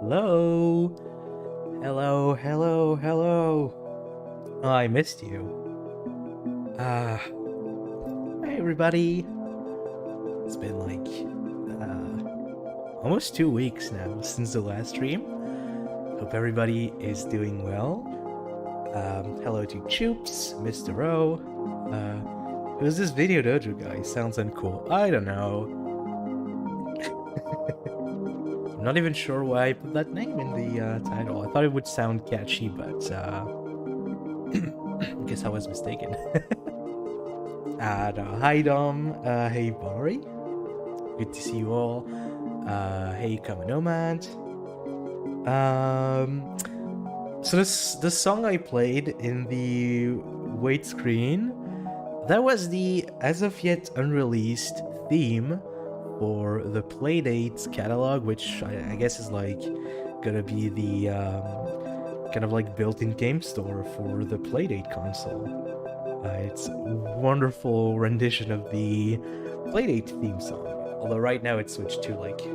Hello. Hello, hello, hello. Oh, I missed you. Hey everybody. It's been like almost 2 weeks now since the last stream. Hope everybody is doing well. Hello to Choops, Mr. O. Who's this video dojo guy? Sounds uncool. I don't know. I'm not even sure why I put that name in the title. I thought it would sound catchy, but I guess I was mistaken. Hi Dom, hey Bari. Good to see you all. Hey Kamanomad. So this song I played in the wait screen, that was the as of yet unreleased theme for the Playdates catalog, which I guess is like gonna be the kind of like built-in game store for the Playdate console. It's a wonderful rendition of the Playdate theme song, although right now it's switched to like a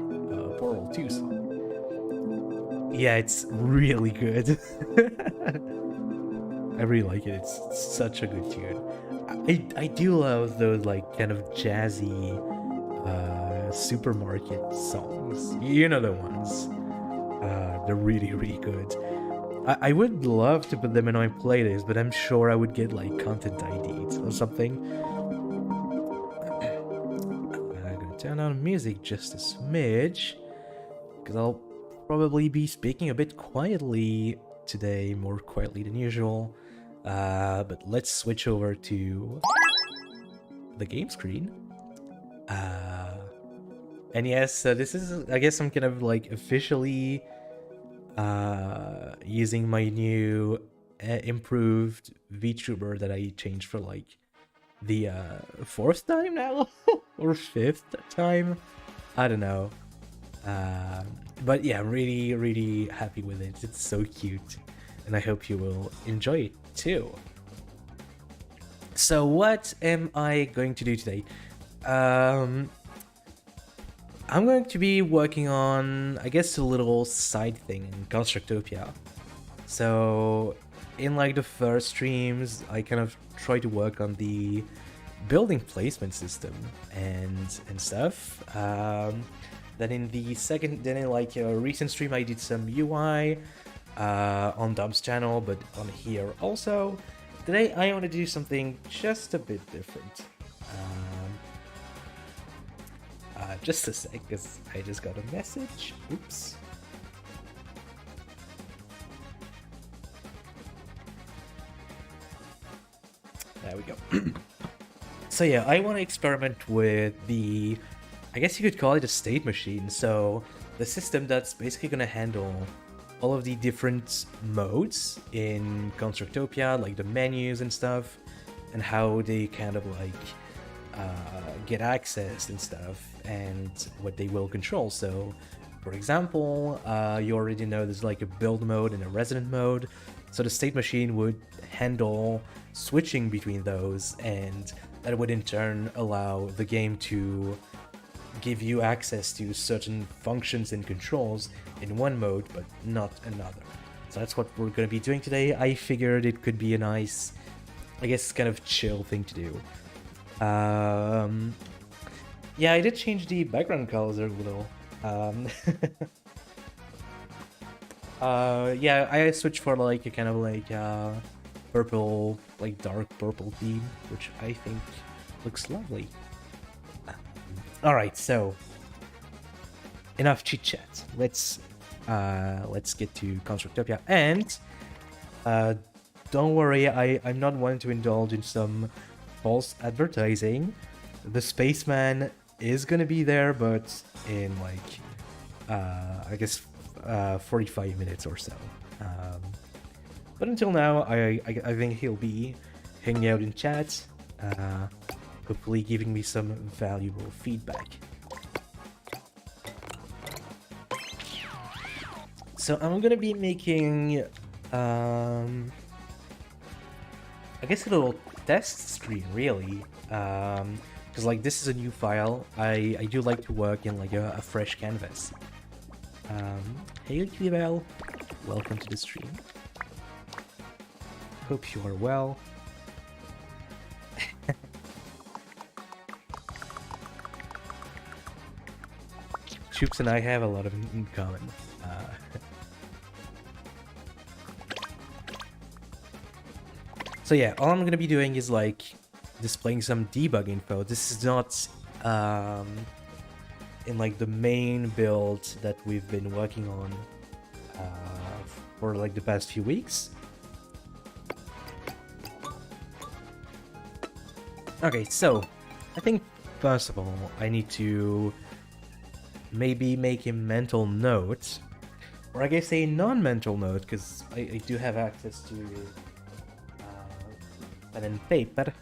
Portal 2 song. Yeah, it's really good. I really like it. It's such a good tune. I do love those like kind of jazzy supermarket songs. You know the ones. They're really, really good. I would love to put them in my playlist, but I'm sure I would get like content IDs or something. I'm gonna turn on music just a smidge, because I'll probably be speaking a bit quietly today, more quietly than usual. But let's switch over to the game screen. And yes, this is, I guess I'm kind of like officially using my new improved VTuber that I changed for like the 4th time now or 5th time, I don't know. But yeah, I'm really, really happy with it. It's so cute, and I hope you will enjoy it too. So what am I going to do today? I'm going to be working on, I guess, a little side thing in Constructopia. So in like the first streams, I kind of try to work on the building placement system and stuff. Then in the second, then in like a recent stream, I did some UI on Dom's channel, but on here also. Today I want to do something just a bit different. Just a sec, because I just got a message. Oops. There we go. So yeah, I want to experiment with the, I guess you could call it a state machine. So the system that's basically going to handle all of the different modes in Constructopia, like the menus and stuff, and how they kind of like get access and stuff, and what they will control. So for example, you already know there's like a build mode and a resident mode, so the state machine would handle switching between those, and that would in turn allow the game to give you access to certain functions and controls in one mode but not another. So that's what we're going to be doing today. I figured it could be a nice, I guess, kind of chill thing to do. Yeah, I did change the background colors a little. Yeah, I switched for like a kind of like purple, like dark purple theme, which I think looks lovely. Alright, so enough chit chat. Let's get to Constructopia, and don't worry, I'm not one to indulge in some false advertising. The spaceman is gonna be there, but in like I guess 45 minutes or so. But until now, I think he'll be hanging out in chat, hopefully giving me some valuable feedback. So I'm gonna be making I guess a little test screen, really, because like this is a new file. I do like to work in like a fresh canvas. Hey Liquibel, welcome to the stream. Hope you are well. Choops and I have a lot of in common. So yeah, all I'm gonna be doing is like displaying some debug info. This is not in like the main build that we've been working on for like the past few weeks. Okay, so I think first of all I need to maybe make a mental note, or I guess a non-mental note, because I do have access to pen and paper.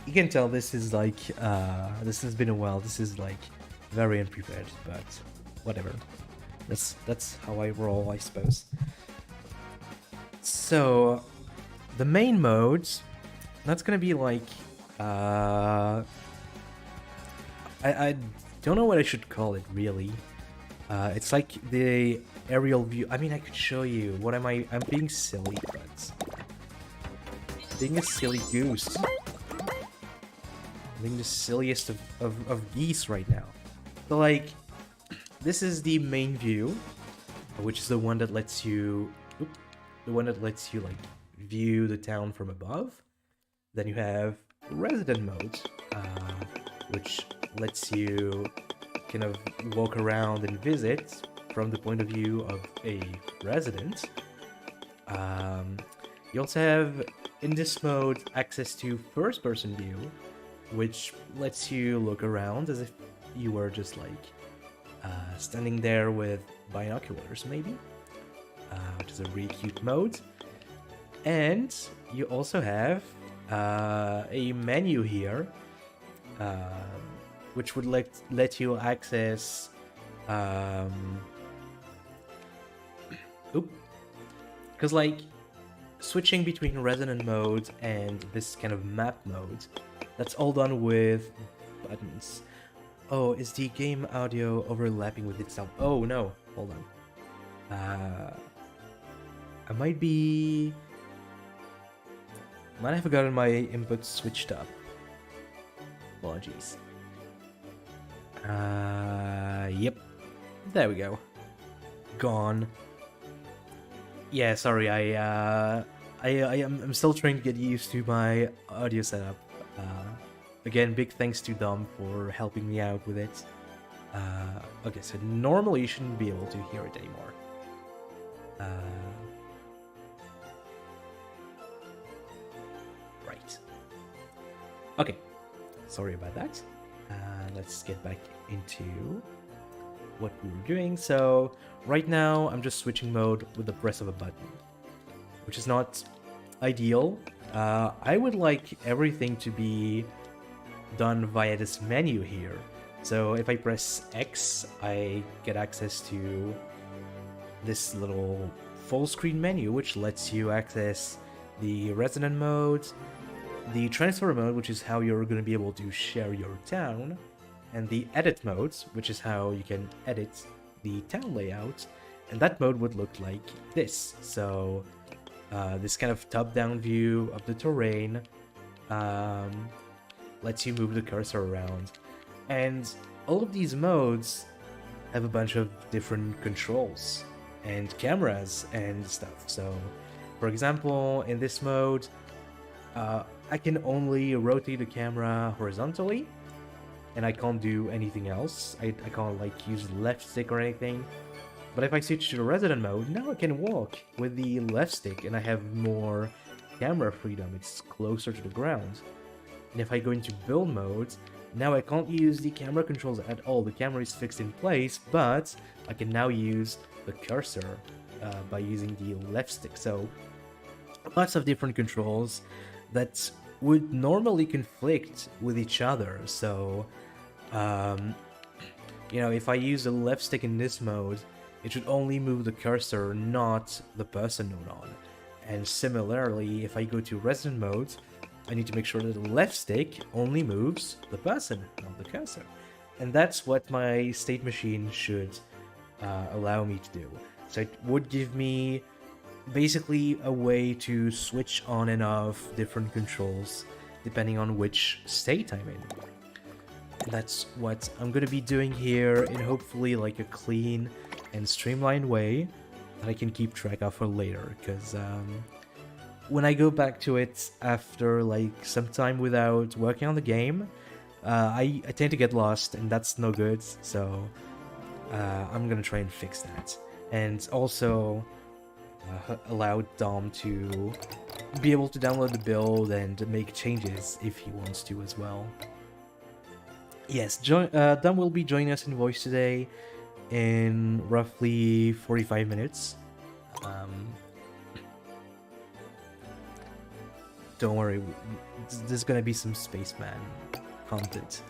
You can tell this is like this has been a while. This is like very unprepared, but whatever. That's how I roll, I suppose. So the main mode, that's gonna be like I don't know what I should call it really. It's like the aerial view. I mean, I could show you. What am I? I'm being silly, but being a silly goose. I'm being the silliest of geese right now. So like, this is the main view, which is the one that lets you, like view the town from above. Then you have resident mode, which lets you kind of walk around and visit from the point of view of a resident. You also have, in this mode, access to first-person view, which lets you look around as if you were just like standing there with binoculars, maybe, which is a really cute mode. And you also have a menu here, which would let you access because like switching between resident mode and this kind of map mode, that's all done with buttons. Oh, is the game audio overlapping with itself? Oh no, hold on. I might have gotten my input switched up. Apologies. Yep. There we go. Gone. Yeah, sorry, I'm still trying to get used to my audio setup. Again, big thanks to Dom for helping me out with it. Okay, so normally you shouldn't be able to hear it anymore. Right. Okay, sorry about that. Let's get back into what we were doing. So right now I'm just switching mode with the press of a button, which is not ideal. I would like everything to be done via this menu here. So if I press X, I get access to this little full screen menu, which lets you access the resident mode, the transfer mode, which is how you're going to be able to share your town, and the edit modes, which is how you can edit the town layout. And that mode would look like this. So this kind of top-down view of the terrain lets you move the cursor around. And all of these modes have a bunch of different controls and cameras and stuff. So, for example, in this mode, I can only rotate the camera horizontally, and I can't do anything else. I can't like use the left stick or anything. But if I switch to the resident mode, now I can walk with the left stick and I have more camera freedom. It's closer to the ground. And if I go into build mode, now I can't use the camera controls at all. The camera is fixed in place, but I can now use the cursor by using the left stick. So lots of different controls that would normally conflict with each other. So, you know, if I use the left stick in this mode, it should only move the cursor, not the person node on. And similarly, if I go to resident mode, I need to make sure that the left stick only moves the person, not the cursor. And that's what my state machine should allow me to do. So it would give me basically a way to switch on and off different controls depending on which state I'm in. And that's what I'm gonna be doing here in hopefully like a clean and streamlined way that I can keep track of for later, because when I go back to it after like some time without working on the game, I tend to get lost, and that's no good, so I'm gonna try and fix that. And also allow Dom to be able to download the build and make changes if he wants to as well. Yes, Dom will be joining us in voice today in roughly 45 minutes. Don't worry, there's gonna be some Spaceman content.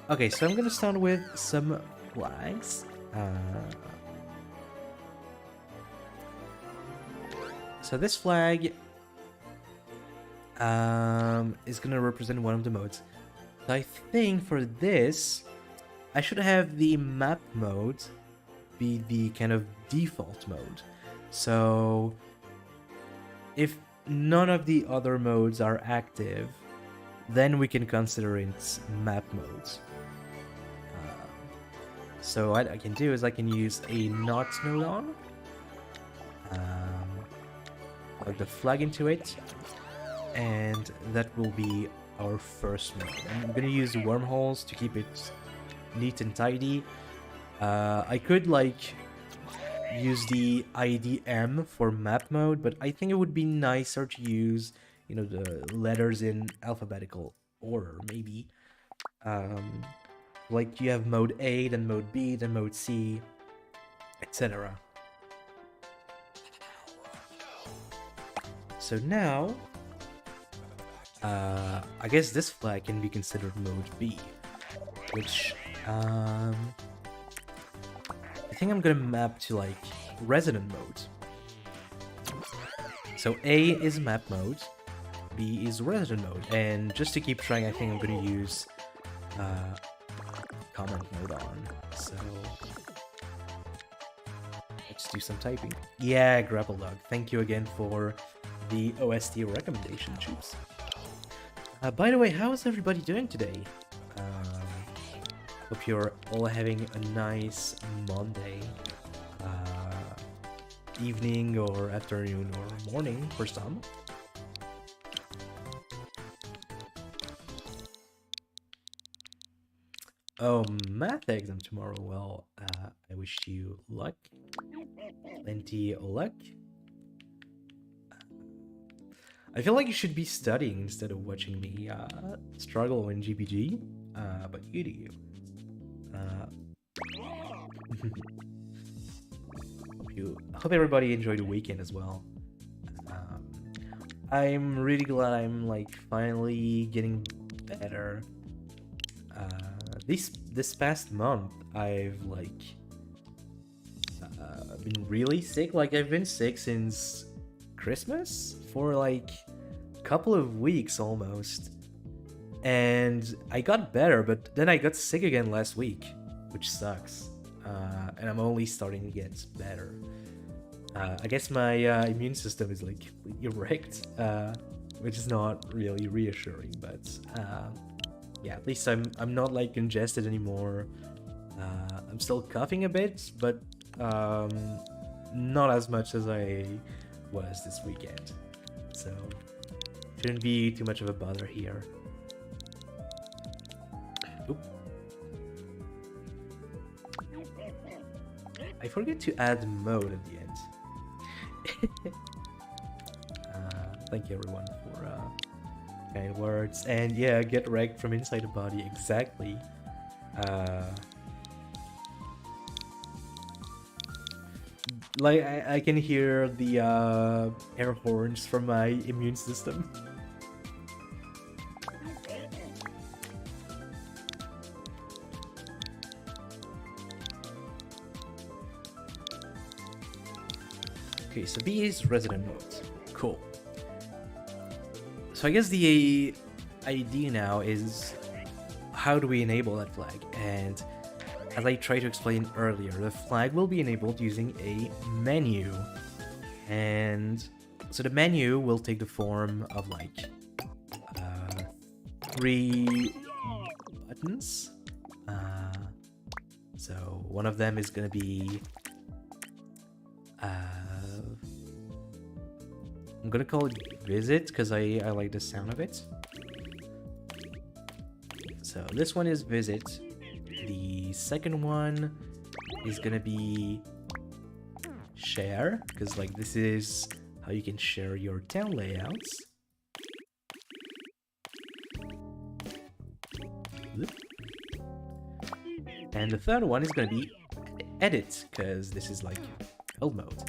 Okay, so I'm gonna start with some flags. So this flag is gonna represent one of the modes. I think for this, I should have the map mode be the kind of default mode. So if none of the other modes are active, then we can consider it map mode. So what I can do is I can use a not node on, plug the flag into it, and that will be our first mode. I'm gonna use wormholes to keep it neat and tidy. I could like use the IDM for map mode, but I think it would be nicer to use, you know, the letters in alphabetical order, maybe. Like you have mode A, then mode B, then mode C, etc. So now, I guess this flag can be considered mode B, which I think I'm gonna map to like resident mode. So A is map mode, B is resident mode, and just to keep track, I think I'm gonna use comment mode on. So let's do some typing. Yeah, Grapple Dog. Thank you again for the OST recommendation, Choops. By the way, how is everybody doing today? Hope you're all having a nice Monday evening or afternoon or morning for some. Oh, math exam tomorrow. Well, I wish you luck. Plenty of luck. I feel like you should be studying instead of watching me struggle in GBG, but you do you. Hope everybody enjoyed the weekend as well. I'm really glad I'm like finally getting better. This past month I've like been really sick. Like I've been sick since Christmas for like a couple of weeks almost, and I got better, but then I got sick again last week, which sucks. And I'm only starting to get better. I guess my immune system is like completely wrecked, which is not really reassuring, but yeah, at least I'm not like congested anymore. I'm still coughing a bit, but not as much as I was this weekend, so shouldn't be too much of a bother here. Oop. I forget to add mode at the end. Thank you everyone for kind words, and yeah, get wrecked from inside the body, exactly. Like I can hear the air horns from my immune system. Okay, so B is resident mode. Cool. So I guess the idea now is how do we enable that flag? And as I tried to explain earlier, the flag will be enabled using a menu. And so the menu will take the form of like 3 buttons. So one of them is gonna be I'm gonna call it visit because I like the sound of it. So this one is visit. The second one is gonna be share, because like this is how you can share your town layouts. And the third one is gonna be edit, because this is like build mode.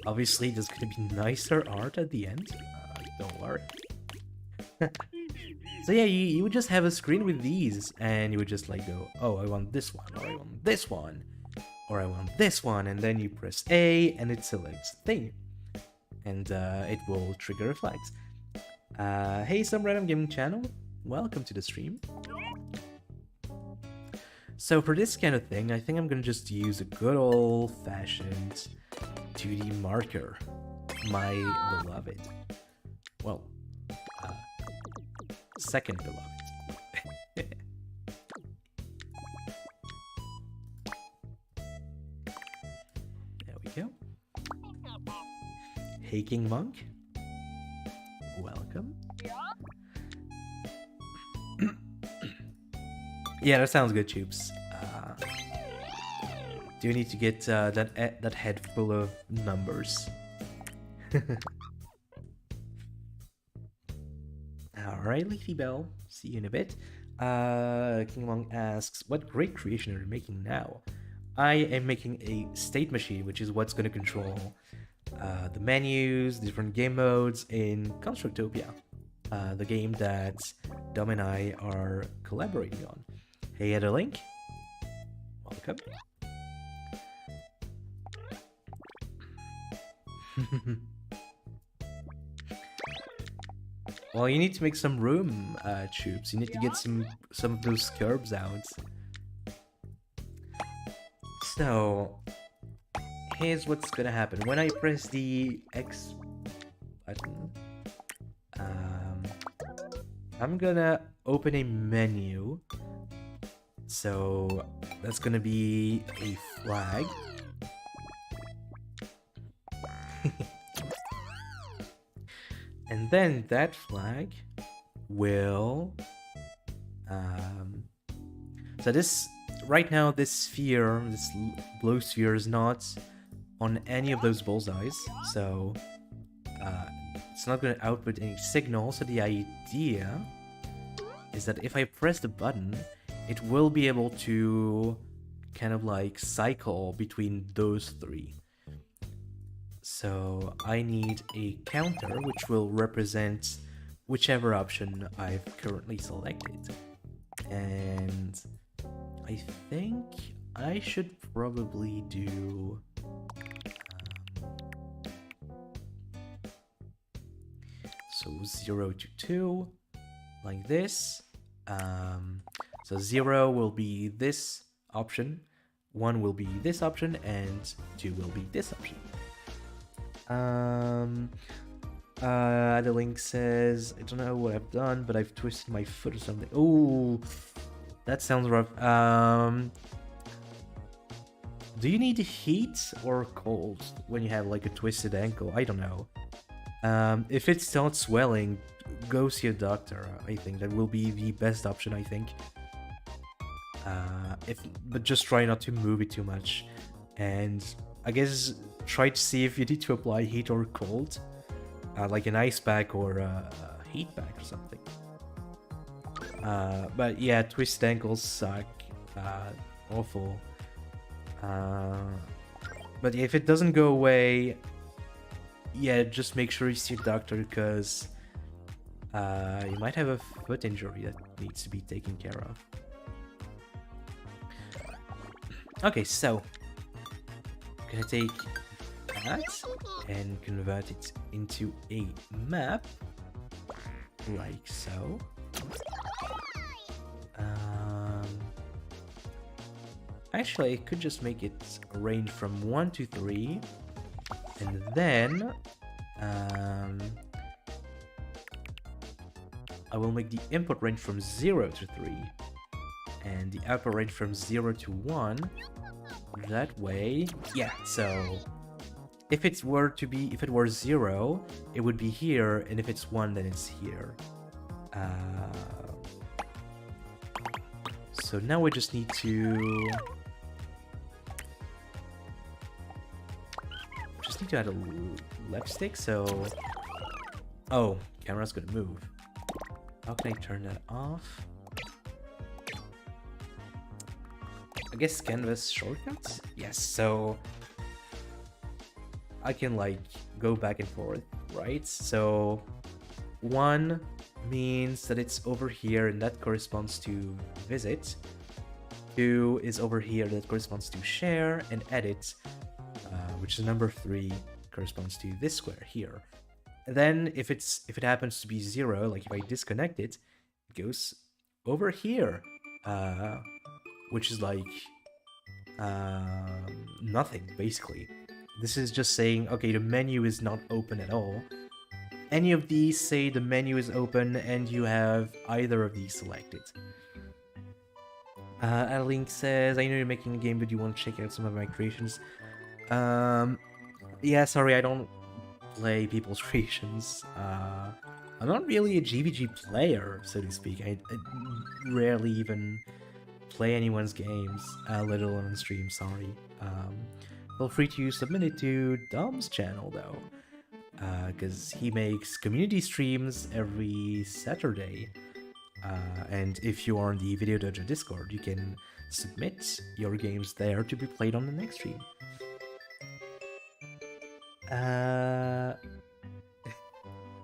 Obviously there's gonna be nicer art at the end, don't worry. So yeah, you would just have a screen with these, and you would just like go, oh, I want this one, or I want this one, or I want this one, and then you press A, and it selects the thing. And it will trigger flags. Hey, some random gaming channel, welcome to the stream. So for this kind of thing, I think I'm gonna just use a good old-fashioned 2D marker, my beloved. Well, second beloved. There we go. Hey King Monk, welcome. Yeah, that sounds good, Tubes. Do you need to get that head full of numbers? Alright, Leafy Bell. See you in a bit. King Monk asks, what great creation are you making now? I am making a state machine, which is what's going to control the menus, different game modes in Constructopia, the game that Dom and I are collaborating on. Hey, Link, welcome. Well, you need to make some room, Tubes. You need to get some of those curbs out. So, here's what's gonna happen. When I press the X button, I'm gonna open a menu. So, that's gonna be a flag. And then that flag will... So this... Right now, this sphere, this blue sphere is not on any of those bullseyes. So it's not going to output any signal. So the idea is that if I press the button, it will be able to kind of like cycle between those three. So I need a counter which will represent whichever option I've currently selected. And I think I should probably do so 0 to 2 like this. So 0 will be this option, 1 will be this option, and 2 will be this option. The link says, I don't know what I've done, but I've twisted my foot or something. Oh, that sounds rough. Do you need heat or cold when you have like a twisted ankle? I don't know. If it starts swelling, go see a doctor. I think that will be the best option, I think. But just try not to move it too much. And I guess try to see if you need to apply heat or cold. Like an ice pack or a heat pack or something. But yeah, twisted ankles suck. Awful. But if it doesn't go away, yeah, just make sure you see a doctor, because you might have a foot injury that needs to be taken care of. Okay, so gonna take that and convert it into a map, like so. Actually, I could just make it range from 1 to 3, and then I will make the input range from 0 to 3, and the output range from 0 to 1. That way, yeah. So if it were 0, it would be here, and if it's 1, then it's here. So now we just need to add a left stick. So, oh, camera's gonna move. How can I turn that off? I guess canvas shortcuts? Yes, so I can like go back and forth, right? So 1 means that it's over here and that corresponds to visit. 2 is over here, that corresponds to share, and edit, which is number 3, corresponds to this square here. And then if it happens to be 0, like if I disconnect it, it goes over here, which is like nothing basically. This is just saying, okay, the menu is not open at all. Any of these say the menu is open and you have either of these selected. Adelink says, I know you're making a game, but you want to check out some of my creations. Yeah, sorry, I don't play people's creations. I'm not really a GBG player, so to speak. I rarely even play anyone's games, let alone on stream, sorry. Feel free to submit it to Dom's channel, though, because he makes community streams every Saturday. And if you are on the Video Dojo Discord, you can submit your games there to be played on the next stream.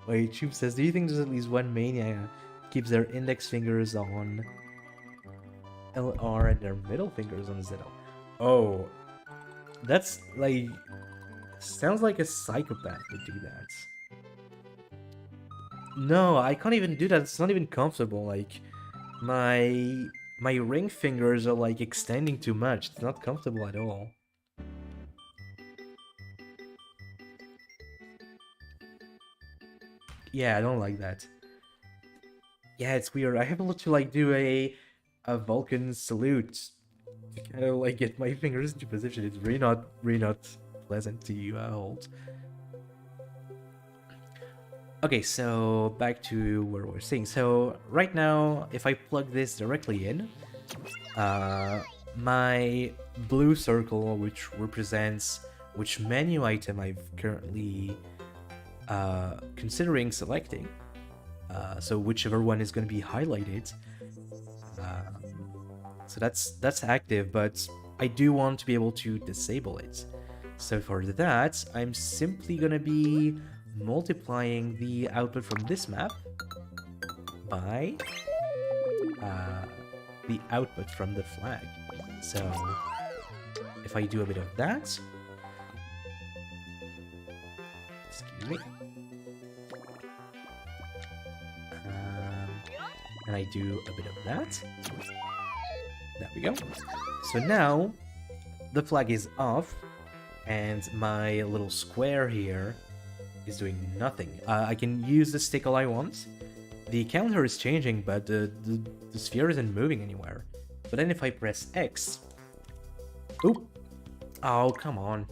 Wait, Tube says, do you think there's at least one mania keeps their index fingers on LR and their middle fingers on ZL? Oh, that's like, sounds like a psychopath would do that. No, I can't even do that. It's not even comfortable. Like, my ring fingers are like extending too much. It's not comfortable at all. Yeah, I don't like that. Yeah, it's weird. I have to like do a Vulcan salute to kind of like get my fingers into position. It's really not pleasant to hold. Okay, so back to where we're seeing. So right now, if I plug this directly in, my blue circle, which represents which menu item I've currently considering selecting, so whichever one is going to be highlighted. So that's active, but I do want to be able to disable it. So for that, I'm simply going to be multiplying the output from this map by the output from the flag. So if I do a bit of that, excuse me, and I do a bit of that, there we go. So now the flag is off and my little square here is doing nothing. I can use the stick all I want. The counter is changing, but the sphere isn't moving anywhere. But then if I press X... Oop! Oh, come on.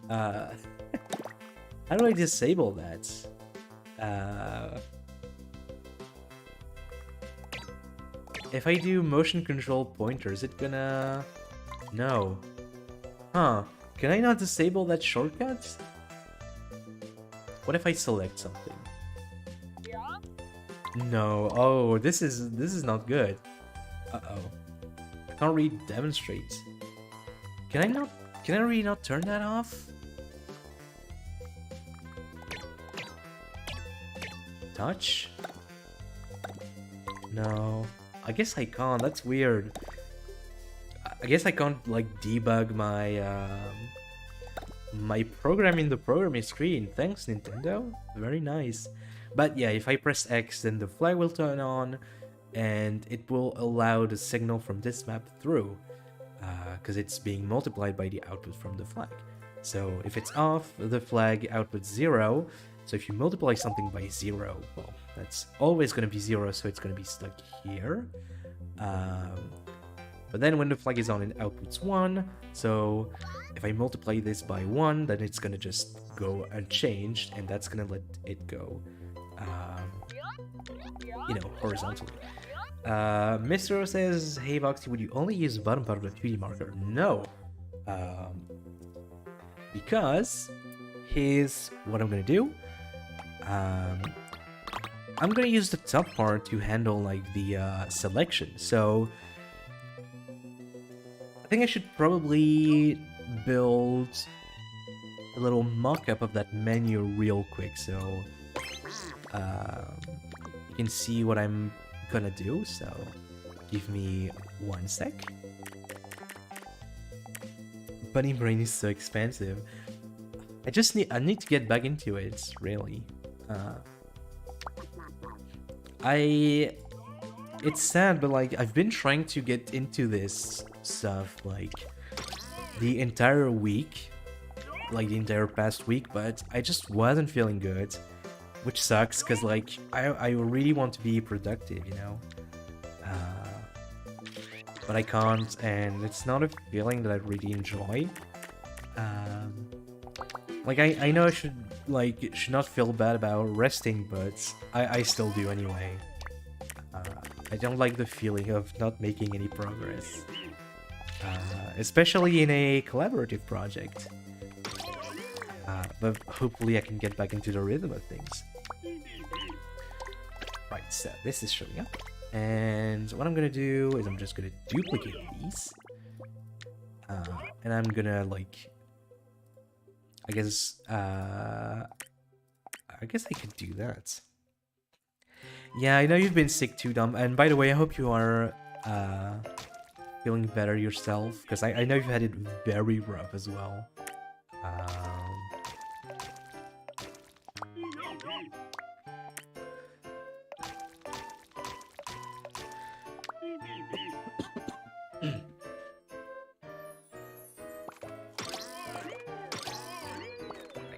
How do I disable that? If I do motion control pointer, is it gonna... No. Huh. Can I not disable that shortcut? What if I select something? No. Oh, this is not good. Uh-oh. I can't really demonstrate. Can I really not turn that off? Touch? No. I guess I can't. That's weird. I guess I can't like debug my my program in the programming screen. Thanks, Nintendo. Very nice. But yeah, if I press X, then the flag will turn on, and it will allow the signal from this map through, because it's being multiplied by the output from the flag. So if it's off, the flag outputs 0. So if you multiply something by 0, well, that's always going to be 0, so it's going to be stuck here. But then when the flag is on, it outputs 1. So if I multiply this by 1, then it's going to just go unchanged, and that's going to let it go, horizontally. Mr. says, hey Voxy, would you only use the bottom part of the 3D marker? No. Because here's what I'm going to do. I'm going to use the top part to handle like the selection. So I think I should probably build a little mock-up of that menu real quick, so you can see what I'm gonna do. So give me 1 sec. Bunny Brain is so expensive. I need to get back into it, really. It's sad, but like I've been trying to get into this stuff like the entire week, like the entire past week, but I just wasn't feeling good, which sucks because like I really want to be productive, you know, but I can't, and it's not a feeling that I really enjoy. Like I know I should not feel bad about resting, but I still do anyway. I don't like the feeling of not making any progress, especially in a collaborative project. But hopefully I can get back into the rhythm of things. Right, so this is showing up. And what I'm gonna do is I'm just gonna duplicate these. And I'm gonna like... I guess I could do that. Yeah, I know you've been sick too, Dom. And by the way, I hope you are feeling better yourself, because I know you've had it very rough as well.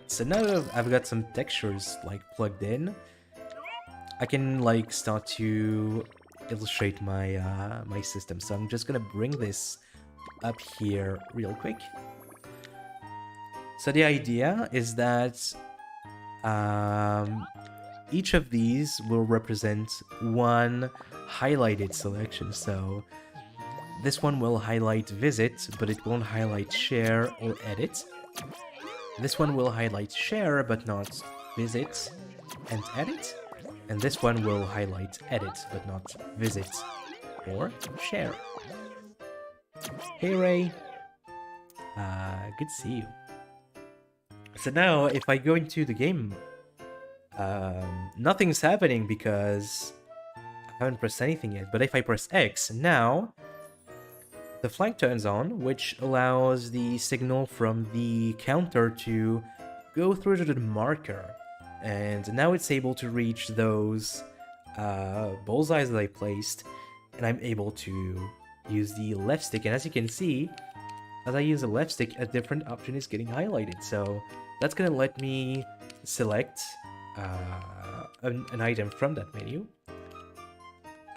So now that I've got some textures like plugged in, I can like start to illustrate my my system. So I'm just gonna bring this up here real quick. So the idea is that each of these will represent one highlighted selection. So this one will highlight visit, but it won't highlight share or edit. This one will highlight share, but not visit and edit. And this one will highlight edit, but not visit or share. Hey Ray! Good to see you. So now, if I go into the game, nothing's happening because I haven't pressed anything yet. But if I press X, now the flag turns on, which allows the signal from the counter to go through to the marker. And now it's able to reach those bullseyes that I placed, and I'm able to use the left stick. And as you can see, as I use the left stick, a different option is getting highlighted. So that's going to let me select an item from that menu.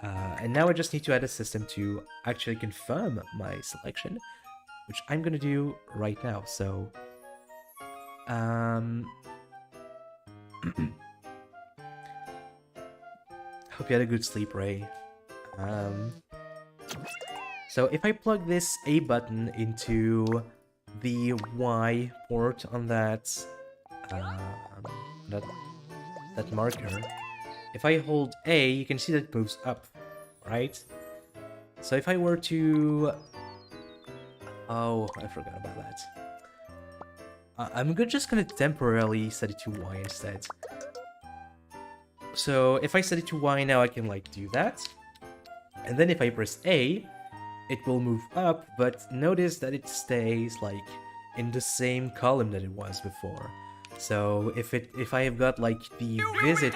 And now I just need to add a system to actually confirm my selection, which I'm going to do right now. So, hope you had a good sleep, Ray. So if I plug this A button into the Y port on that marker, if I hold A, you can see that it moves up, right? So if I were to... Oh, I forgot about that. I'm just gonna temporarily set it to Y instead. So if I set it to Y now, I can like do that. And then if I press A, it will move up, but notice that it stays like in the same column that it was before. So if I have got like the visit.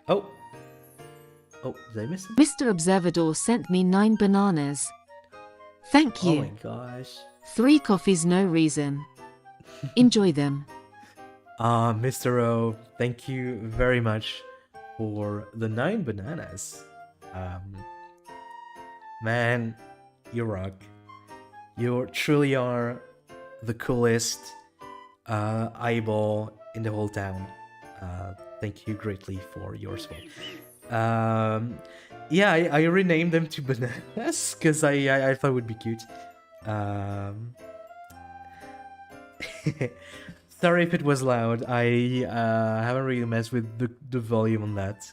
Oh, did I miss it? Mr. Observador sent me 9 bananas. Thank you. Oh my gosh. 3 coffees, no reason. Enjoy them. Mr. O, thank you very much for the 9 bananas. Man, you rock. You truly are the coolest eyeball in the whole town. Thank you greatly for your support. Yeah, I renamed them to bananas because I thought it would be cute. Sorry if it was loud. I haven't really messed with the volume on that.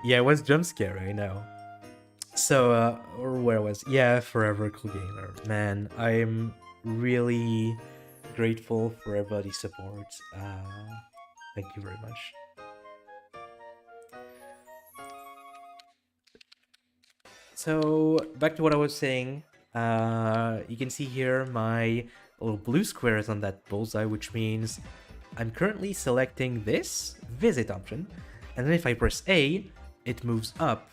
Yeah, it was jump scare, I know. So, or where was? Yeah, Forever Cool Gamer. Man, I'm really grateful for everybody's support. Thank you very much. So, back to what I was saying. You can see here my little blue squares on that bullseye, which means I'm currently selecting this visit option. And then if I press A, it moves up.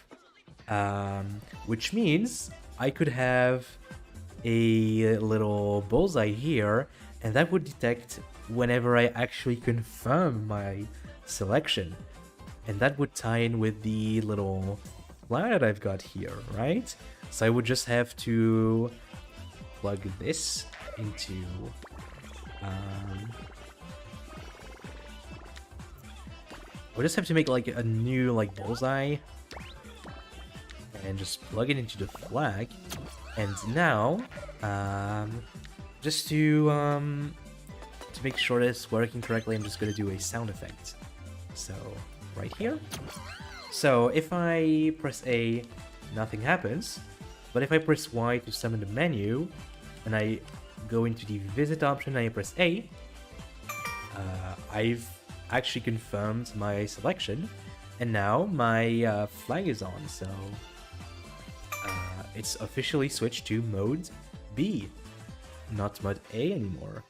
Which means I could have a little bullseye here, and that would detect whenever I actually confirm my selection. And that would tie in with the little flag that I've got here, right? So I would just have to plug this into we'll just have to make like a new like bullseye and just plug it into the flag. And now just to make sure it's working correctly, I'm just gonna do a sound effect. So right here. So if I press A, nothing happens. But if I press Y to summon the menu, and I go into the visit option and I press A, I've actually confirmed my selection, and now my flag is on, so it's officially switched to mode B, not mode A anymore.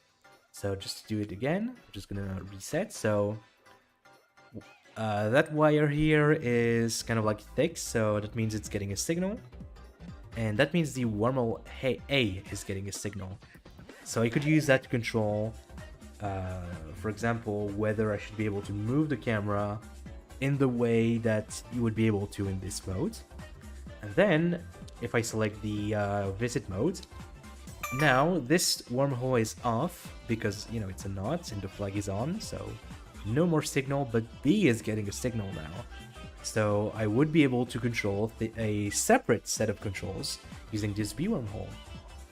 So just to do it again, I'm just gonna reset. So that wire here is kind of like thick, so that means it's getting a signal. And that means the wormhole A is getting a signal. So I could use that to control, for example, whether I should be able to move the camera in the way that you would be able to in this mode. And then, if I select the visit mode, now this wormhole is off because, you know, it's a knot and the flag is on, so no more signal, but B is getting a signal now. So I would be able to control a separate set of controls using this B wormhole.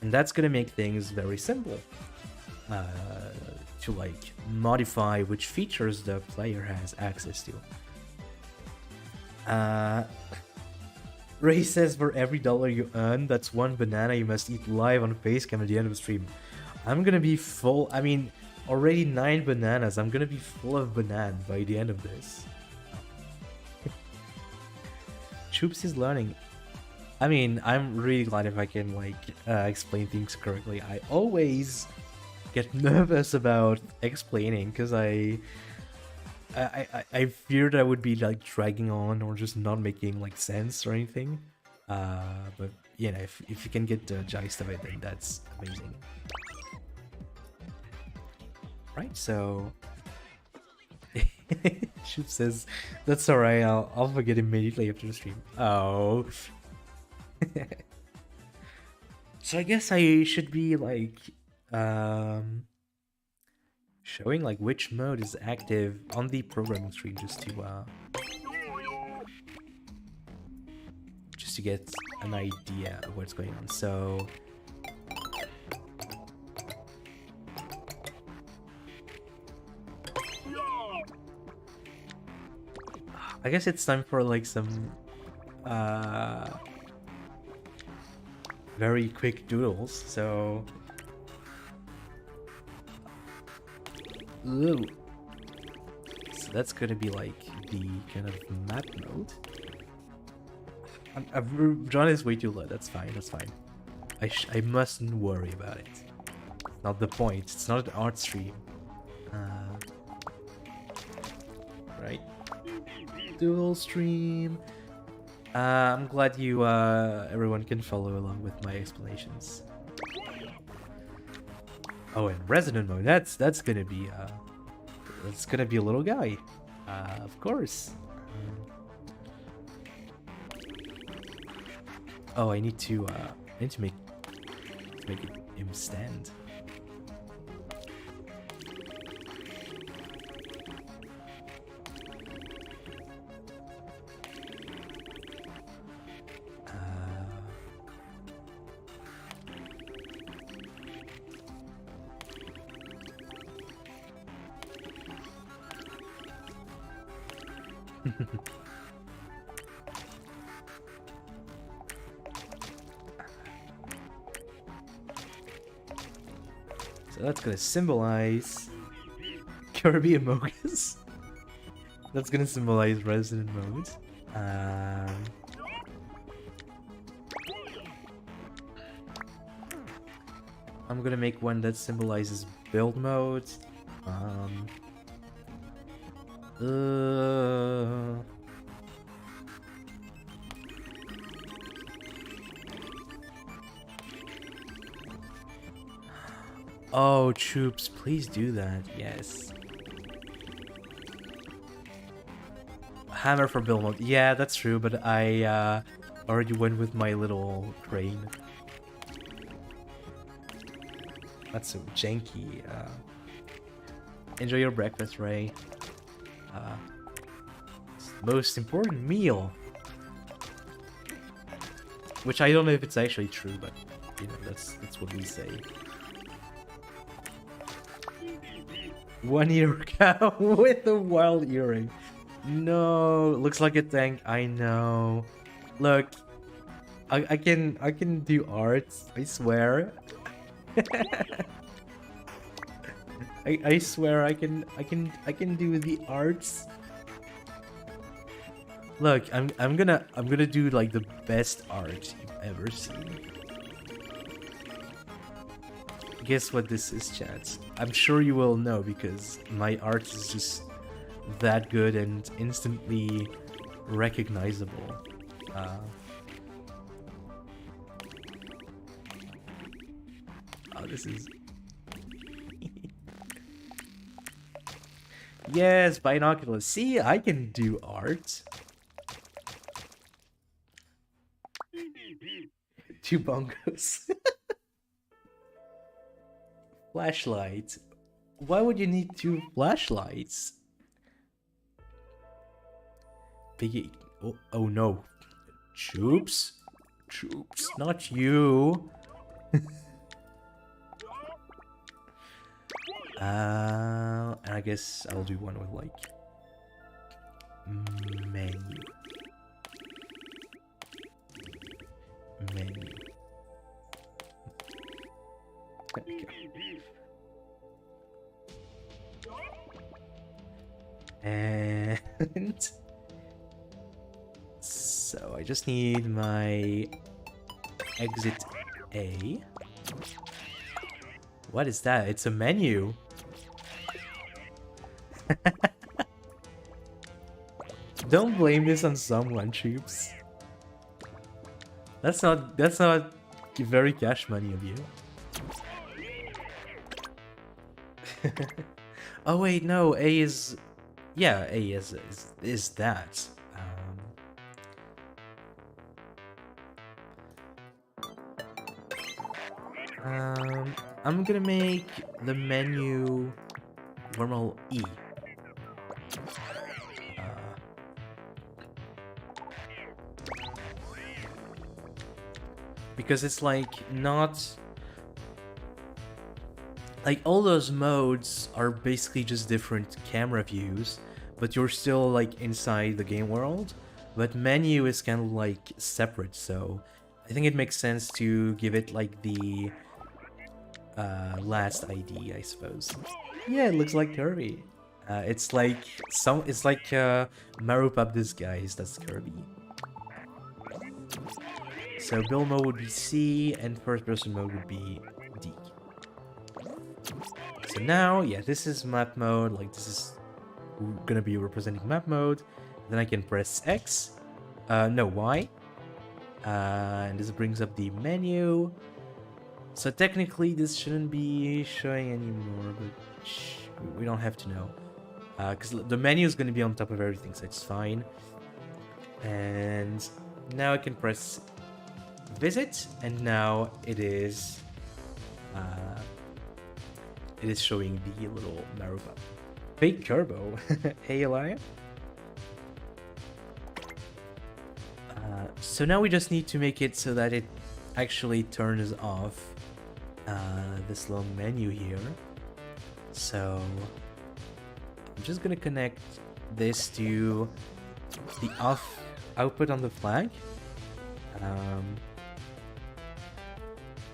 And that's going to make things very simple to like modify which features the player has access to. Ray says for every $1 you earn, that's 1 banana you must eat live on Facecam at the end of the stream. I'm going to be full, I mean, already 9 bananas. I'm going to be full of banana by the end of this. Troops is learning. I mean, I'm really glad if I can like explain things correctly. I always get nervous about explaining because I feared I would be like dragging on or just not making like sense or anything. But you know, if you can get the gist of it, then that's amazing. Right, so Shoop says, that's alright, I'll forget immediately after the stream. Oh. So I guess I should be like showing like which mode is active on the programming screen just to get an idea of what's going on. So I guess it's time for like some very quick doodles. So ooh. So that's gonna be like the kind of map mode. I've drawn this way too low. That's fine. That's fine. I mustn't worry about it. Not the point. It's not an art stream. Right. Dual stream. I'm glad you everyone can follow along with my explanations. Oh, and resonant mode. That's gonna be a little guy. Of course. Oh, I need to make him stand. So that's gonna symbolize Kirby Amogus. That's gonna symbolize resonant mode. I'm gonna make one that symbolizes build mode. Oh, troops, please do that. Yes. Hammer for build mode. Yeah, that's true, but I already went with my little crane. That's so janky. Enjoy your breakfast, Ray. Most important meal. Which I don't know if it's actually true, but you know, that's what we say. 1 year cow with a wild earring. No, looks like a tank. I know. Look, I can do art. I swear. I swear I can do the arts. Look, I'm gonna do like the best art you've ever seen. Guess what this is, chat? I'm sure you will know because my art is just that good and instantly recognizable. Oh, this is... Yes, binoculars. See, I can do art. 2 bongos. Flashlight. Why would you need 2 flashlights? Piggy. Oh no. Troops? Troops, not you. And I guess I'll do one with like menu. Menu. There we go. And so I just need my exit A. What is that? It's a menu. Don't blame this on someone, troops. That's not very cash money of you. Oh wait, no, A is... Yeah, A is that. I'm gonna make the menu normal E. Because it's like not... Like all those modes are basically just different camera views, but you're still like inside the game world. But menu is kind of like separate, so I think it makes sense to give it like the last ID, I suppose. Yeah, it looks like Kirby. It's like Marup up disguise. That's Kirby. So build mode would be C, and first person mode would be D. So now, yeah, this is map mode. Like, this is gonna be representing map mode. Then I can press X, no, Y. And this brings up the menu. So technically this shouldn't be showing anymore, but we don't have to know. Because the menu is going to be on top of everything, so it's fine. And now I can press visit, and now it is showing the little Maruba. Fake Turbo. Hey, Elia. So now we just need to make it so that it actually turns off this little menu here. So I'm just gonna connect this to the off output on the flag.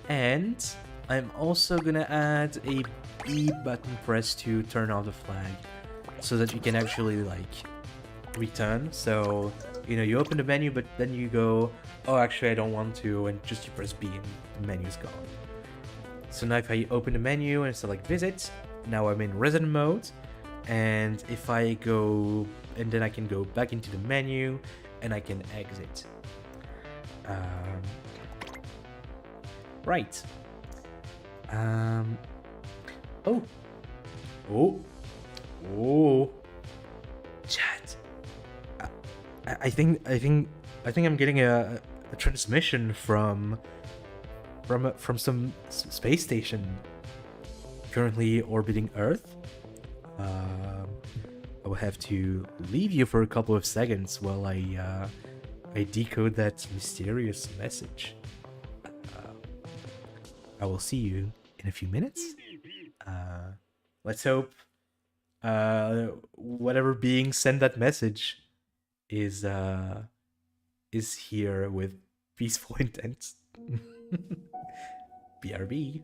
And I'm also gonna add a B button press to turn off the flag so that you can actually like return. So, you know, you open the menu, but then you go, oh, actually I don't want to, and just you press B and the menu's gone. So now if I open the menu and select visit, now I'm in resident mode. And if I go, and then I can go back into the menu and I can exit. Right. Oh. Chat. I think I'm getting a transmission from some space station currently orbiting Earth. I will have to leave you for a couple of seconds while I decode that mysterious message. I will see you in a few minutes. Let's hope whatever being sent that message is here with peaceful intent. BRB.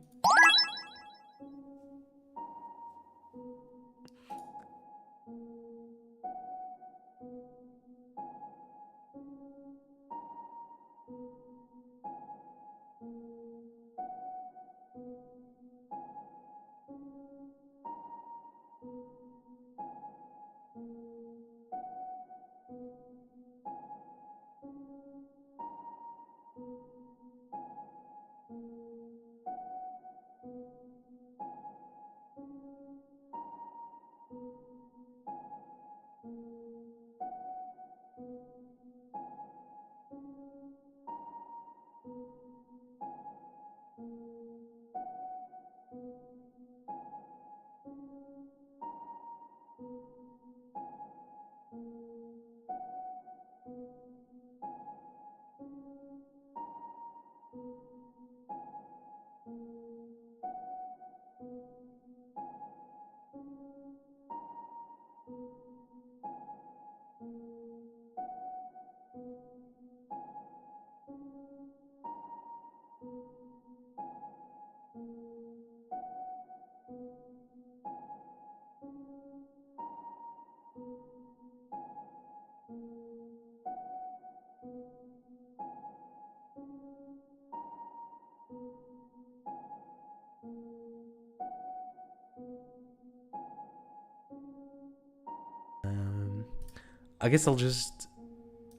I guess I'll just...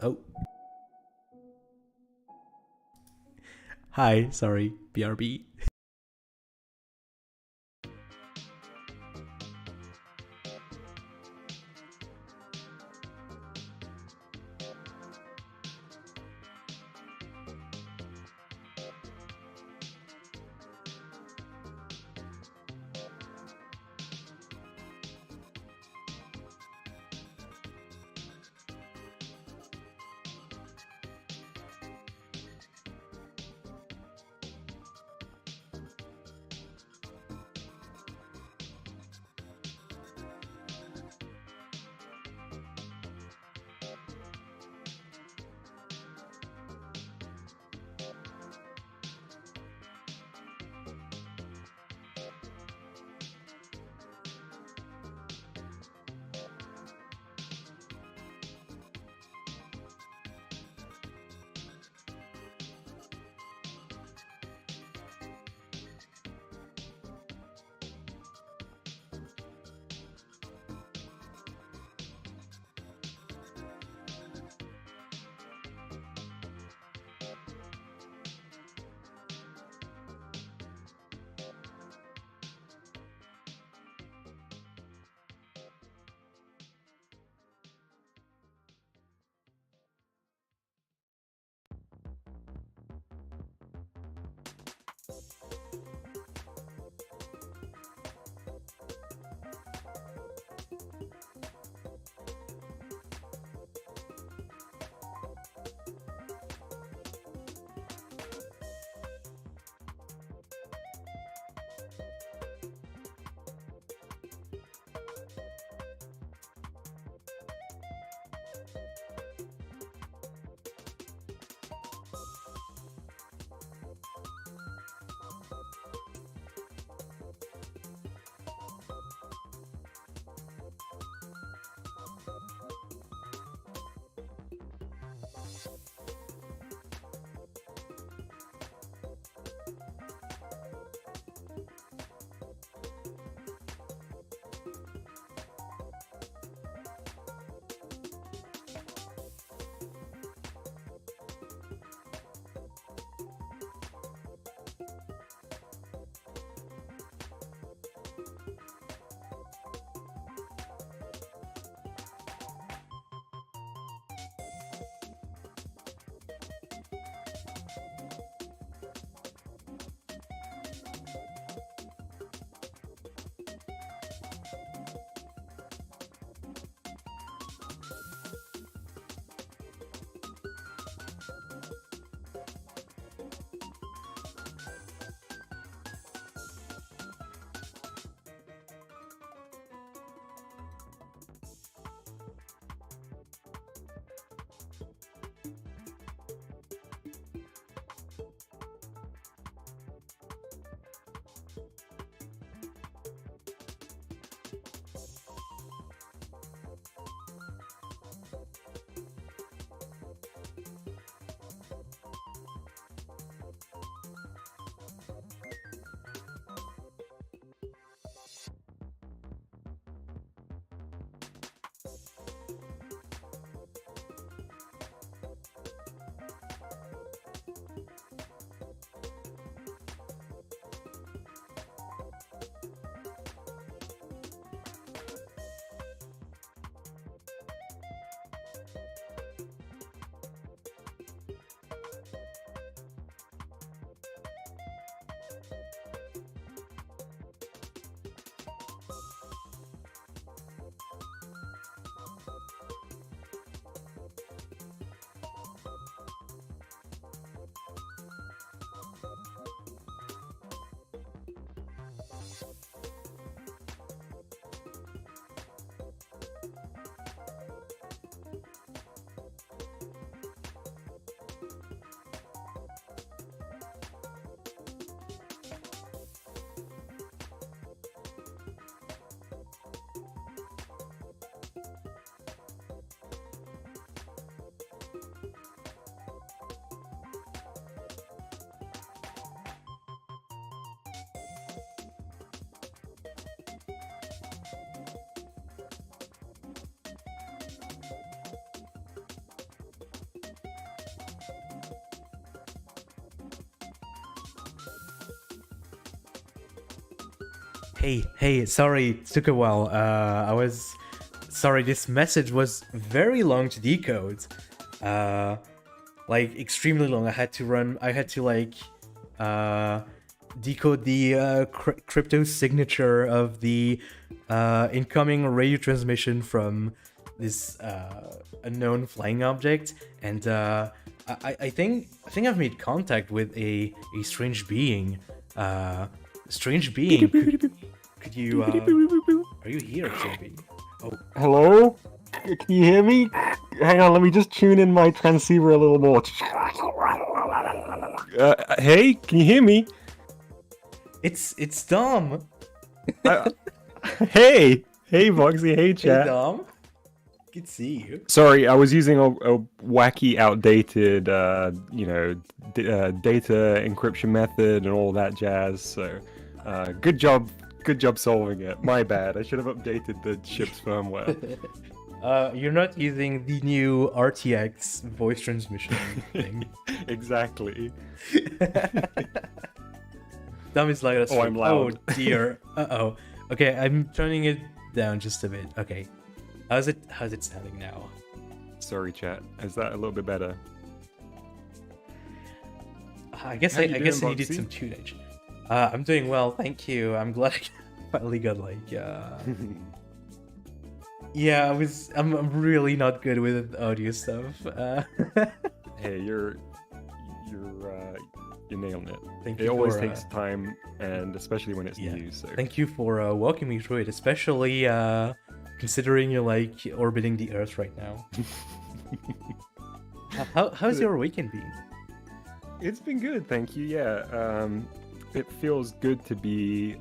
Oh. Hi, sorry, BRB. Hey, sorry, it took a while. I was sorry, this message was very long to decode. Like extremely long. I had to like decode the crypto signature of the incoming radio transmission from this unknown flying object, and I think I've made contact with a strange being. Strange being. Could you? Are you here, JB? Oh, Hello? Can you hear me? Hang on, let me just tune in my transceiver a little more. Hey, can you hear me? it's Dom. Hey! Hey, Voxy, hey, Hey, chat. Dom. Good to see you. Sorry, I was using a wacky, outdated, data encryption method and all that jazz, so good job solving it. My bad, I should have updated the ship's firmware. You're not using the new RTX voice transmission thing. Exactly. Dom is like, Oh, I'm loud. Oh dear. Uh-oh. Okay, I'm turning it down just a bit. Okay. How's it sounding now? Sorry, chat. Is that a little bit better? I guess How I you guess I doing, needed Boxy? some tunage. I'm doing well, thank you. I'm glad I finally got like yeah, I'm really not good with audio stuff. Hey, you're nailing it. Thank It you always for, takes time, and especially when it's yeah. new. So Thank you for walking me through it, especially considering you're like orbiting the Earth right now. How's your weekend been? it's been good, thank you. Yeah, it feels good to be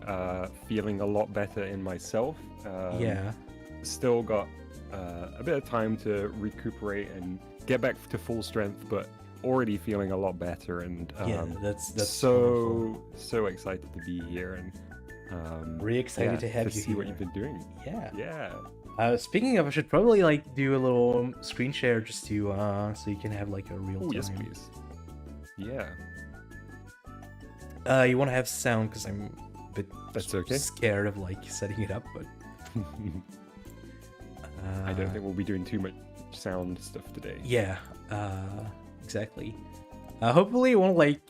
feeling a lot better in myself. Yeah. Still got a bit of time to recuperate and get back to full strength, but already feeling a lot better. And Yeah, that's wonderful. so excited to be here and Really excited to have you see here. what you've been doing. Yeah. Yeah. Speaking of, I should probably like do a little screen share just to so you can have like a real Oh time. yes, please. Yeah. You want to have sound because I'm a bit That's okay. scared of like setting it up, but I don't think we'll be doing too much sound stuff today. yeah, exactly. Hopefully it won't like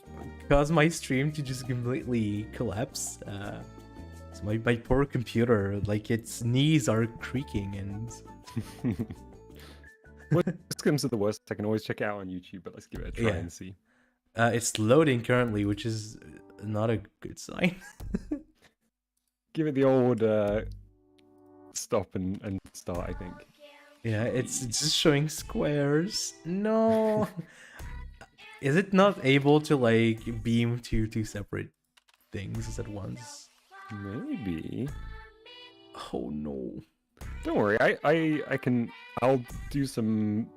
cause my stream to just completely collapse. So my poor computer, like its knees are creaking and Worst comes to the worst, I can always check it out on YouTube, but let's give it a try Yeah. and see. it's loading currently, which is not a good sign. Give it the old stop and start, I think. Yeah, it's just showing squares. No. Is it not able to like beam to two separate things at once? Maybe. Oh no. Don't worry, I'll do some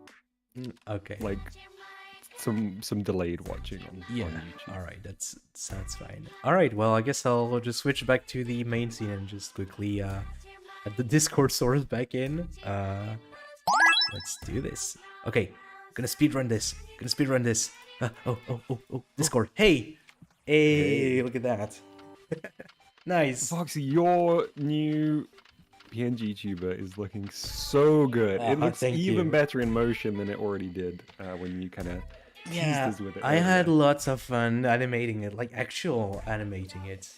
Okay. like some delayed watching on Yeah. YouTube. All right. Sounds fine. All right. Well, I guess I'll just switch back to the main scene and just quickly add the Discord source back in. Let's do this. Okay. Gonna speedrun this. Oh. Discord. Hey. Look at that. Nice. Foxy, your new PNG tuber is looking so good. It looks thank even you. better in motion than it already did when you kind of Yeah, teased us with it. I had earlier. lots of fun animating it, like actual animating it.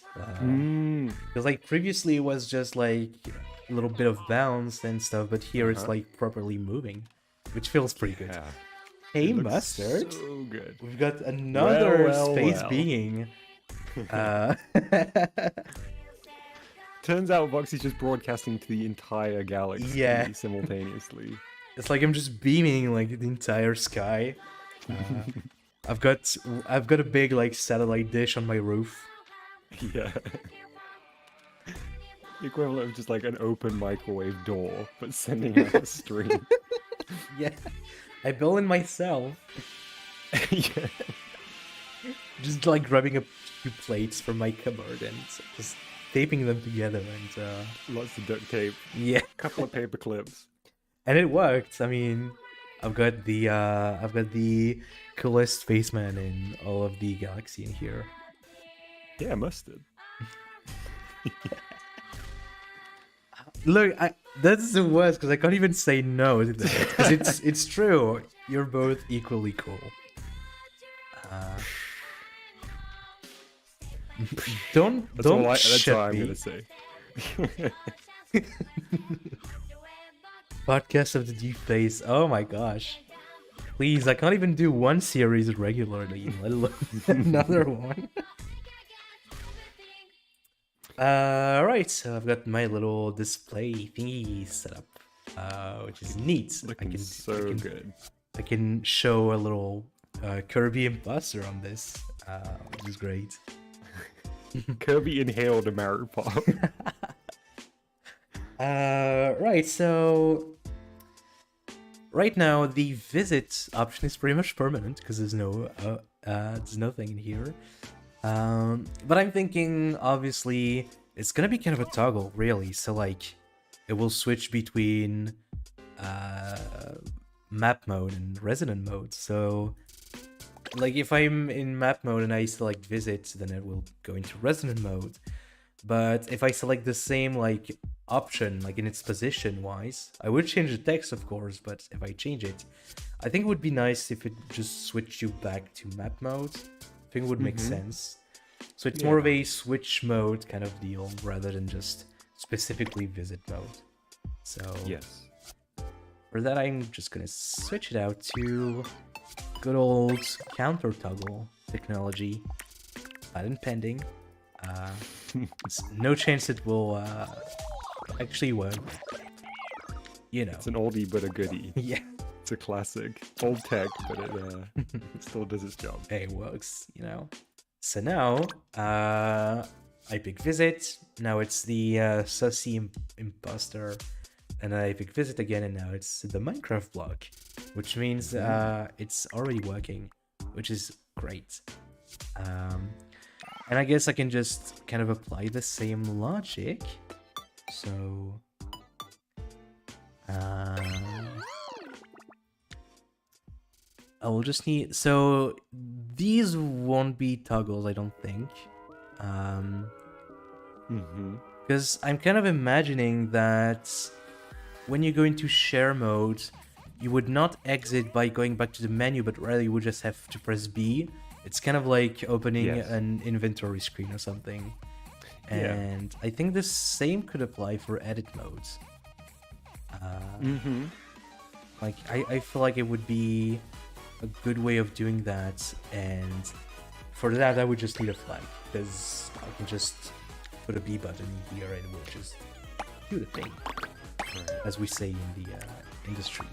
Because like previously it was just like a little bit of bounce and stuff, but here it's like properly moving, which feels pretty good. Yeah. Hey, It looks Mustard, So good. we've got another Well, space well. being. Turns out Voxy's just broadcasting to the entire galaxy Yeah. simultaneously. It's like I'm just beaming like the entire sky. I've got a big like satellite dish on my roof. Yeah. The equivalent of just like an open microwave door, but sending out a stream. Yeah, I built it myself. Yeah. Just like grabbing a few plates from my cupboard and just taping them together and Lots of duct tape, yeah, couple of paper clips. and it worked. I mean, I've got the coolest spaceman in all of the galaxy in here. Yeah, mustard. Look, that's the worst because I can't even say no to that. Because it's true. You're both equally cool. Don't That's all shit I'm me. gonna say. Podcast of the Deep Face. Oh my gosh. Please, I can't even do one series regularly, let alone another one. Right, so I've got my little display thingy set up, which is neat. Looking good. I can show a little Kirby imposter on this, which is great. Kirby inhaled a Mario Pop. Right, so right now the visit option is pretty much permanent because there's nothing in here. But I'm thinking obviously it's gonna be kind of a toggle, really. So like, it will switch between map mode and resident mode. So like, if I'm in map mode and I select visit, then it will go into resident mode. But if I select the same like option, like in its position wise, I would change the text, of course, but if I change it, I think it would be nice if it just switched you back to map mode. I think it would make sense. So it's more of a switch mode kind of deal rather than just specifically visit mode. So Yes. for that, I'm just gonna switch it out to good old counter toggle technology. Patent pending. It's no chance it will actually work. You know. It's an oldie but a goodie. Yeah. It's a classic. Old tech, but it still does its job. It works, you know. So now, I pick visit. Now it's the sussy imposter. And then I pick visit again, and now it's the Minecraft block. Which means it's already working, which is great. And I guess I can just kind of apply the same logic. So... I will just need... So, these won't be toggles, I don't think. Because I'm kind of imagining that when you go into share mode, you would not exit by going back to the menu, but rather you would just have to press B. It's kind of like opening an inventory screen or something. And I think the same could apply for edit modes. Like, I feel like it would be a good way of doing that, and for that I would just need a flag, because I can just put a B button here and it will just do the thing, as we say in the industry.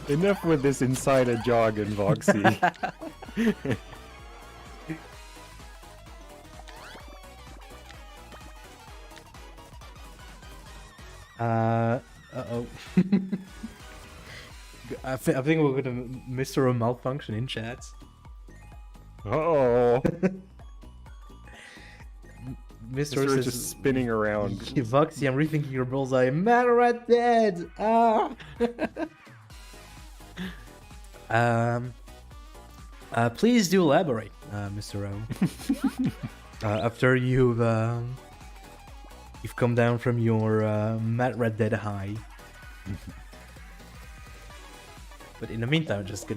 Enough with this insider jargon, Voxy. Uh-oh. I think we're gonna miss a malfunction in chat. Uh-oh. Mr. Is says, just spinning around. Voxy, I'm rethinking your bullseye. Man, Red Dead! Ah! Please do elaborate, Mr. O. After you've come down from your Mad Red Dead high. But in the meantime, I'm just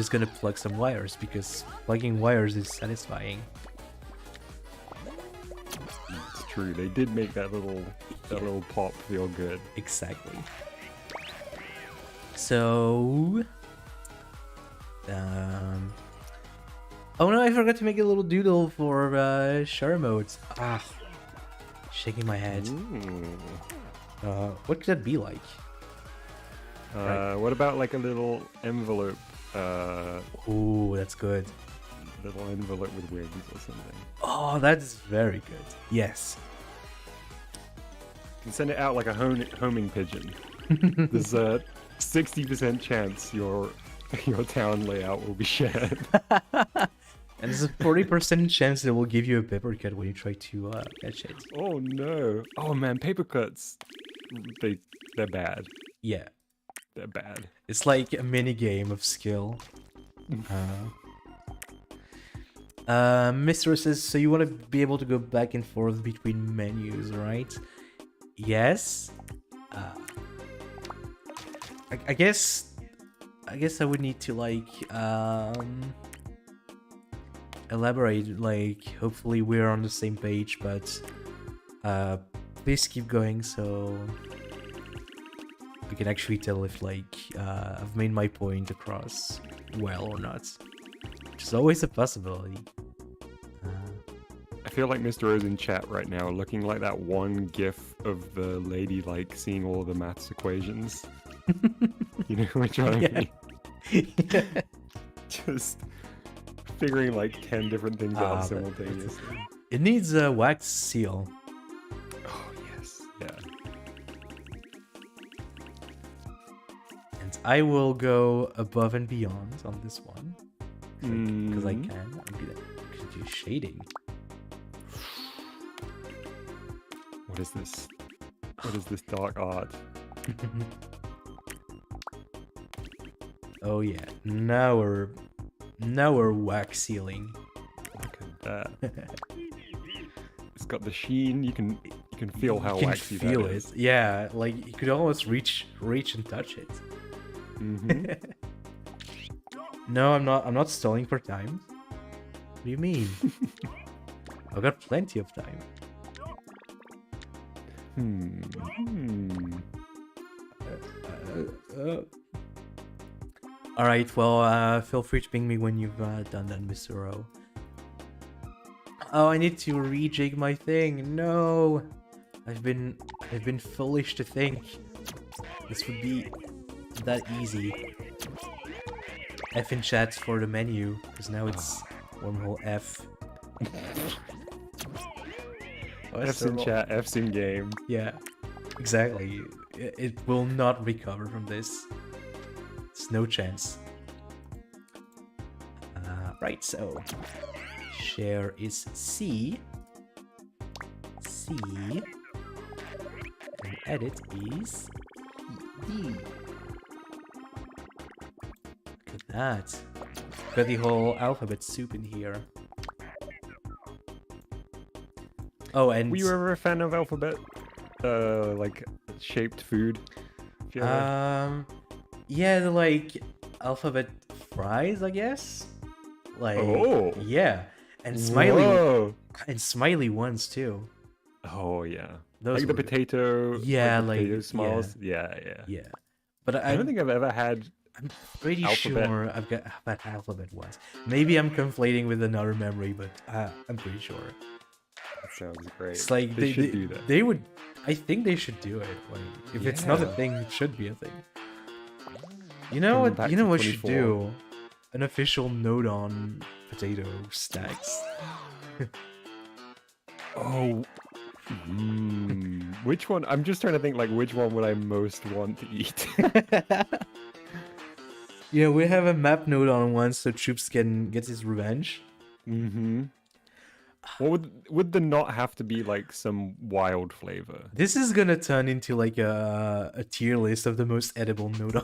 gonna plug some wires, because plugging wires is satisfying. It's true. They did make that little pop feel good. Exactly. So, oh no, I forgot to make a little doodle for share modes. Ah, shaking my head. What could that be like? Right. What about like a little envelope? Ooh, that's good. Little envelope with wings or something. Oh, that's very good. Yes. You can send it out like a homing pigeon. There's a 60% chance your town layout will be shared. And there's a 40% chance it will give you a paper cut when you try to catch it. Oh no! Oh man, paper cuts. They're bad. Yeah. They're bad. It's like a mini game of skill. Mr. says, so you want to be able to go back and forth between menus, right? Yes. I guess I would need to like elaborate. Like, hopefully we're on the same page, but please keep going so I can actually tell if like I've made my point across well or not. Which is always a possibility. I feel like Mr. O's in chat right now, looking like that one gif of the lady like seeing all the maths equations. You know which one I mean? Yeah. Just figuring like 10 different things out simultaneously. It needs a wax seal. Oh yes, yeah. And I will go above and beyond on this one. Because I Mhm. can. I'm gonna do shading. What is this? What is this dark art? Oh yeah. Now we're wax sealing. Look at that. It's got the sheen. You can feel how you can waxy feel that it. is. Yeah, like you could almost reach and touch it. Mhm. No, I'm not stalling for time. What do you mean? I've got plenty of time. Alright, well, feel free to ping me when you've done that, Mr. O. Oh, I need to rejig my thing. No! I've been foolish to think this would be that easy. F in chat for the menu, because now it's wormhole F. Oh, that's F's in terrible. chat, F's in game. Yeah, exactly. It will not recover from this. There's no chance. Right, so share is C. C. And edit is D. Look at that. Got the whole alphabet soup in here. Oh, and Were you ever a fan of alphabet? Like shaped food? If you ever- yeah, the like alphabet fries, I guess. Like, Oh. yeah, and Whoa. smiley ones too. Oh yeah. Those Like the were good. potato. Yeah, the potato like, smiles. Yeah, yeah. Yeah, but I don't think I've ever had. I'm pretty alphabet. sure I've had alphabet ones. Maybe I'm conflating with another memory, but I'm pretty sure. That sounds great. It's like they should do that. They would. I think they should do it. Like, if it's not a Yeah. thing, it should be a thing. You know Coming what? back You know to what should 24. do? An official note on potato stacks. Oh. Which one? I'm just trying to think. Like, which one would I most want to eat? Yeah, we have a map note on one so Troops can get his revenge. Mm-hmm. What would there not have to be like some wild flavor? This is gonna turn into like a tier list of the most edible note on.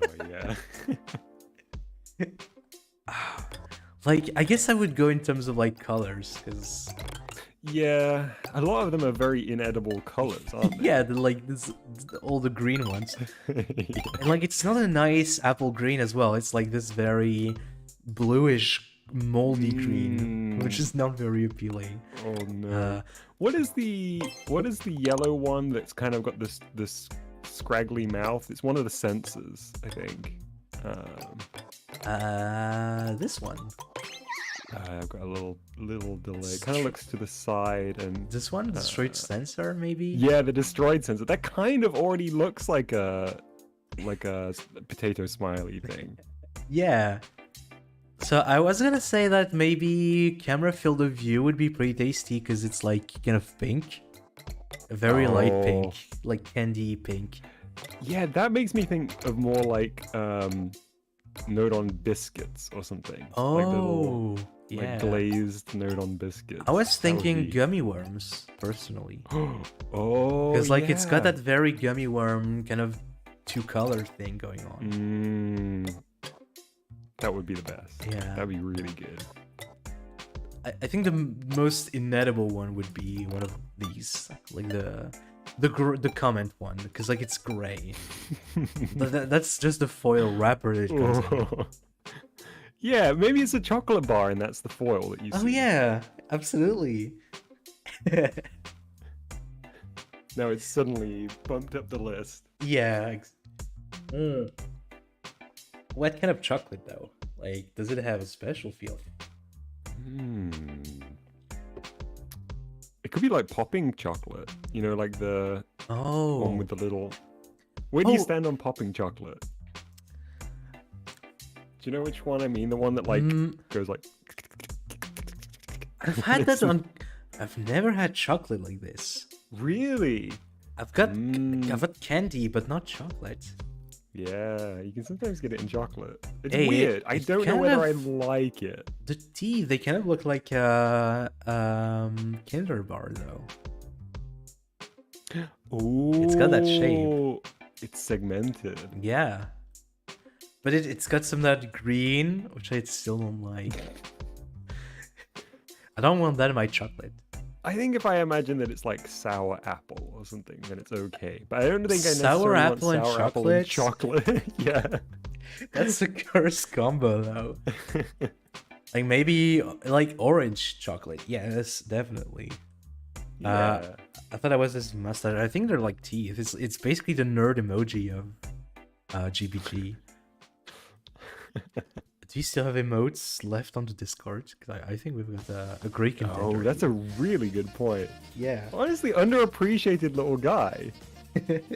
Oh yeah. Like, I guess I would go in terms of like colors, because Yeah, a lot of them are very inedible colors, aren't they? yeah, all the green ones, and like it's not a nice apple green as well. It's like this very bluish, moldy green, which is not very appealing. Oh no. What is the yellow one that's kind of got this scraggly mouth? It's one of the sensors, I think. This one. I've got a little delay. Kind of looks to the side and This one, destroyed sensor, maybe. yeah, the destroyed sensor. That kind of already looks like a potato smiley thing. Yeah. So I was gonna say that maybe camera field of view would be pretty tasty because it's like kind of pink, a very light pink, Oh. like candy pink. Yeah, that makes me think of more like note on biscuits or something. Oh, Like little yeah. like glazed note on biscuits. I was That would thinking be- gummy worms personally, Oh, because like it's got yeah. that very gummy worm kind of two-color thing going on. That would be the best. Yeah. That'd be really good. I think the most inedible one would be one of these, like the comment one, because like it's gray. That's just the foil wrapper that it comes in. Yeah, maybe it's a chocolate bar and that's the foil that you see. Oh yeah, absolutely. Now it's suddenly bumped up the list. Yeah. What kind of chocolate though? Like, does it have a special feel? It could be like popping chocolate. You know, like the one with the little... Where do you stand on popping chocolate? Do you know which one I mean? The one that like goes like... I've had that on... I've never had chocolate like this. Really? I've got candy, but not chocolate. Yeah, you can sometimes get it in chocolate. It's Hey, weird. I it don't know kind whether I of- like it. The teeth, they kind of look like Kinder bar though. Ooh, It's got that shape. It's segmented. Yeah. But it's got some of that green, which I still don't like. I don't want that in my chocolate. I think if I imagine that it's like sour apple or something, then it's okay. But I don't think I Sour necessarily apple want and sour apple and chocolate? chocolate. Yeah. That's a cursed combo though. Like maybe like orange chocolate. Yes, definitely. Yeah. I thought I was this mustache. I think they're like teeth. It's basically the nerd emoji of GBG. Do you still have emotes left on the Discord? Because I think we've got a great contender. Oh, that's a really good point. Yeah. Honestly, underappreciated little guy.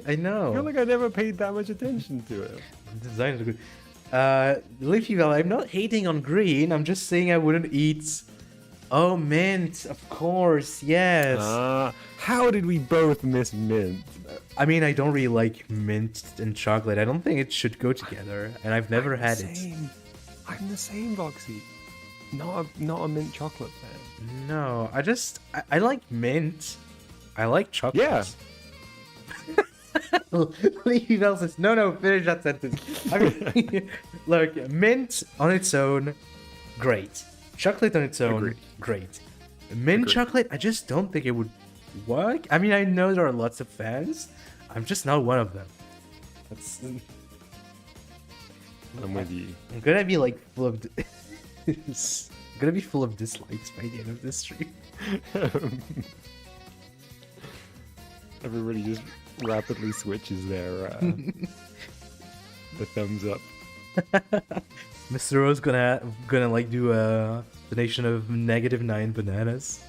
I know. I feel like I never paid that much attention to him. The design is good. Leafy Val, I'm not hating on green. I'm just saying I wouldn't eat. Oh, mint, of course, yes. How did we both miss mint? I mean, I don't really like mint and chocolate. I don't think it should go together, and I've never had it. I'm the same, Boxy. Not a mint chocolate fan. No, I like mint. I like chocolate. Yeah. Leafy Val says, no, finish that sentence. I mean, look, mint on its own, great. Chocolate on its own, great. Mint chocolate, I just don't think it would work. I mean, I know there are lots of fans. I'm just not one of them. That's... I'm with you. I'm gonna be like full of... I'm gonna be full of dislikes by the end of this stream. Everybody just rapidly switches their the thumbs up. Mr. Rose gonna like do a donation of -9 bananas.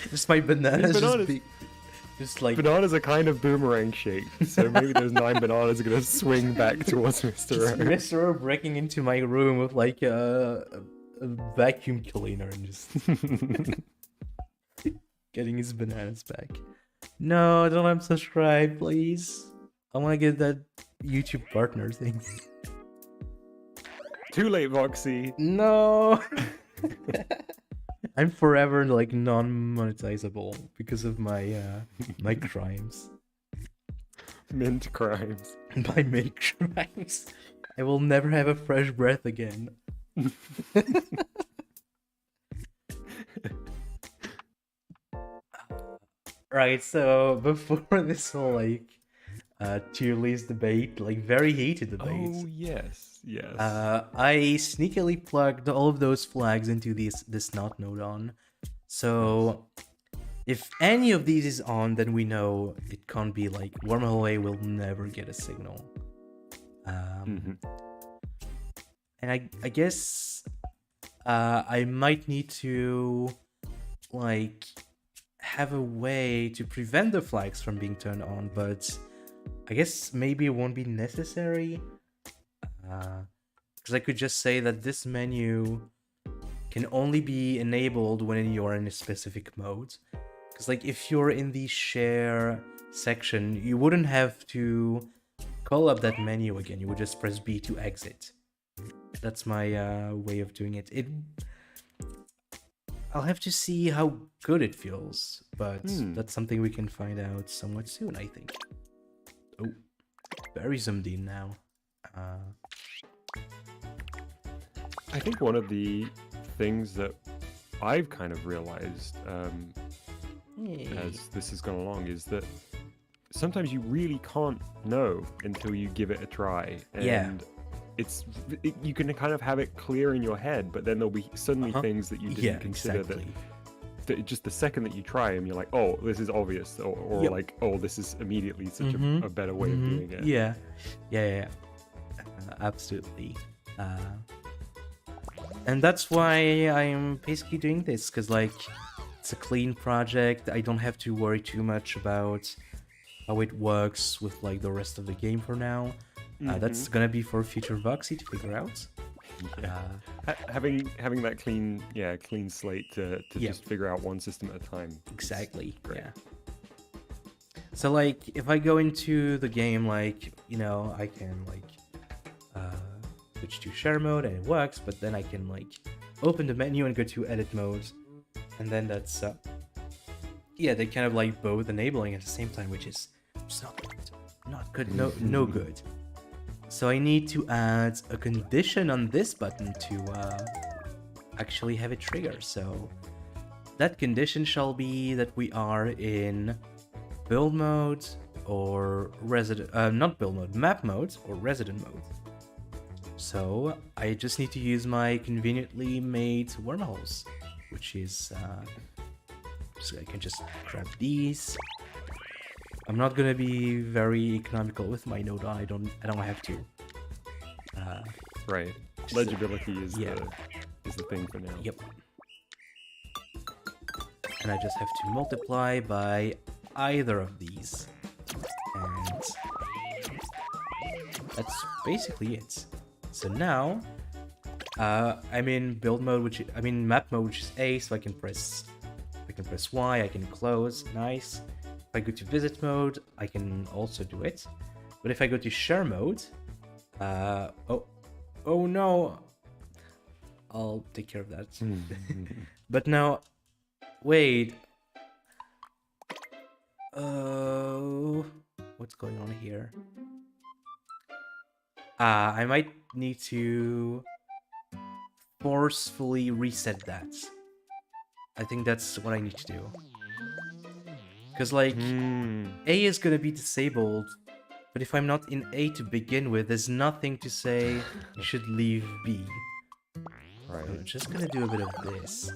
Just my bananas, just like bananas are kind of boomerang shaped, so maybe those 9 bananas are gonna swing back towards Mr. O. Mr. O breaking into my room with like a vacuum cleaner and just getting his bananas back. No, don't unsubscribe, please. I want to get that YouTube partner thing. Too late, Voxy. No. I'm forever like non-monetizable because of my my crimes. Mint crimes. By mint crimes. I will never have a fresh breath again. Right, so before this whole like tier list debate, like very heated debate. Oh yes. I sneakily plugged all of those flags into this not node on. So if any of these is on, then we know it can't be like Wormhole A will never get a signal. And I guess I might need to like have a way to prevent the flags from being turned on, but I guess maybe it won't be necessary. Because I could just say that this menu can only be enabled when you're in a specific mode. Because like if you're in the share section, you wouldn't have to call up that menu again. You would just press B to exit. That's my way of doing it. I'll have to see how good it feels, but that's something we can find out somewhat soon, I think. Oh, very zoomed in now. I think one of the things that I've kind of realized as this has gone along is that sometimes you really can't know until you give it a try. And Yeah. you can kind of have it clear in your head, but then there'll be suddenly things that you didn't Yeah, consider exactly. that just the second that you try them, you're like, oh, this is obvious, or Yep. like, oh, this is immediately such a better way of doing it. Yeah. Absolutely. And that's why I'm basically doing this, because like it's a clean project. I don't have to worry too much about how it works with like the rest of the game for now. That's gonna be for future Voxy to figure out. Having that clean slate to just figure out one system at a time. Exactly. Great. Yeah. So like if I go into the game, like, you know, I can like switch to share mode and it works, but then I can like open the menu and go to edit mode, and then that's they kind of like both enabling at the same time, which is just not good, no good. So I need to add a condition on this button to actually have it trigger. So that condition shall be that we are in build mode or not build mode, map mode or resident mode. So I just need to use my conveniently made wormholes, which is so I can just grab these. I'm not gonna be very economical with my node on. I don't have to. Right. Legibility is the thing for now. Yep. And I just have to multiply by either of these, and that's basically it. So now I'm in build mode, map mode, which is A, so I can press Y, I can close, nice. If I go to visit mode, I can also do it. But if I go to share mode, oh no, I'll take care of that. But now, wait. What's going on here? I might need to forcefully reset that. I think that's what I need to do. Because, like, A is gonna be disabled, but if I'm not in A to begin with, there's nothing to say you should leave B. Right. So I'm just gonna do a bit of this.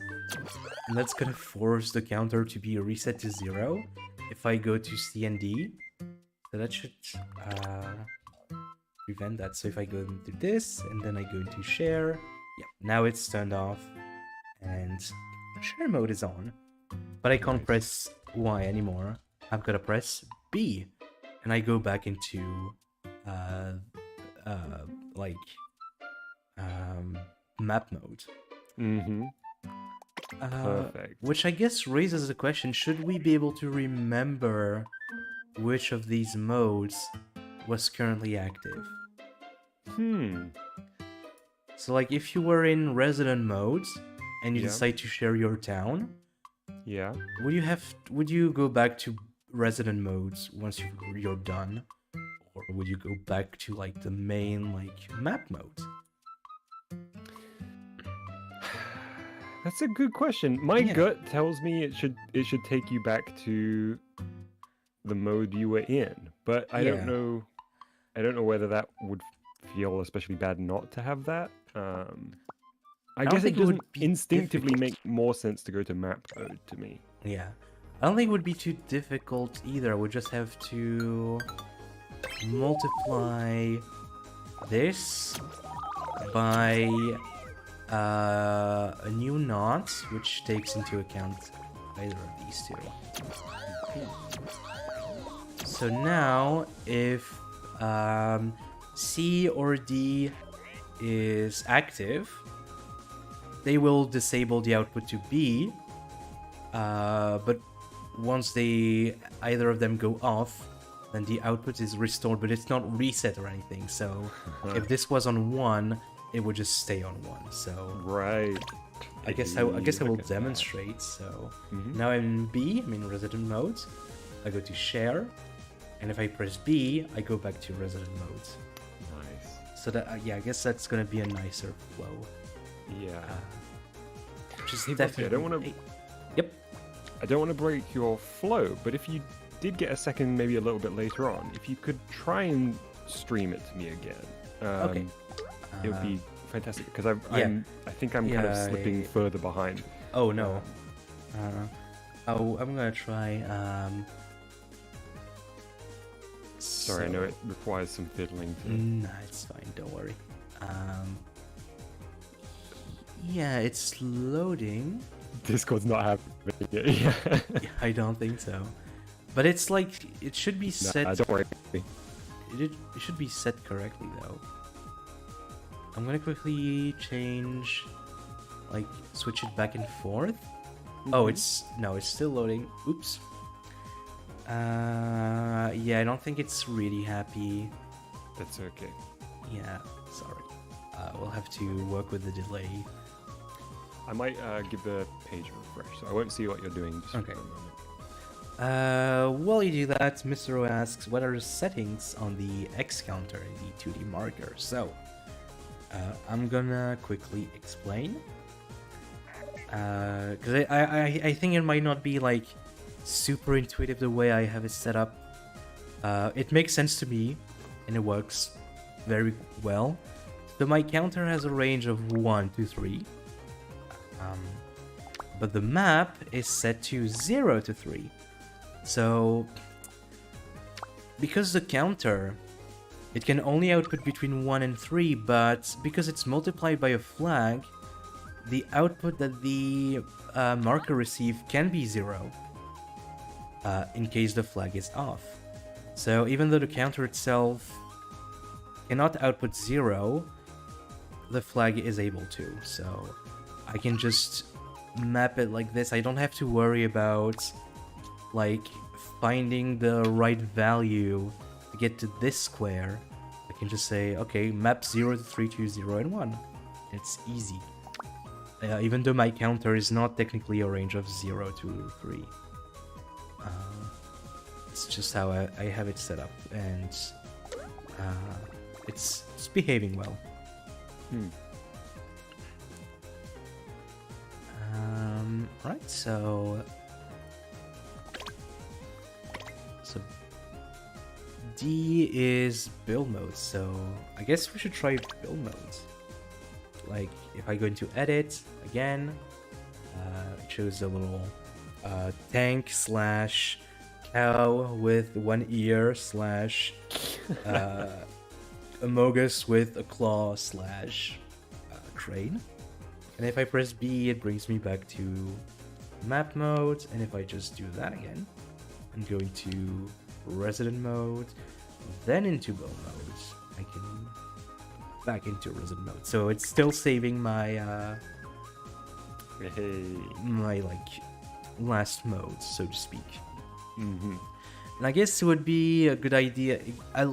And that's gonna force the counter to be reset to 0 if I go to C and D. So that should prevent that. So if I go into this, and then I go into share, now it's turned off, and share mode is on. But I can't press Y anymore. I've got to press B, and I go back into map mode. Perfect. Which I guess raises the question: should we be able to remember which of these modes was currently active? So, like, if you were in resident mode and you decide to share your town, would you go back to resident modes once you're done, or would you go back to like the main map mode? That's a good question. My gut tells me it should take you back to the mode you were in, but I don't know. I don't know whether that would feel especially bad not to have that. I guess it doesn't instinctively make more sense to go to map mode to me. Yeah, I don't think it would be too difficult either. I would just have to multiply this by a new knot, which takes into account either of these two. So now, if C or D is active, they will disable the output to B, but once either of them go off, then the output is restored, but it's not reset or anything. So if this was on 1, it would just stay on 1. So right. I guess I will demonstrate. So now I'm in B, I'm in resident mode. I go to share, and if I press B, I go back to resident mode. Nice. So that I guess that's gonna be a nicer flow. Yeah. which is Hey, Bugsy, definitely. I don't want to. Hey, yep. I don't want to break your flow, but if you did get a second, maybe a little bit later on, if you could try and stream it to me again, Okay. it would be fantastic because yeah. I think I'm kind of slipping further behind. Oh no. I'm gonna try. Sorry, I know it requires some fiddling. Nah, it's fine. Don't worry. Yeah, it's loading. Discord's not happening yet. Yeah. Yeah, I don't think so. But it's like it should be set. Nah, don't worry. It should be set correctly though. I'm gonna quickly change, like switch it back and forth. Oh, it's still loading. Oops. Yeah, I don't think it's really happy. That's okay. Yeah, sorry. We'll have to work with the delay. I might give the page a refresh, so I won't see what you're doing just Okay. for a moment. While you do that, Mr. O asks, what are the settings on the X counter in the 2D marker? So, I'm gonna quickly explain. Because I think it might not be like super intuitive the way I have it set up. It makes sense to me, and it works very well. So my counter has a range of 1 to 3. But the map is set to 0 to 3. So, because the counter, it can only output between 1 and 3, but because it's multiplied by a flag, the output that the marker receives can be 0 in case the flag is off. So even though the counter itself cannot output 0, the flag is able to. So I can just map it like this. I don't have to worry about like finding the right value to get to this square. I can just say, okay, map 0 to 3 to 0 and 1. It's easy. Even though my counter is not technically a range of 0 to 3. It's just how I have it set up, and it's behaving well. Right, so D is build mode, so I guess we should try build modes. Like, if I go into edit again, it shows a little tank slash cow with one ear slash amogus with a claw slash crane. And if I press B, it brings me back to map mode. And if I just do that again and go into resident mode, then into build mode, I can back into resident mode. So it's still saving my my like last mode, so to speak. And I guess it would be a good idea. I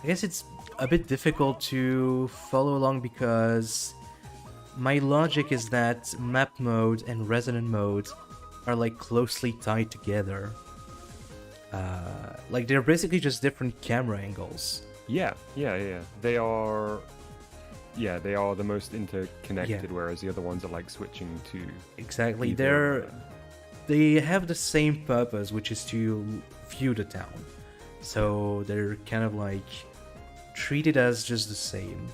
guess it's a bit difficult to follow along because my logic is that map mode and resident mode are like closely tied together. Like they're basically just different camera angles. Yeah. They are the most interconnected, whereas the other ones are like switching to. Exactly, they have the same purpose, which is to view the town. So they're kind of like treated as just the same.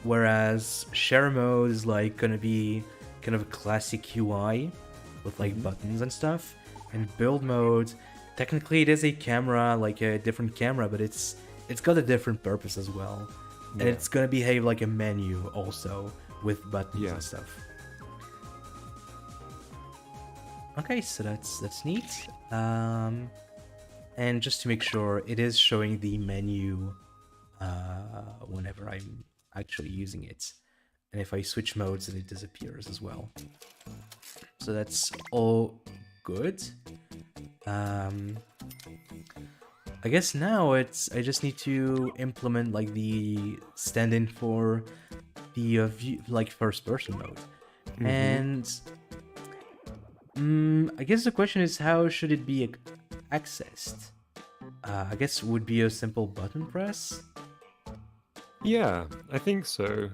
Whereas share mode is like gonna be kind of a classic UI with like buttons and stuff. And build mode, technically it is a camera, like a different camera, but it's got a different purpose as well. And it's gonna behave like a menu also with buttons and stuff. Okay, so that's neat. And just to make sure, it is showing the menu whenever I'm actually using it. And if I switch modes, then it disappears as well. So that's all good. I guess now I just need to implement like the stand-in for the like first-person mode. And I guess the question is, how should it be accessed? I guess it would be a simple button press. Yeah, I think so.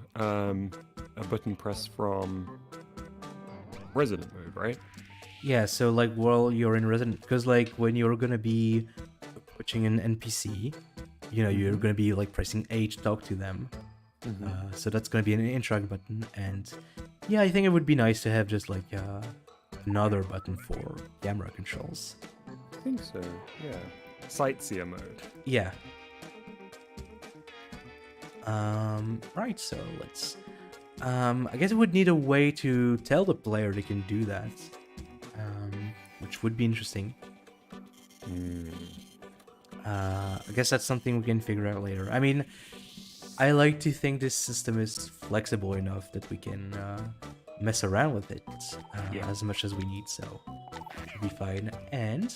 a button press from Resident mode, right? Yeah, so like while you're in Resident, because like when you're gonna be approaching an NPC, you know, you're gonna be like pressing A to talk to them. So that's gonna be an interact button, and yeah, I think it would be nice to have just like another button for camera controls. I think so, yeah. Sightseer mode. Yeah. Right, so let's... I guess it would need a way to tell the player they can do that. Which would be interesting. I guess that's something we can figure out later. I mean, I like to think this system is flexible enough that we can mess around with it as much as we need, so it should be fine. And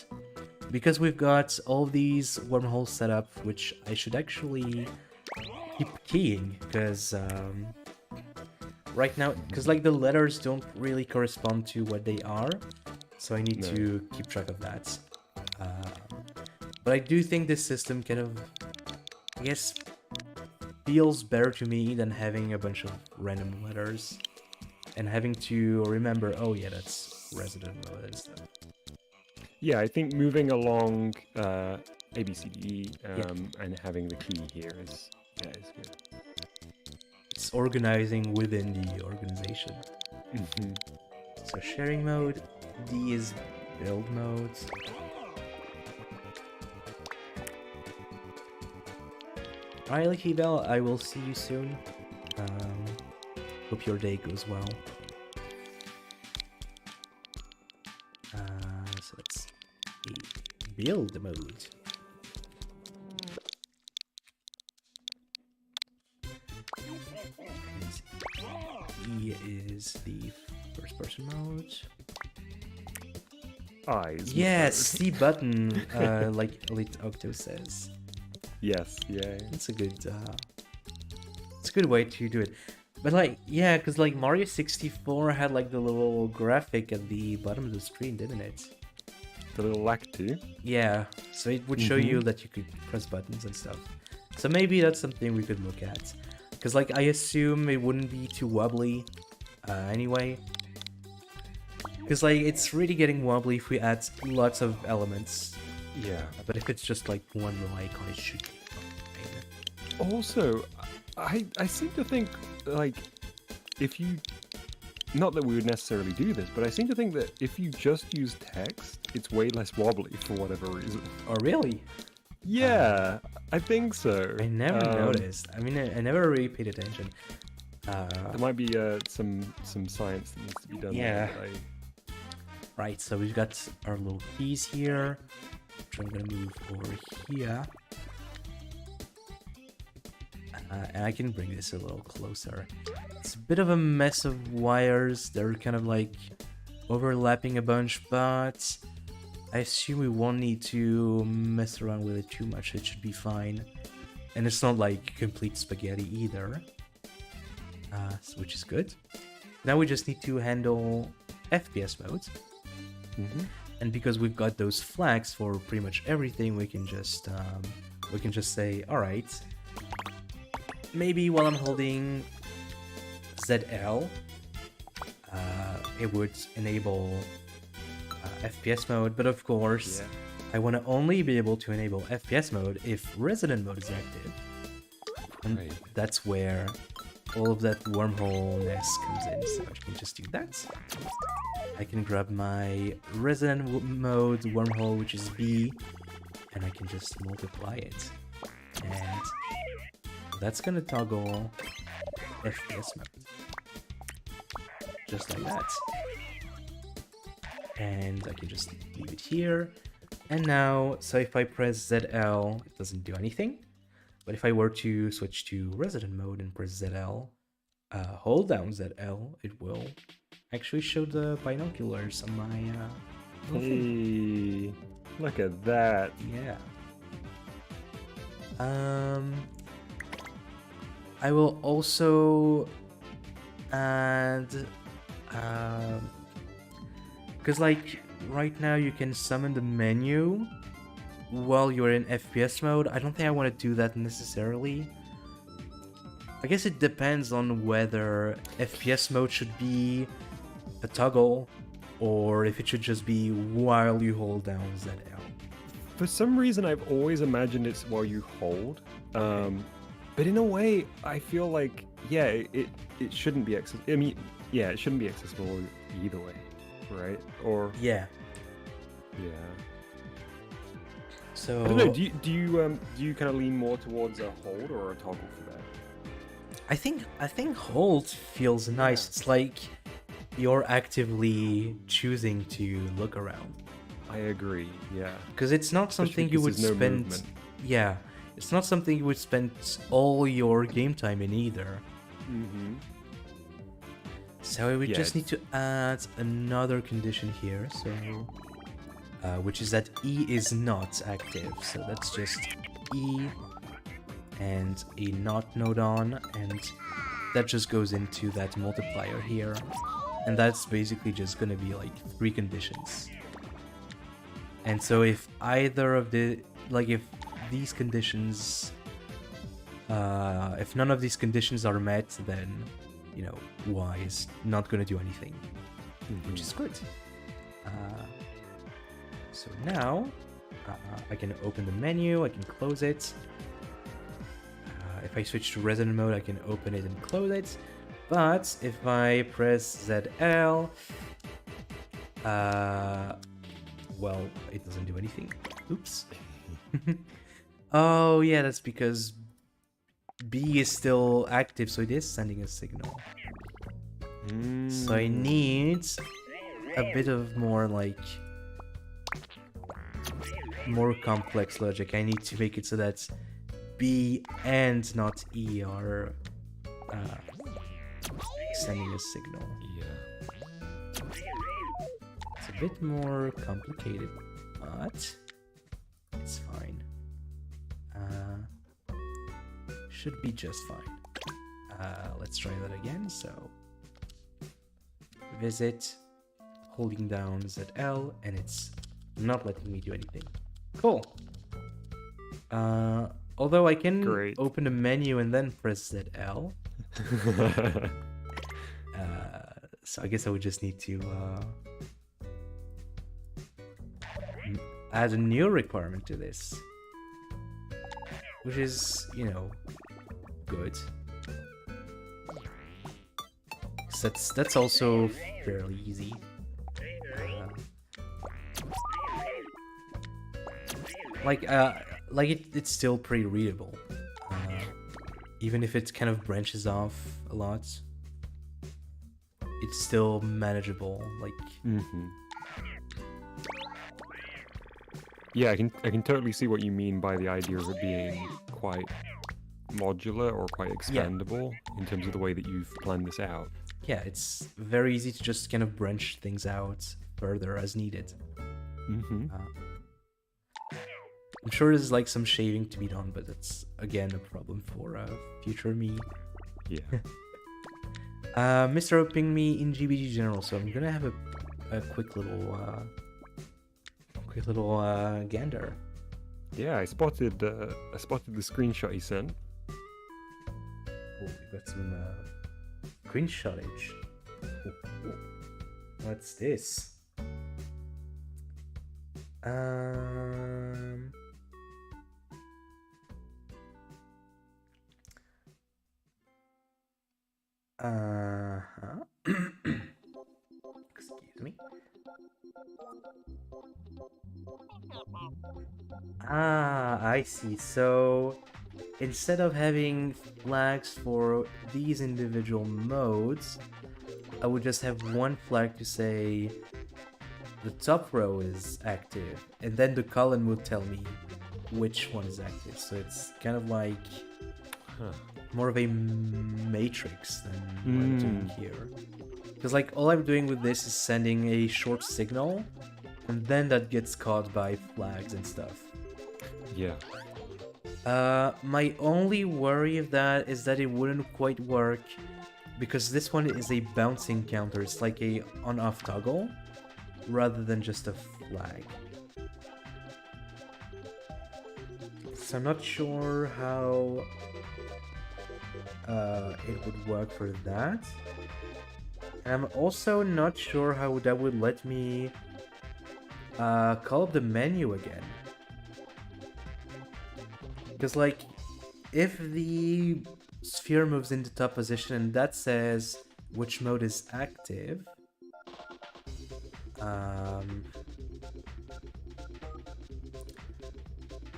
because we've got all these wormholes set up, which I should actually keep keying, because right now, because like the letters don't really correspond to what they are, so I need to keep track of that. But I do think this system kind of, I guess, feels better to me than having a bunch of random letters and having to remember, oh yeah, that's resident mode and stuff. Yeah, I think moving along A, B, C, D, E, and having the key here is good. It's organizing within the organization. So sharing mode, D is build mode. Alright, Lucky Bell, I will see you soon. Hope your day goes well. So let's see. Build mode. And E is the first person mode. Eyes. Yes, C button, like Elite Octo says. Yes, yeah. It's a good way to do it. But like, yeah, because like Mario 64 had like the little graphic at the bottom of the screen, didn't it? The little lacto. Yeah, so it would show you that you could press buttons and stuff. So maybe that's something we could look at. Because like, I assume it wouldn't be too wobbly anyway. Because like, it's really getting wobbly if we add lots of elements. Yeah. But if it's just like one little icon, it should be fine. Also, I seem to think, like, if you... Not that we would necessarily do this, but I seem to think that if you just use text, it's way less wobbly for whatever reason. Oh, really? Yeah, I think so. I never noticed. I mean, I never really paid attention. There might be some science that needs to be done. Yeah. There, Right, so we've got our little keys here, which I'm gonna move over here. And I can bring this a little closer. It's a bit of a mess of wires. They're kind of like overlapping a bunch, but I assume we won't need to mess around with it too much. It should be fine. And it's not like complete spaghetti either, which is good. Now we just need to handle FPS modes. And because we've got those flags for pretty much everything, we can just say, all right, maybe while I'm holding ZL, it would enable FPS mode, but of course, I want to only be able to enable FPS mode if resident mode is active. And that's where all of that wormhole-ness comes in, so I can just do that. I can grab my resident mode wormhole, which is B, and I can just multiply it. And that's gonna toggle FPS mode. Just like that. And I can just leave it here. And now, so if I press ZL, it doesn't do anything. But if I were to switch to resident mode and press ZL, hold down ZL, it will actually show the binoculars on my Hey, look at that. Yeah. I will also add because like right now you can summon the menu while you're in FPS mode. I don't think I want to do that necessarily. I guess it depends on whether FPS mode should be a toggle or if it should just be while you hold down ZL. For some reason, I've always imagined it's while you hold. But in a way, I feel like, yeah, it shouldn't be accessible. I mean, yeah, it shouldn't be accessible either way, right? Or Yeah. yeah. So I don't know. Do you kind of lean more towards a hold or a toggle for that? I think hold feels nice. It's like you're actively choosing to look around. I agree. Yeah. Because it's not something you would there's no spend. movement. Yeah, it's not something you would spend all your game time in either. Mm-hmm. So we Yeah, just need to add another condition here. So, which is that E is not active. So that's just E and a not node on, and that just goes into that multiplier here. And that's basically just gonna be like 3 conditions. And so if either of the, like if these conditions, if none of these conditions are met, then, you know, Y is not gonna do anything, which is good. So now, I can open the menu, I can close it. If I switch to resonant mode, I can open it and close it. But if I press ZL, well, it doesn't do anything. Oops. Oh, yeah, that's because B is still active, so it is sending a signal. So I need a bit of more, like, more complex logic. I need to make it so that B and not E are sending a signal. Yeah. It's a bit more complicated, but it's fine. Should be just fine. Let's try that again. So visit, holding down ZL, and it's not letting me do anything. Cool. Although I can open a menu and then press ZL. So I guess I would just need to add a new requirement to this, which is, you know, good. So that's also fairly easy. It's still pretty readable, even if it kind of branches off a lot. It's still manageable. Like, yeah, I can totally see what you mean by the idea of it being quite modular or quite expandable in terms of the way that you've planned this out. Yeah, it's very easy to just kind of branch things out further as needed. I'm sure there's like some shaving to be done, but that's again a problem for future me. Yeah. Mr. Opening me in GBG General, so I'm gonna have a quick little gander. Yeah, I spotted the screenshot he sent. Oh, we got some screenshotage. Oh. What's this? Excuse me. I see. So instead of having flags for these individual modes, I would just have one flag to say the top row is active, and then the column would tell me which one is active. So it's kind of like more of a matrix than what I'm doing here. Because like all I'm doing with this is sending a short signal, and then that gets caught by flags and stuff. Yeah. My only worry of that is that it wouldn't quite work, because this one is a bouncing counter. It's like a on-off toggle, rather than just a flag. So I'm not sure how it would work for that. And I'm also not sure how that would let me call up the menu again. Because, like, if the sphere moves into top position and that says which mode is active,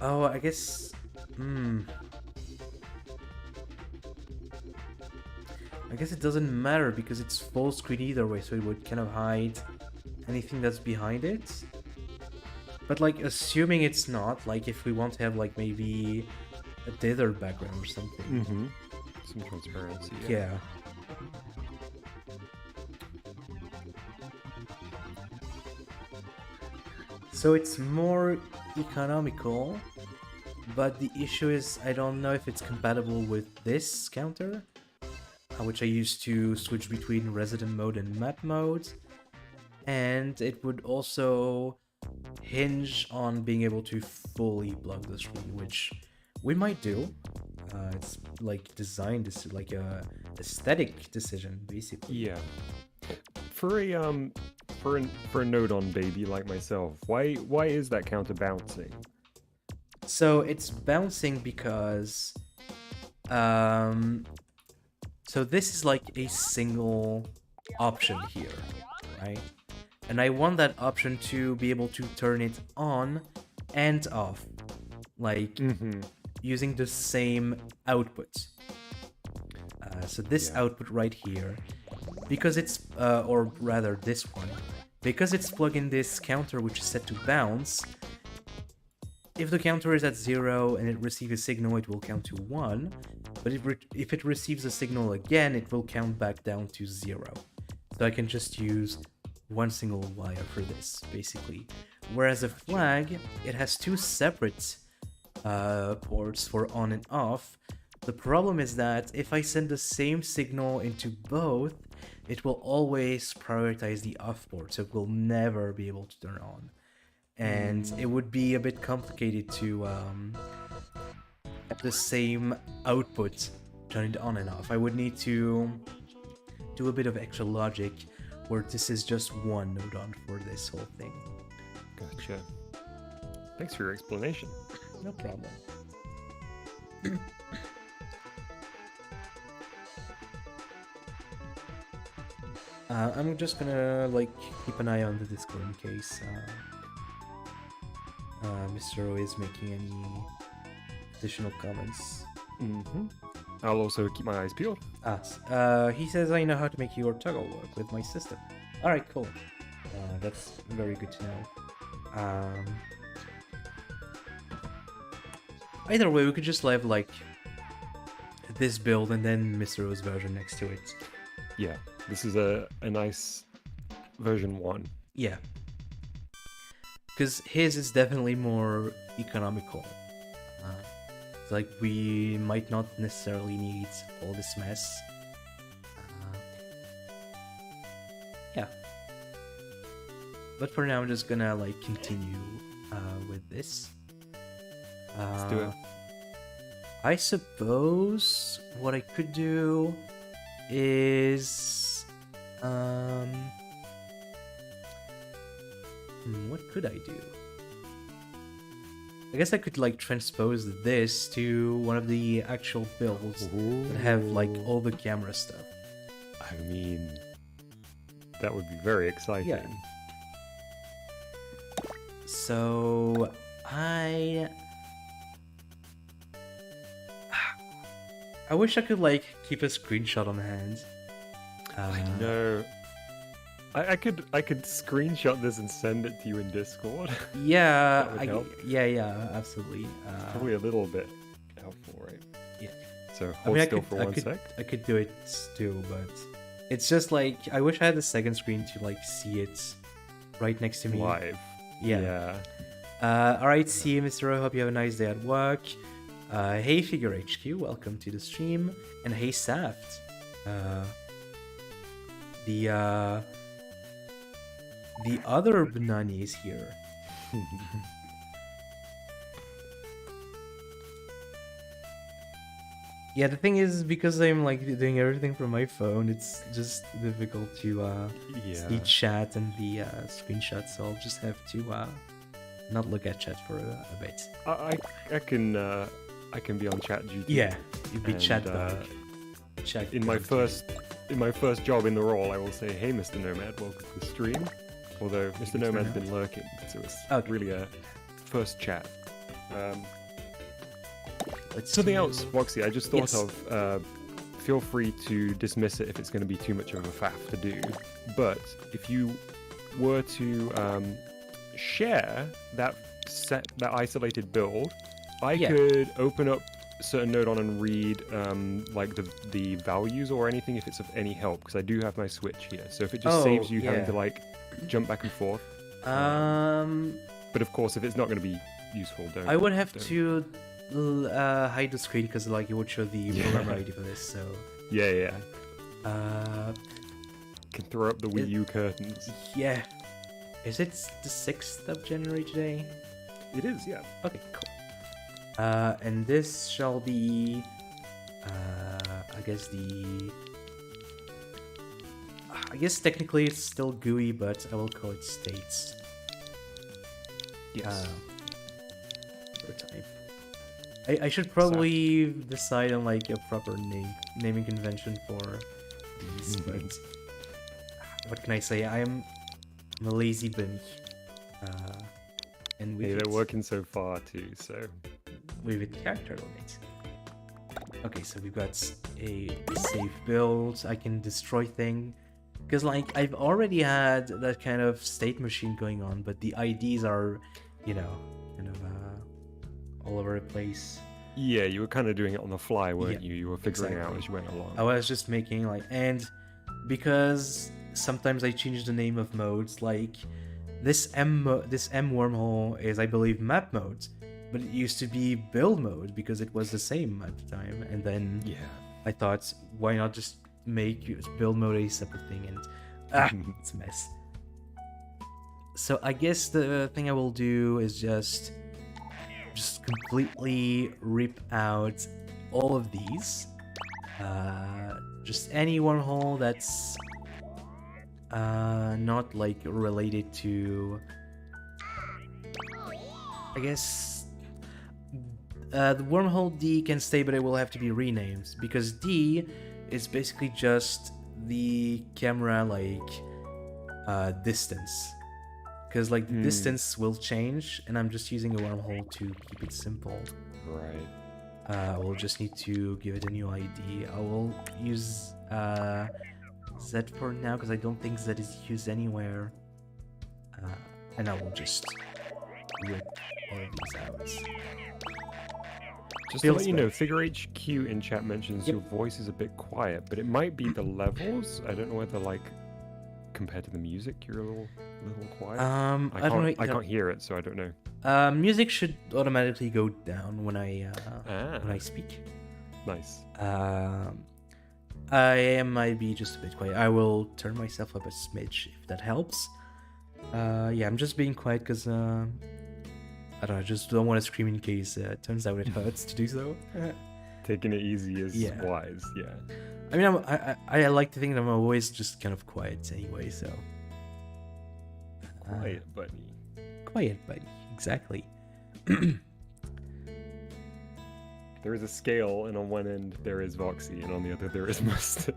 oh, I guess, I guess it doesn't matter because it's full screen either way, so it would kind of hide anything that's behind it. But, like, assuming it's not, like, if we want to have, like, maybe a dither background or something. Some transparency. Yeah. So it's more economical, but the issue is I don't know if it's compatible with this counter, which I used to switch between resident mode and map mode, and it would also hinge on being able to fully block the screen, which we might do. It's like designed as like a aesthetic decision, basically. Yeah. For a node on baby like myself, why is that counter bouncing? So it's bouncing because so this is like a single option here, right? And I want that option to be able to turn it on and off, like using the same output. So this output right here, because it's, or rather this one, because it's plugging this counter which is set to bounce, if the counter is at 0 and it receives a signal, it will count to 1, but if it receives a signal again, it will count back down to 0. So I can just use one single wire for this, basically. Whereas a flag, it has two separate ports for on and off. The problem is that if I send the same signal into both, it will always prioritize the off port, so it will never be able to turn on. And it would be a bit complicated to have the same output turned on and off. I would need to do a bit of extra logic where this is just one node on for this whole thing. Gotcha. Thanks for your explanation. No problem. I'm just gonna like keep an eye on the Discord in case Mr. O is making any additional comments. I'll also keep my eyes peeled. He says I know how to make your toggle work with my system. Alright, cool. That's very good to know. Either way, we could just have like this build and then Mr. O's version next to it. Yeah, this is a nice version 1. Yeah. Because his is definitely more economical. It's like we might not necessarily need all this mess. Yeah. But for now, I'm just gonna like continue with this. Let's do it. I suppose what I could do is what could I do? I guess I could like transpose this to one of the actual builds and have like all the camera stuff. I mean, that would be very exciting. Yeah. So I wish I could like keep a screenshot on hand. I know. I could screenshot this and send it to you in Discord. Yeah, That would help. yeah, absolutely. Probably a little bit helpful, right? Yeah. So hold still for one sec. I could do it too, but it's just like I wish I had a second screen to like see it right next to me. Live. Yeah. Alright, see you, Mr. O. Hope you have a nice day at work. Hey, Figure HQ, welcome to the stream. And hey, Saft. The other Banani is here. Yeah, the thing is, because I'm like doing everything from my phone, it's just difficult to see chat and the screenshots, so I'll just have to not look at chat for a bit. I can be on chat duty. Yeah, you'd be and, chat bug. Chat in my bug. first job in the role, I will say, "Hey, Mr. Nomad, welcome to the stream." Although Mr. Nomad's been lurking, so it's really a first chat. Something else, Roxy, I just thought of. Feel free to dismiss it if it's going to be too much of a faff to do. But if you were to share that isolated build, I could open up a certain node on and read like the values or anything if it's of any help, because I do have my Switch here. So if it just saves you having to like jump back and forth. But of course, if it's not going to be useful, don't. I would have to hide the screen because like it would show the program ID for this. So yeah. Can throw up the Wii U curtains. Yeah. Is it the 6th of January today? It is, yeah. Okay, cool. And this shall be, I guess technically it's still GUI, but I will call it states. Yes. For time. I should probably decide on like a proper naming convention for these, but what can I say? I'm a lazy bunny. And they're working so far too, so with a character on it. Okay, so we've got a safe build. I can destroy thing because like I've already had that kind of state machine going on, but the IDs are, you know, kind of all over the place. Yeah, you were kind of doing it on the fly, weren't you? You were figuring out as you went along. I was just making like, and because sometimes I change the name of modes, like this M wormhole is, I believe, map mode, but it used to be build mode because it was the same at the time. And then I thought, why not just make build mode a separate thing? And it's a mess. So I guess the thing I will do is just completely rip out all of these. Just any wormhole that's not like related to, I guess the wormhole D can stay, but it will have to be renamed because D is basically just the camera like distance, because like the distance will change, and I'm just using a wormhole to keep it simple. Right. I will just need to give it a new ID. I will use Z for now because I don't think Z is used anywhere. And I will just rip all of these out. Just to let you know, Figure HQ in chat mentions your voice is a bit quiet, but it might be the levels. I don't know whether like compared to the music you're a little quiet. I can't hear it, so I don't know. Music should automatically go down when I speak. Nice. I might be just a bit quiet. I will turn myself up a smidge if that helps. Yeah, I'm just being quiet because I don't know, I just don't want to scream in case it turns out it hurts to do so. Taking it easy is wise, yeah. I mean, I like to think that I'm always just kind of quiet anyway, so. Quiet bunny. Quiet bunny, exactly. There is a scale, and on one end there is Voxy, and on the other there is Mustard.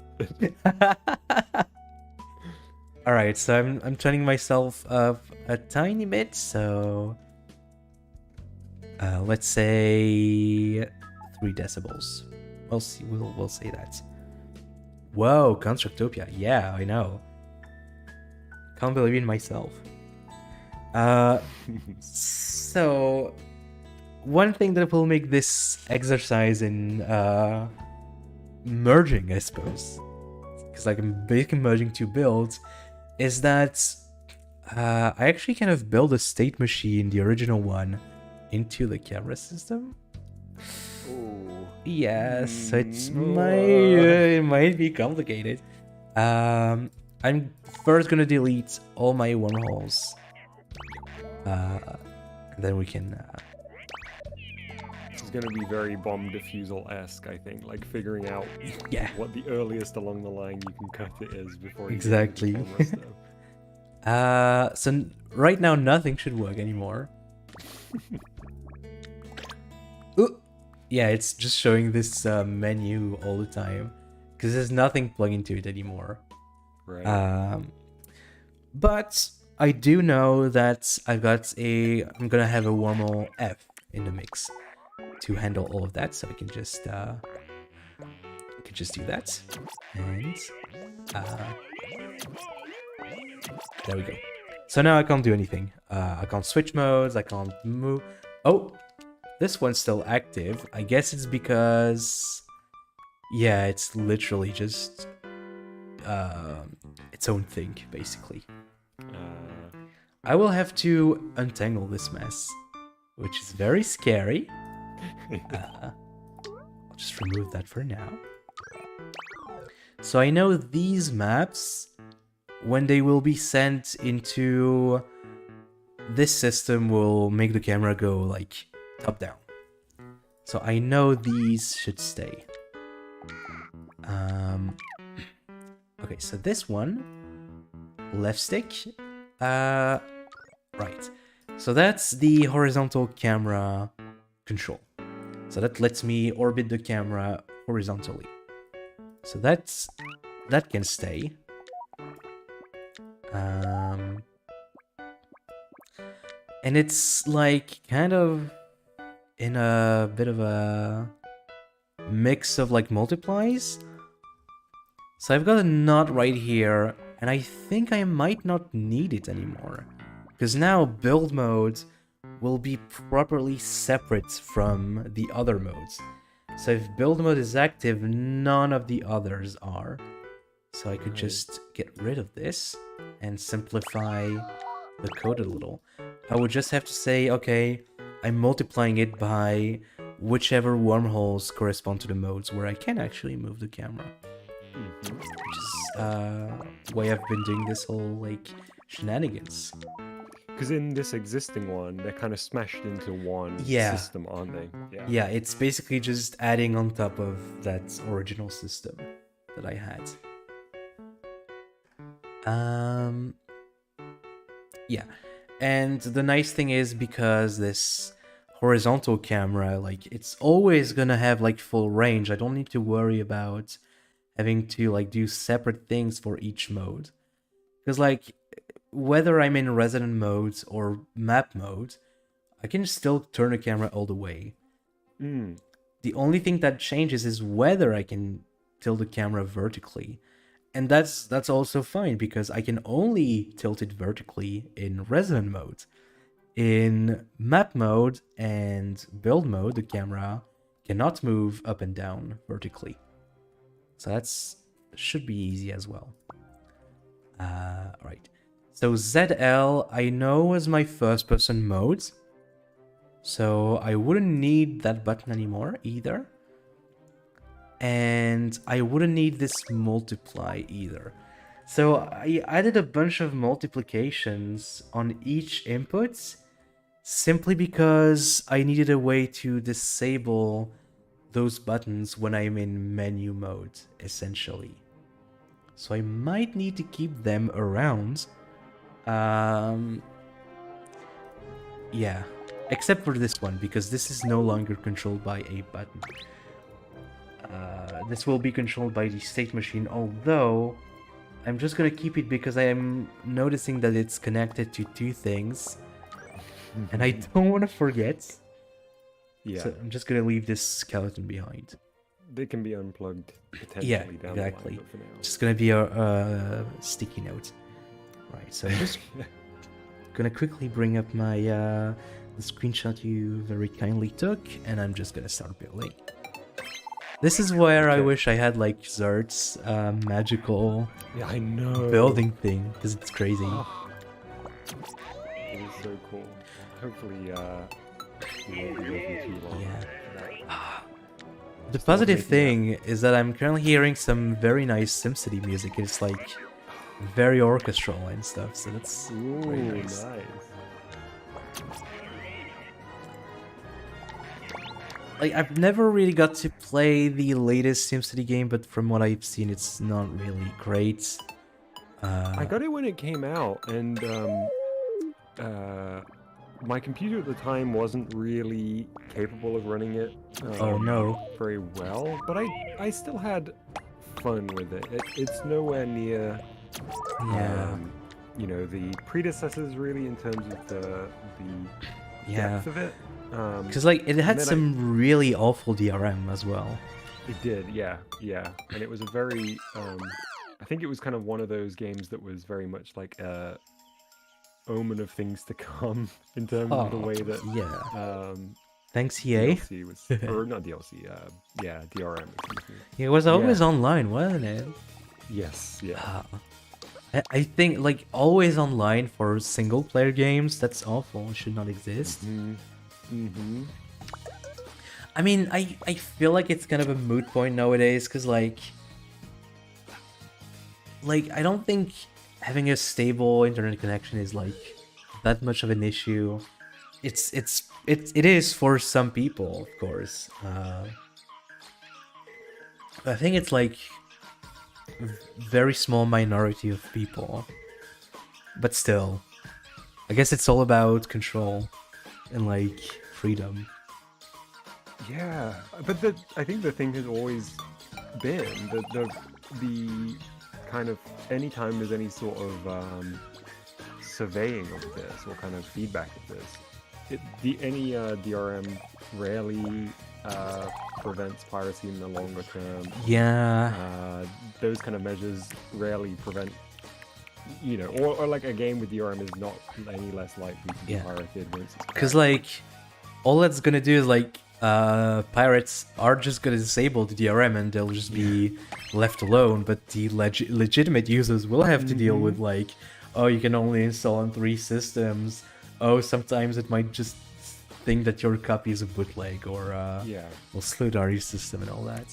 Alright, so I'm turning myself up a tiny bit, so let's say 3 decibels. We'll see. We'll say that. Whoa, Constructopia. Yeah, I know. Can't believe in myself. So one thing that will make this exercise in merging, I suppose, because like I'm basically merging 2 builds, is that I actually kind of build a state machine, the original one, into the camera system. Ooh. Yes, so it might be complicated. I'm first gonna delete all my wormholes. And then we can. I was going to be very bomb defusal-esque, I think. Like figuring out Yeah. what the earliest along the line you can cut it is before you Exactly. get into the camera stuff. So right now nothing should work anymore. Ooh. Yeah, it's just showing this menu all the time because there's nothing plugged into it anymore. Right. But I do know that I'm gonna have a wormhole F in the mix to handle all of that, so I can just do that, and there we go. So now I can't do anything. I can't switch modes. I can't move. Oh, this one's still active. I guess it's because, yeah, it's literally just its own thing, basically. I will have to untangle this mess, which is very scary. I'll just remove that for now. So I know these maps, when they will be sent into this system, will make the camera go like top down. So I know these should stay. Okay, so this one, left stick, right. So that's the horizontal camera control. So that lets me orbit the camera horizontally. So that can stay. And it's like kind of in a bit of a mix of like multiplies. So I've got a knot right here, and I think I might not need it anymore. Because now build mode will be properly separate from the other modes. So if build mode is active, none of the others are. So I could just get rid of this and simplify the code a little. I would just have to say, okay, I'm multiplying it by whichever wormholes correspond to the modes where I can actually move the camera. Which is way I've been doing this whole like shenanigans. Because in this existing one, they're kind of smashed into one system, aren't they? Yeah, it's basically just adding on top of that original system that I had. Yeah, and the nice thing is, because this horizontal camera, like, it's always gonna have like full range. I don't need to worry about having to like do separate things for each mode. Because like, whether I'm in resident mode or map mode, I can still turn the camera all the way. The only thing that changes is whether I can tilt the camera vertically. And that's also fine, because I can only tilt it vertically in resident mode. In map mode and build mode, the camera cannot move up and down vertically. So that's should be easy as well. Right. So ZL, I know, was my first person mode. So I wouldn't need that button anymore either. And I wouldn't need this multiply either. So I added a bunch of multiplications on each input simply because I needed a way to disable those buttons when I'm in menu mode, essentially. So I might need to keep them around. Yeah, except for this one, because this is no longer controlled by a button. This will be controlled by the state machine, although I'm just gonna keep it because I am noticing that it's connected to two things, and I don't want to forget. Yeah. So I'm just gonna leave this skeleton behind. They can be unplugged potentially down exactly. the line, but for now. Just gonna be a sticky note. Right, so I'm just gonna quickly bring up my the screenshot you very kindly took, and I'm just gonna start building. This is where I wish I had like Zert's magical I know. building thing, because it's crazy. Oh. It is so cool. Hopefully, we won't be waiting too long. Yeah. The positive thing is that I'm currently hearing some very nice SimCity music. It's like very orchestral and stuff, so that's very nice. like I've never really got to play the latest SimCity game, but from what I've seen, it's not really great. I got it when it came out, and my computer at the time wasn't really capable of running it Oh no. very well, but I still had fun with it. It's nowhere near, Yeah. you know, the predecessors really in terms of the Yeah. depth of it. Because like it had then some really awful DRM as well. It did, yeah, and it was a very, I think it was kind of one of those games that was very much like a omen of things to come in terms of the way that yeah. Thanks EA. DLC was, or not DLC, yeah, DRM. It was always online, wasn't it? Yes, yeah. I think like always online for single player games, that's awful. It should not exist. I mean, I feel like it's kind of a moot point nowadays, because like I don't think having a stable internet connection is like that much of an issue. It is for some people, of course. But I think it's like a very small minority of people. But still, I guess it's all about control and like freedom. Yeah, but I think the thing has always been the kind of anytime there's any sort of surveying of this or kind of feedback of this, any DRM rarely prevents piracy in the longer term. Yeah. Those kind of measures rarely prevent, you know, or like a game with DRM is not any less likely to be pirated once it's because like all that's gonna do is like pirates are just gonna disable the DRM and they'll just be left alone, but the legitimate users will have to deal with like, oh, you can only install on 3 systems. Oh, sometimes it might just think that your copy is a bootleg, or will slow down your system and all that.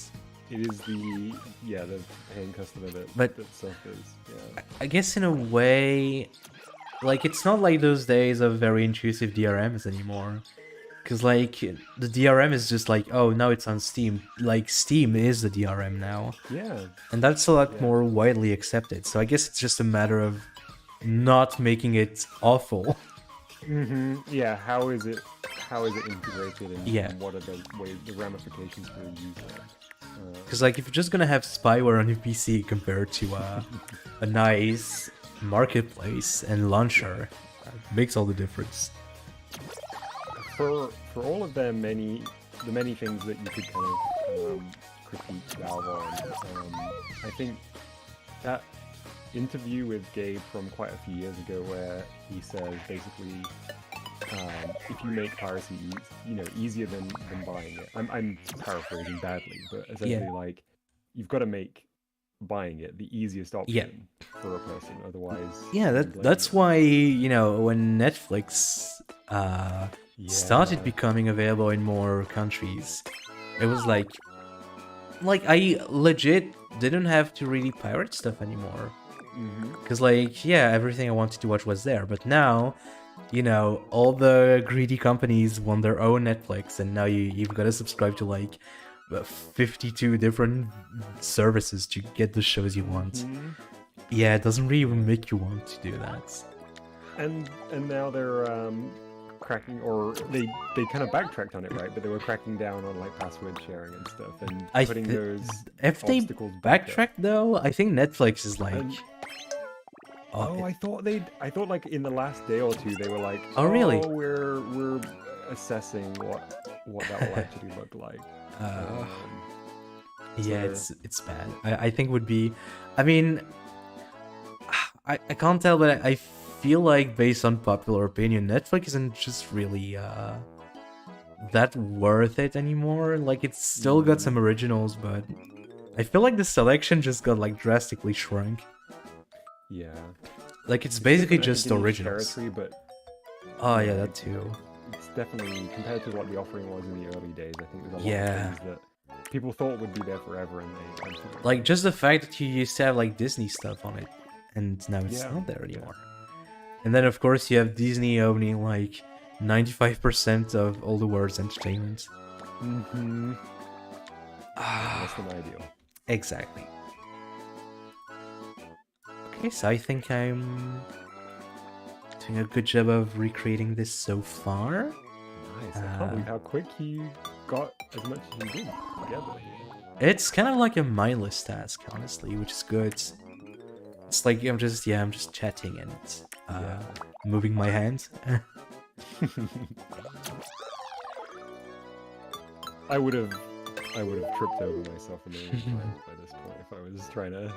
It is the paying customer that suffers. Yeah. I guess in a way, like it's not like those days of very intrusive DRMs anymore. Because, like, the DRM is just like, oh, now it's on Steam. Like, Steam is the DRM now. Yeah. And that's a lot more widely accepted. So I guess it's just a matter of not making it awful. Yeah, how is it integrated, and what are the ramifications for the user? Because, like, if you're just gonna have spyware on your PC compared to a nice marketplace and launcher, it makes all the difference. For all of the many things that you could kind of critique Valve on, I think that interview with Gabe from quite a few years ago, where he says basically, if you make piracy, easier than buying it. I'm paraphrasing badly, but essentially like you've got to make buying it the easiest option for a person. Otherwise, that's why when Netflix started becoming available in more countries, it was like I legit didn't have to really pirate stuff anymore. Because everything I wanted to watch was there. But now, all the greedy companies want their own Netflix, and now you've got to subscribe to like 52 different services to get the shows you want. Yeah, it doesn't really make you want to do that. And now they're cracking, or they kind of backtracked on it, right? But they were cracking down on like password sharing and stuff, and putting those if they backtracked though, I think Netflix is like. I thought like in the last day or two they were like, oh really? We're assessing what that will actually look like. It's bad. I think would be. I mean, I can't tell, but I feel like based on popular opinion, Netflix isn't just really that worth it anymore. Like it's still got some originals, but I feel like the selection just got like drastically shrunk. Yeah. Like it's basically just originals. But that too. It's definitely, compared to what the offering was in the early days, I think there's a lot of things that people thought would be there forever, and they like just the fact that you used to have like Disney stuff on it, and now it's not there anymore. And then of course you have Disney owning like 95% of all the world's entertainment. Mm-hmm. Less than ideal. Exactly. Okay, so I think I'm doing a good job of recreating this so far. Nice. I can't believe how quick you got as much as you did together here. It's kind of like a mindless task, honestly, which is good. It's like I'm just chatting and moving my hands. I would have tripped over myself a million times by this point if I was trying to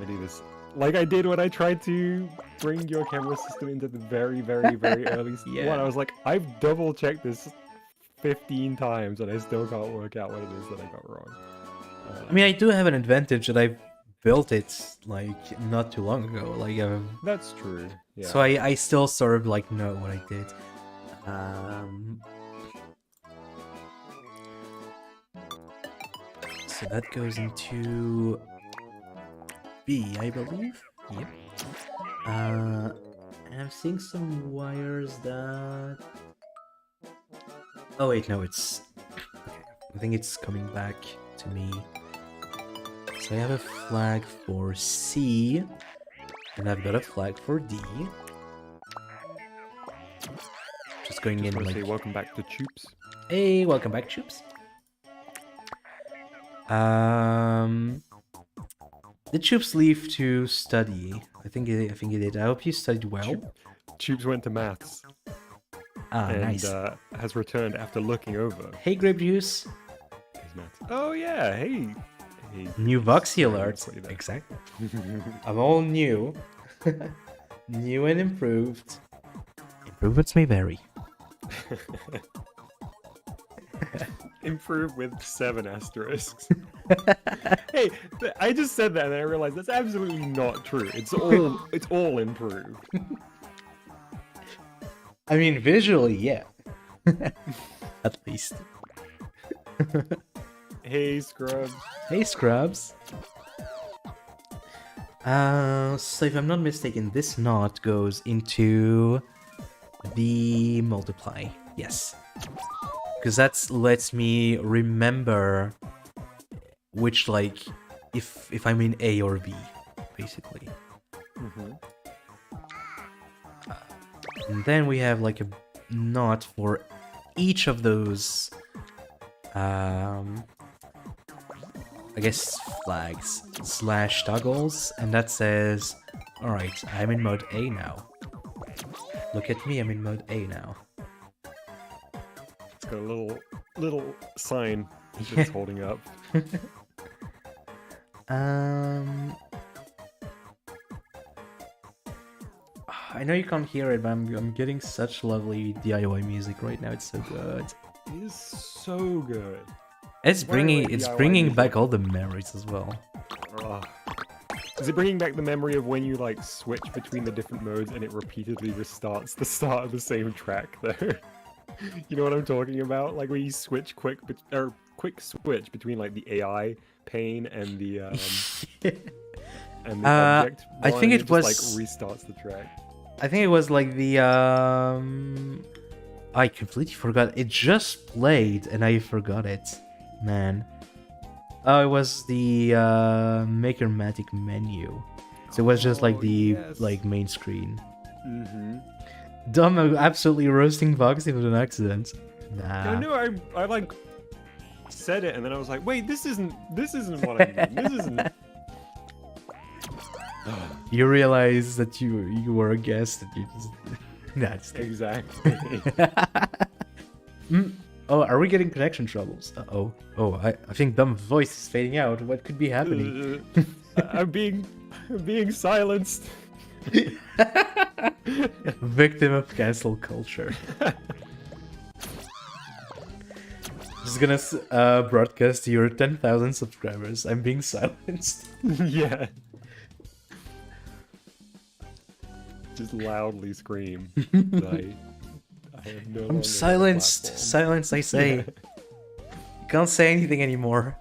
do this. Like I did when I tried to bring your camera system into the very, very, very early one. I was like, I've double checked this 15 times and I still can't work out what it is that I got wrong. I mean, I do have an advantage that I built it like not too long ago. Like that's true. Yeah. So I still sort of like know what I did. So that goes into B, I believe. Yep. And I'm seeing some wires that. Oh wait, no, it's. Okay. I think it's coming back to me. So I have a flag for C, and I've got a flag for D. Just going in like... Say welcome back to Choops. Hey, welcome back, Choops. Did Choops leave to study? I think he did. I hope you studied well. Choops went to maths. And, nice. Has returned after looking over. Hey, Grape Juice. Oh yeah, hey. New Voxy alerts. Exactly. I'm all new. New and improved. Improvements may vary. Improve with 7 asterisks. Hey, I just said that and I realized that's absolutely not true. It's all improved. I mean, visually, yeah. At least. Hey, Scrubs. Hey, Scrubs. So if I'm not mistaken, this knot goes into the multiply. Yes. Because that lets me remember which, like, if I'm in A or B, basically. Mm-hmm. And then we have, like, a knot for each of those, I guess, flags / toggles, and that says, alright, I'm in mode A now. Look at me, I'm in mode A now. It's got a little sign it's holding up. I know you can't hear it, but I'm getting such lovely DIY music right now. It's so good. It is so good. It's bringing back all the memories as well. Is it bringing back the memory of when you like switch between the different modes and it repeatedly restarts the start of the same track though? You know what I'm talking about? Like when you switch quick switch between like the AI pane and the and the object. I think it was like restarts the track. I think it was like the I completely forgot. It just played and I forgot it. Man. Oh, it was the Makermatic menu. So it was just like the like main screen. Mm-hmm. Dumb, I'm absolutely roasting Voxy with an accident. Nah. I know. I like said it and then I was like, wait, this isn't what I mean. This isn't. You realize that you were a guest and you just... Nah, just... Exactly. Oh, are we getting connection troubles? Uh-oh. Oh, I think Dumb's voice is fading out. What could be happening? I'm being silenced. Victim of cancel culture. Just gonna broadcast to your 10,000 subscribers. I'm being silenced. Yeah. Just loudly scream. I have no I'm silenced. Silence, I say. Yeah. Can't say anything anymore.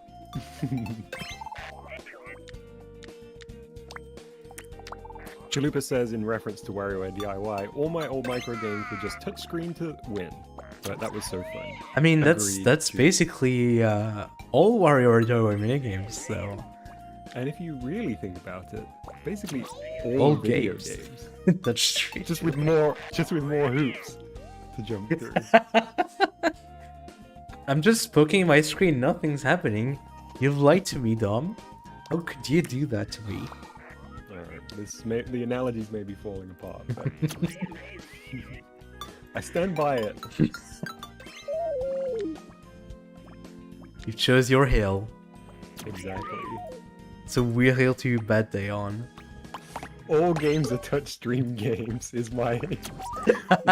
Chalupa says in reference to WarioWare DIY, all my old micro games were just touchscreen to win. but that was so fun. I mean, Agreed that's to- basically all Wario Tower minigames, so And if you really think about it, basically all all video games. games, That's true. just with more hoops to jump through. I'm just poking my screen, nothing's happening. You've lied to me, Dom. How could you do that to me? Alright, the analogies may be falling apart, but I stand by it. You chose your hill. Exactly. So we're hill to bad day on. All games are touchscreen games is my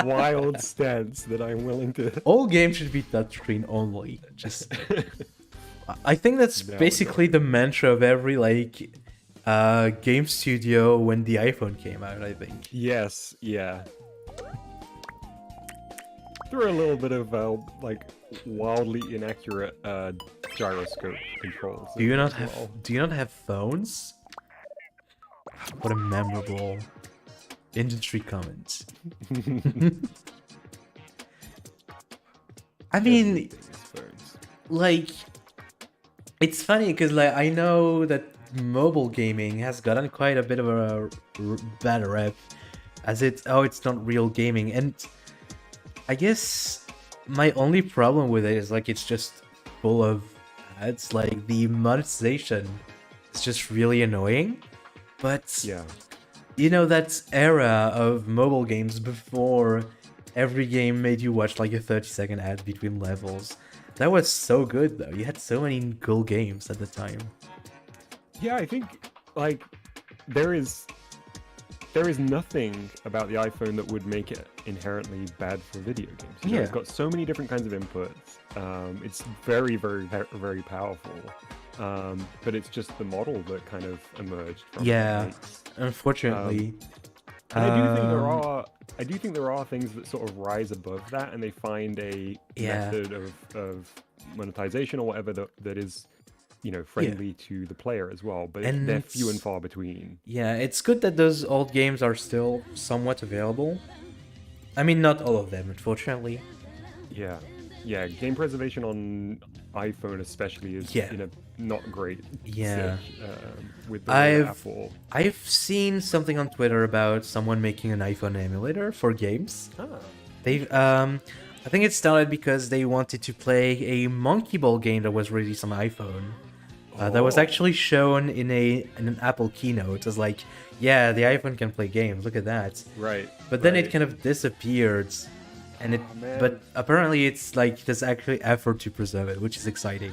wild stance that I'm willing to. All games should be touchscreen only. Just, I think that's No, basically the mantra of every like game studio when the iPhone came out. I think. Yes, yeah. There are a little bit of like wildly inaccurate gyroscope controls. Do you not as have? well. Do you not have phones? What a memorable industry comment. I mean, Everything is phones. like, it's funny because like I know that mobile gaming has gotten quite a bit of a bad rep, as it's not real gaming, and I guess my only problem with it is like it's just full of ads. Like the monetization is just really annoying. But Yeah. you know that era of mobile games before every game made you watch like a 30-second ad between levels. That was so good though. You had so many cool games at the time. Yeah, I think like there is nothing about the iPhone that would make it inherently bad for video games. You know, it's Yeah. got so many different kinds of inputs. It's very, very, very powerful. But it's just the model that kind of emerged from Yeah. it makes- Unfortunately. And I do think there are things that sort of rise above that, and they find a Yeah. method of monetization or whatever that is, you know, friendly to the player as well. But And they're few and it's- far between. Yeah, it's good that those old games are still somewhat available. I mean, not all of them, unfortunately. Yeah, yeah. Game preservation on iPhone especially is Yeah. in a not great Yeah. stitch, with the way I've- Apple. I've seen something on Twitter about someone making an iPhone emulator for games. Ah. They've I think it started because they wanted to play a Monkey Ball game that was released on iPhone. That was Oh. actually shown in an Apple keynote. It was like, yeah, the iPhone can play games. Look at that. Right. But then it right. kind of disappeared, and it. Aw, man. But apparently, it's like there's actually effort to preserve it, which is exciting.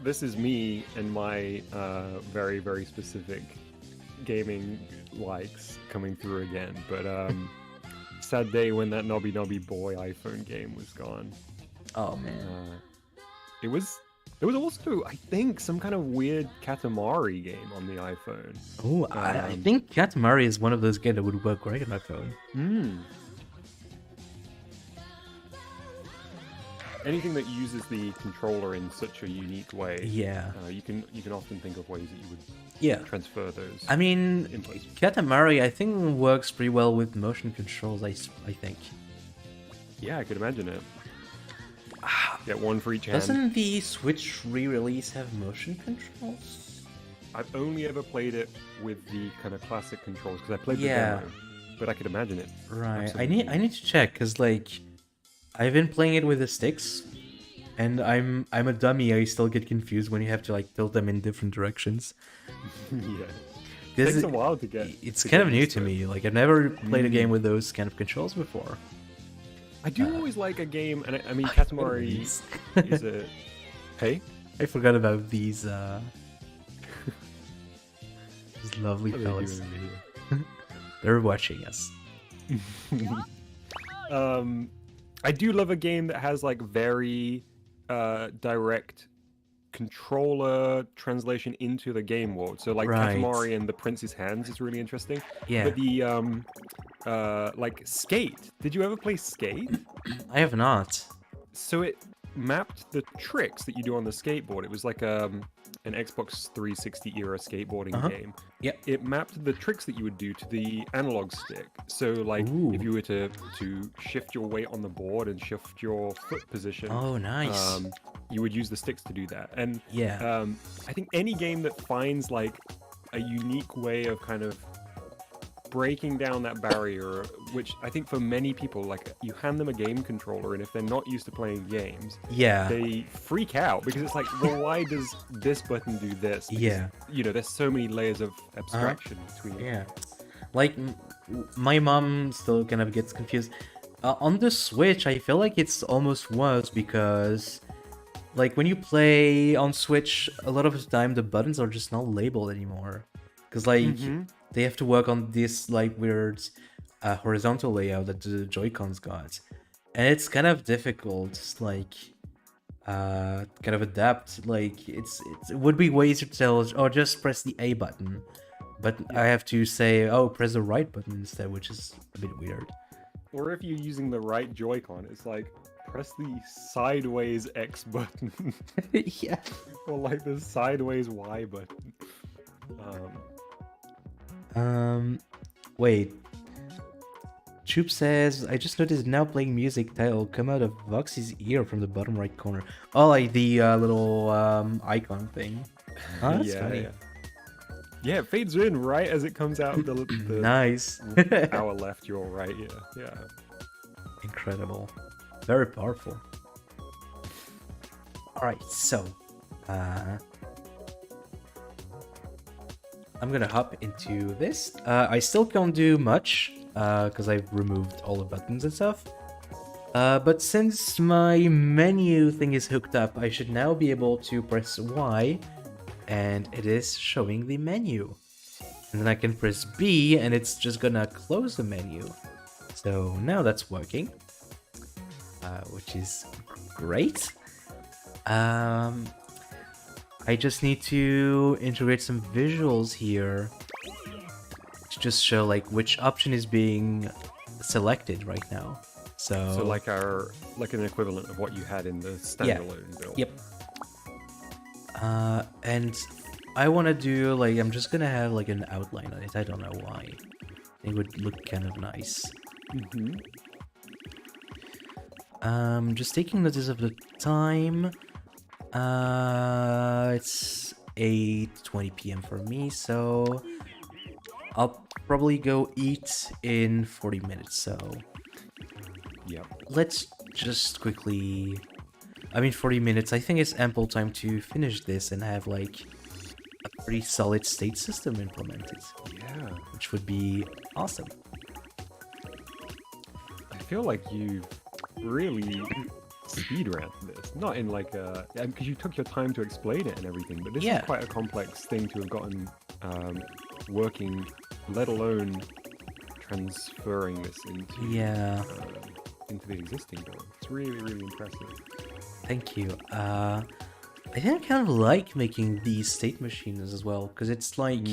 This is me and my very, very specific gaming likes coming through again. But sad day when that Nobby Boy iPhone game was gone. Oh man. There was also, I think, some kind of weird Katamari game on the iPhone. Oh, I um, think Katamari is one of those games that would work great on my phone. Anything that uses the controller in such a unique way, Yeah. you can often think of ways that you would Yeah. transfer those I mean, inputs. Katamari, I think, works pretty well with motion controls, I think. Yeah, I could imagine it. Get one for each hand. Doesn't the Switch re-release have motion controls? I've only ever played it with the kind of classic controls because I played Yeah. the demo, but I could imagine it. Right. Absolutely. I need to check because like I've been playing it with the sticks, and I'm a dummy. I still get confused when you have to like tilt them in different directions. Yeah, This takes is, a while to get. it's to kind get of new used to it. me. Like I've never played a game with those kind of controls before. I do always like a game, and I mean Katamari These. is a. Hey, I forgot about these these lovely what are they fellas. doing over here? They're watching us. I do love a game that has like very direct controller translation into the game world. So like Right. Katamari and the Prince's Hands is really interesting. Yeah. But the like Skate. Did you ever play Skate? I have not. So mapped the tricks that you do on the skateboard. It was like an Xbox 360 era skateboarding game. Yep. It mapped the tricks that you would do to the analog stick. So like if you were to shift your weight on the board and shift your foot position. Oh, nice. You would use the sticks to do that. And yeah. I think any game that finds like a unique way of kind of breaking down that barrier, which I think for many people, like you hand them a game controller and if they're not used to playing games, they freak out because it's like, well, why does this button do this? Because, you know, there's so many layers of abstraction between like my mom still kind of gets confused on the Switch. I feel like it's almost worse because like when you play on Switch, a lot of the time the buttons are just not labeled anymore because like they have to work on this like weird horizontal layout that the Joy-Cons got, and it's kind of difficult, like kind of adapt. Like it would be ways to tell, oh, just press the A button, but I have to say, oh, press the right button instead, which is a bit weird. Or if you're using the right Joy-Con, it's like press the sideways X button. Yeah. Or like the sideways Y button. Wait. Troop says, I just noticed now playing music title come out of Voxy's ear from the bottom right corner. Oh, like the little icon thing. Oh, that's funny. Yeah, it fades in right as it comes out. The nice. Our left, your right. Yeah. Incredible. Very powerful. Alright, so I'm gonna hop into this. I still can't do much because I've removed all the buttons and stuff. But since my menu thing is hooked up, I should now be able to press Y and it is showing the menu. And then I can press B and it's just gonna close the menu. So now that's working, which is great. I just need to integrate some visuals here to just show like which option is being selected right now. So like an equivalent of what you had in the standalone build. Yep. And I want to do like, I'm just gonna have like an outline on it. I don't know why. It would look kind of nice. Just taking notice of the time. It's 8:20 p.m. for me, so I'll probably go eat in 40 minutes, so let's just quickly... 40 minutes, I think it's ample time to finish this and have like a pretty solid state system implemented. Yeah. Which would be awesome. I feel like you've really speedrun this, not in like a, because you took your time to explain it and everything, but this is quite a complex thing to have gotten working, let alone transferring this into into the existing build. It's really, really impressive. Thank you. I think I kind of like making these state machines as well, because it's like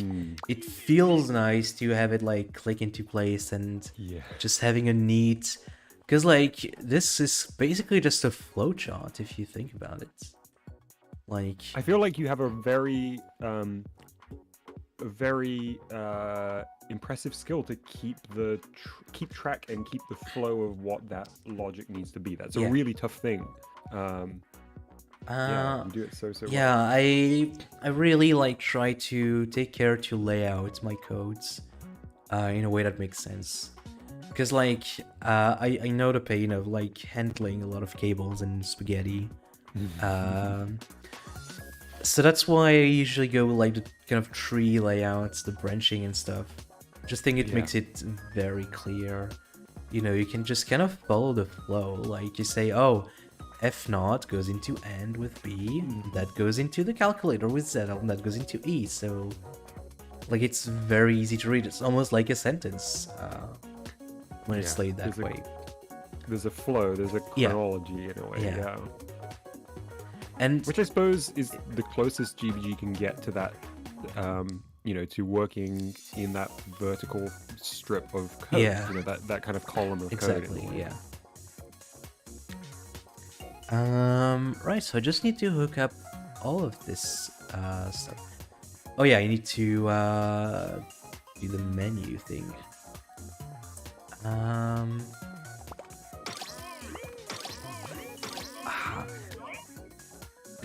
it feels nice to have it like click into place and just having a neat. Because, like, this is basically just a flowchart, if you think about it. Like... I feel like you have a very impressive skill to keep track and keep the flow of what that logic needs to be. That's a really tough thing. You do it so well. Yeah, I really, like, try to take care to lay out my codes in a way that makes sense. Because, like, I know the pain of, like, handling a lot of cables and spaghetti. So that's why I usually go with, like, the kind of tree layouts, the branching and stuff. Just think it makes it very clear. You know, you can just kind of follow the flow. Like, you say, oh, F0 goes into AND with B, that goes into the calculator with Z, and that goes into E. So, like, it's very easy to read. It's almost like a sentence. When it's laid that way. There's a flow, there's a chronology in a way, And which I suppose is the closest GBG can get to that, you know, to working in that vertical strip of code, you know, that kind of column of code. Exactly, Right, so I just need to hook up all of this stuff. Oh yeah, I need to do the menu thing. I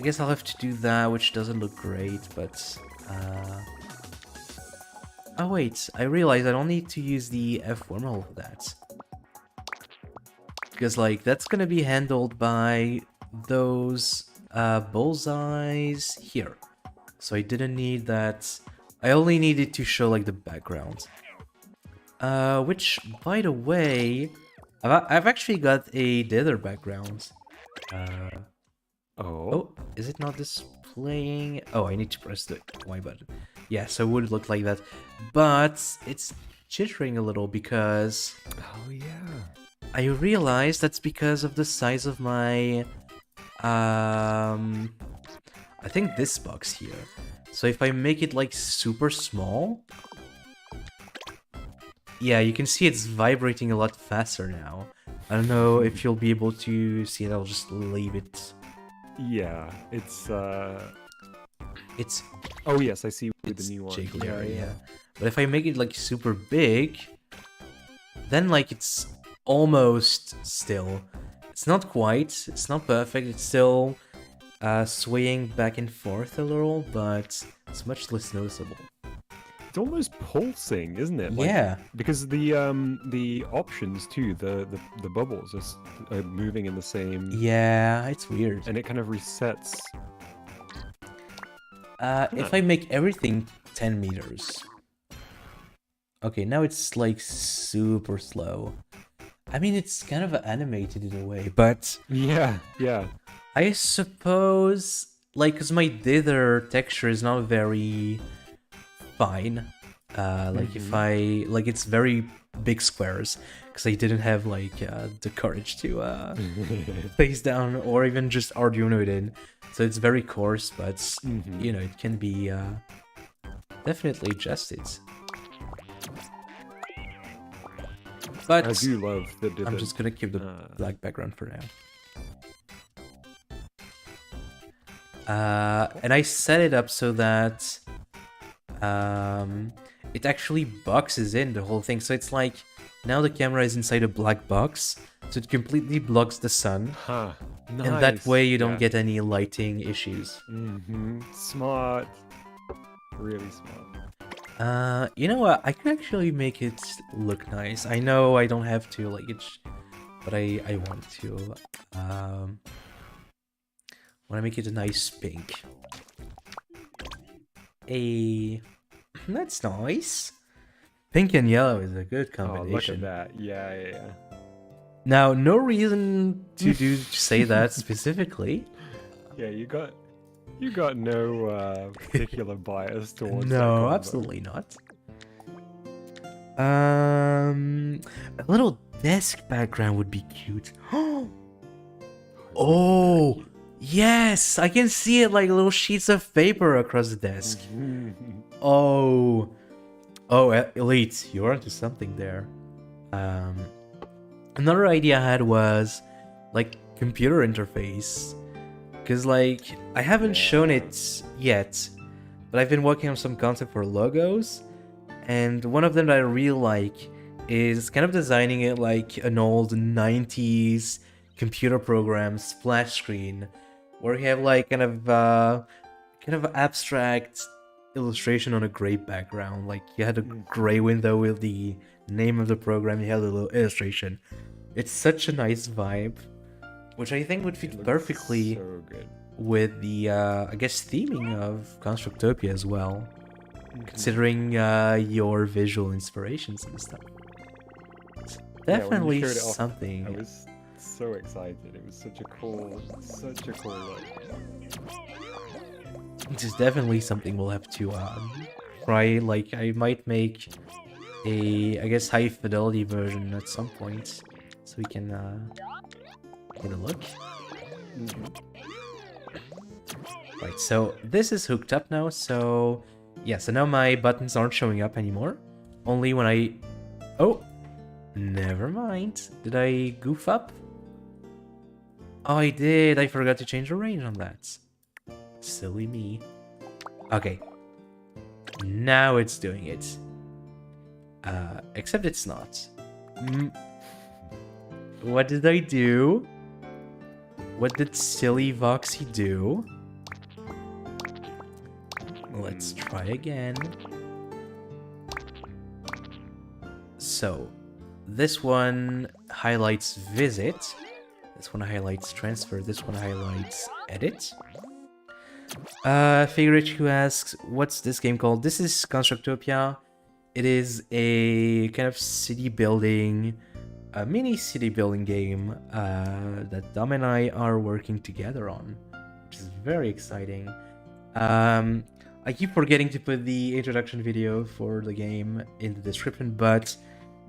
guess I'll have to do that, which doesn't look great, but oh wait, I realized I don't need to use the F wormhole for that. Because, like, that's gonna be handled by those bullseyes here. So I didn't need that. I only needed to show, like, the background. Which, by the way, I've actually got a dither background. Oh, is it not displaying? Oh, I need to press the Y button. Yeah, so it would look like that. But it's jittering a little because... Oh, yeah. I realized that's because of the size of my... I think this box here. So if I make it, like, super small... Yeah, you can see it's vibrating a lot faster now. I don't know if you'll be able to see it, I'll just leave it... Yeah, it's... It's... Oh yes, I see with the new one. Jiggler, yeah. But if I make it, like, super big, then, like, it's almost still. It's not quite, it's not perfect, it's still swaying back and forth a little, but it's much less noticeable. It's almost pulsing, isn't it? Like, yeah. Because the options too, the bubbles are moving in the same. Yeah, it's weird. And it kind of resets. If I make everything 10 meters. Okay, now it's like super slow. I mean, it's kind of animated in a way, but... Yeah. I suppose, like, because my dither texture is not very fine. Like, if I... Like, it's very big squares, because I didn't have, like, the courage to face down or even just Arduino it in. So it's very coarse, but, you know, it can be definitely adjusted. But I do love the dither. I'm just gonna keep the black background for now. And I set it up so that it actually boxes in the whole thing. So it's like now the camera is inside a black box, so it completely blocks the sun. Huh. Nice. And that way you don't get any lighting issues. Smart. Really smart. You know what? I can actually make it look nice. I know I don't have to, like, but I want to. Want to make it a nice pink. That's nice. Pink and yellow is a good combination. Oh, look at that. Yeah. Now, no reason to say that specifically. Yeah, you got no particular bias towards that No, combo. absolutely not. A little desk background would be cute. Oh, yes! I can see it like little sheets of paper across the desk. Oh, Elite, you're onto something there. Another idea I had was like computer interface. Because, like, I haven't shown it yet, but I've been working on some concept for logos, and one of them that I really like is kind of designing it like an old 90s computer program splash screen, where you have like kind of abstract illustration on a gray background. Like you had a gray window with the name of the program, you had a little illustration. It's such a nice vibe. Which I think would fit perfectly so good. with the, I guess, theming of Constructopia as well. Considering your visual inspirations and stuff. It's definitely something. I was so excited. It was such a cool look. This is definitely something we'll have to try. Like, I might make a, I guess, high fidelity version at some point. So we can... get a look. Right, so this is hooked up now, so yeah, so now my buttons aren't showing up anymore. Only when I... Oh! Never mind. Did I goof up? Oh, I did. I forgot to change the range on that. Silly me. Okay. Now it's doing it. Except it's not. What did I do? What did silly Voxy do? Let's try again. So, this one highlights visit. This one highlights transfer. This one highlights edit. Figurich who asks, what's this game called? This is Constructopia. It is a kind of city building, a mini city building game that Dom and I are working together on, which is very exciting. I keep forgetting to put the introduction video for the game in the description, but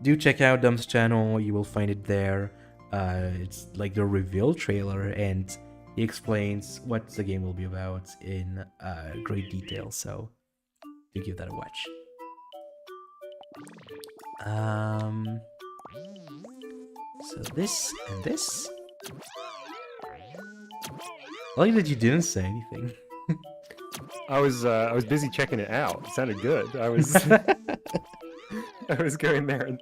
do check out Dom's channel, you will find it there. It's like the reveal trailer, and he explains what the game will be about in great detail, so do give that a watch. So this and this. I like that you didn't say anything. I was busy checking it out. It sounded good. I was I was going there and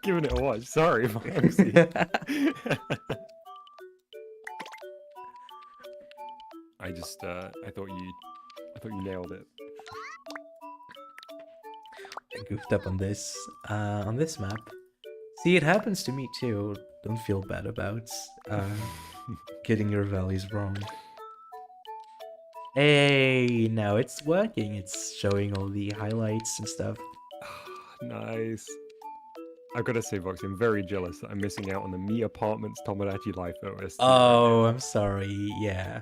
giving it a watch. Sorry, Foxy. I thought you nailed it. I goofed up on this map. See, it happens to me too. Don't feel bad about getting your values wrong. Hey, now it's working. It's showing all the highlights and stuff. Nice. I've got to say, Voxy, I'm very jealous that I'm missing out on the Me Apartments Tomodachi Life OST. Oh, I'm sorry. Yeah.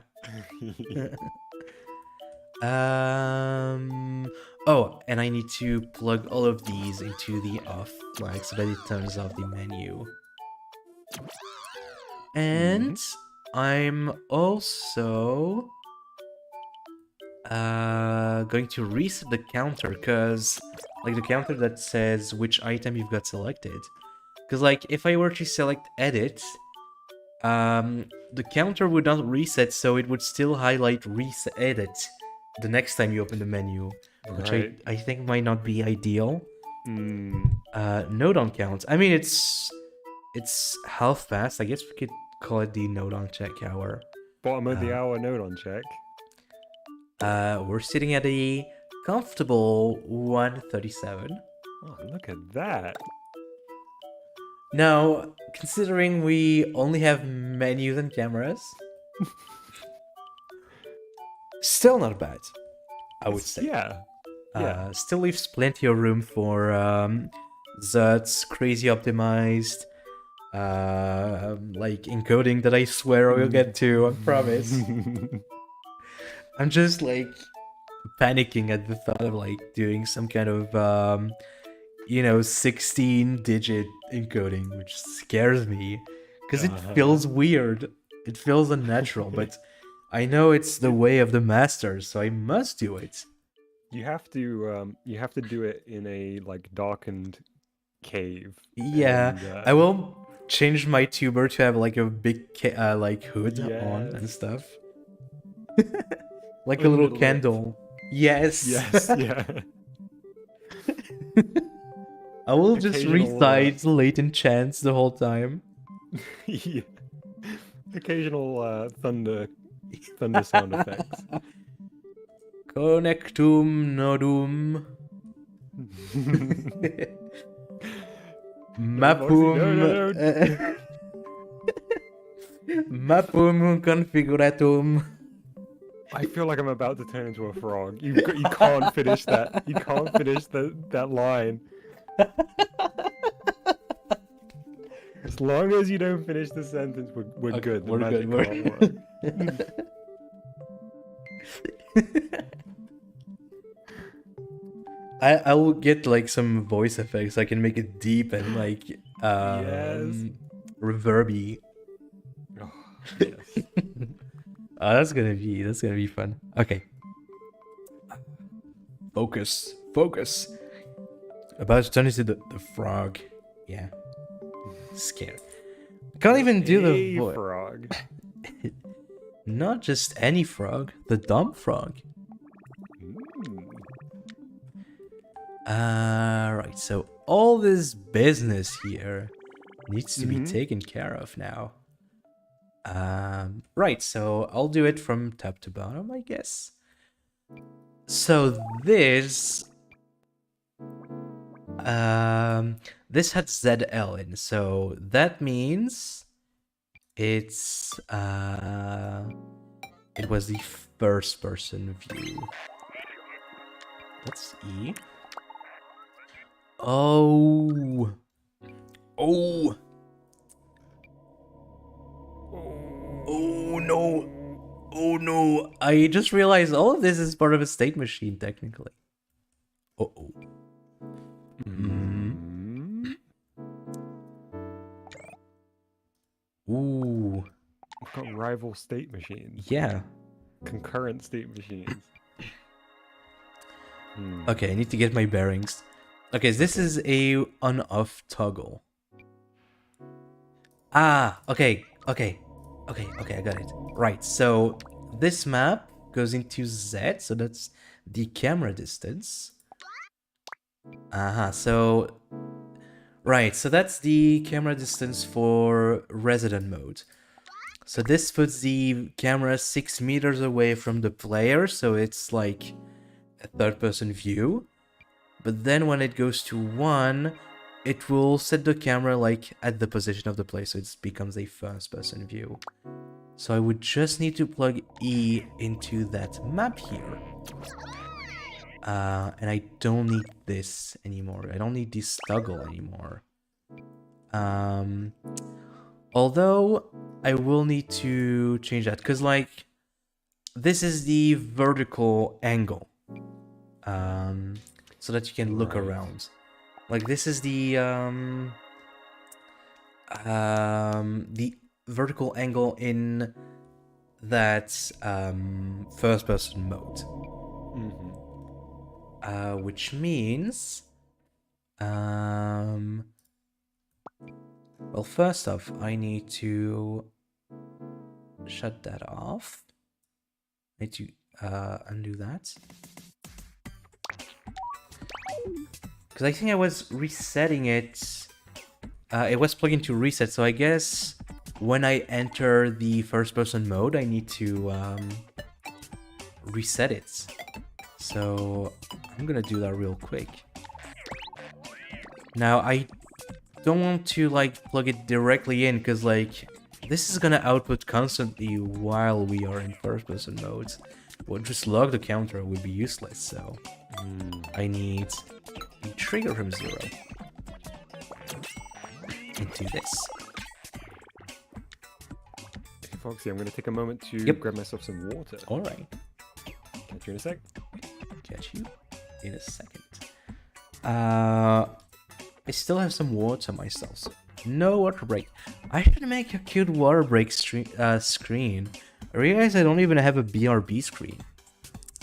Oh, and I need to plug all of these into the off flag so that it turns off the menu. And I'm also going to reset the counter, because like the counter that says which item you've got selected. Because like if I were to select edit, the counter would not reset, so it would still highlight reset edit the next time you open the menu, which I think might not be ideal. Node on count. I mean, it's half fast. I guess we could call it the node on check hour. Bottom of the hour node on check. We're sitting at a comfortable 137. Oh, look at that. Now, considering we only have menus and cameras, still not bad, I would say. Yeah. Still leaves plenty of room for Zut's crazy optimized, like encoding that I swear I will get to, I promise. I'm just like panicking at the thought of like doing some kind of 16-digit encoding, which scares me because it feels weird. It feels unnatural, but I know it's the way of the masters, so I must do it. You have to do it in a like darkened cave. Yeah, and, I will change my tuber to have like a big like hood on and stuff. Like a little candle. Yes. Yes, yeah. I will just recite latent chants the whole time. Yeah. Occasional thunder sound effects. Connectum nodum. Mapum. No. Mapum configuratum. I feel like I'm about to turn into a frog. You can't finish that. You can't finish that line. As long as you don't finish the sentence, we're Okay, good. The we're magic good. can't work. I will get like some voice effects. I can make it deep and like reverby. Oh, yes. Oh, that's gonna be fun. Okay. Focus. About to turn into the frog. Yeah. Scared. Can't even do the A voice. frog. Not just any frog, the dumb frog. Right, so all this business here needs to be taken care of now. Right, so I'll do it from top to bottom, I guess. So this had ZL in, so that means it's it was the first person view. Let's E. Oh. Oh. Oh no. Oh no. I just realized all of this is part of a state machine, technically. Uh-oh. Ooh. We've got rival state machines. Yeah. Concurrent state machines. Okay, I need to get my bearings. Okay, this is a on-off toggle. Ah, okay, I got it. Right, so this map goes into Z, so that's the camera distance. So... Right, so that's the camera distance for resident mode. So this puts the camera 6 meters away from the player, so it's like a third-person view. But then when it goes to 1, it will set the camera like at the position of the player, so it becomes a first-person view. So I would just need to plug E into that map here. And I don't need this anymore. I don't need this toggle anymore. Although I will need to change that, because like this is the vertical angle. So that you can look around. Like this is the vertical angle in that first person mode. Which means well, first off, I need to shut that off. I need to undo that. Because I think I was resetting it. It was plugged into reset, so I guess when I enter the first person mode, I need to reset it. So I'm gonna do that real quick. Now I don't want to like plug it directly in, because like this is gonna output constantly while we are in first person mode. Well, just log the counter would be useless, so I need the trigger from 0 into this. Hey Foxy, I'm gonna take a moment to grab myself some water. Alright. Catch you in a sec. Catch you in a second. I still have some water myself, so no water break. I should make a cute water break screen. I realize I don't even have a BRB screen.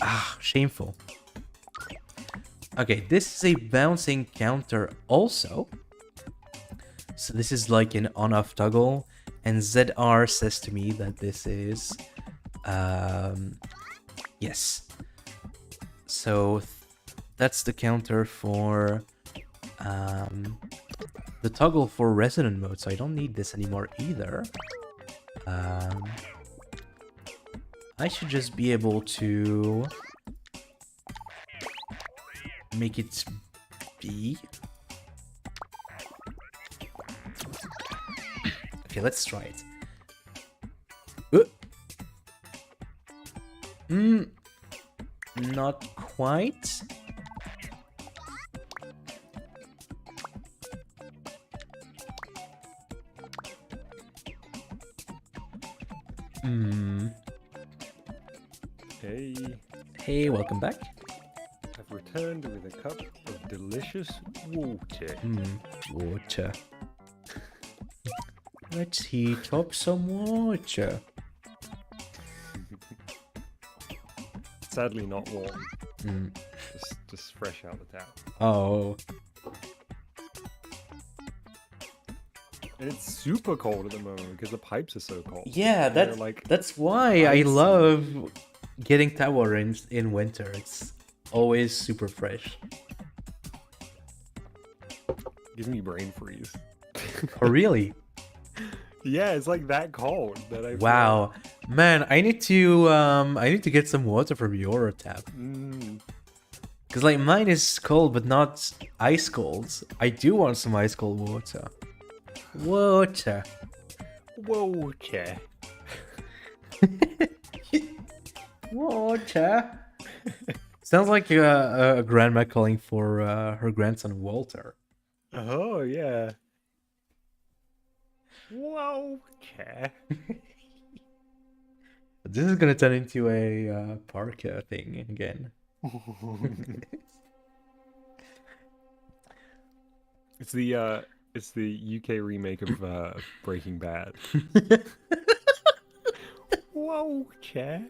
Ah, shameful. Okay, this is a bouncing counter also. So this is like an on-off toggle, and ZR says to me that this is yes. So that's the counter for the toggle for resident mode, so I don't need this anymore either. I should just be able to make it B. Okay, let's try it. Not quite. Hey, welcome back. I've returned with a cup of delicious water. Water. Let's heat up some water. Sadly not warm. Just fresh out the tap. Oh. And it's super cold at the moment because the pipes are so cold. Yeah, And they're, that's like that's why I icy. love getting tower in winter. It's always super fresh. Gives me brain freeze. Oh, really? Yeah, it's like that cold that I feel. Wow, man, I need to get some water from your tap. Mm. Cause like mine is cold, but not ice cold. I do want some ice cold water. Water. Water. Water. Sounds like a grandma calling for her grandson Walter. Oh yeah. Water. This is gonna turn into a park thing again. It's the UK remake of Breaking Bad. Water.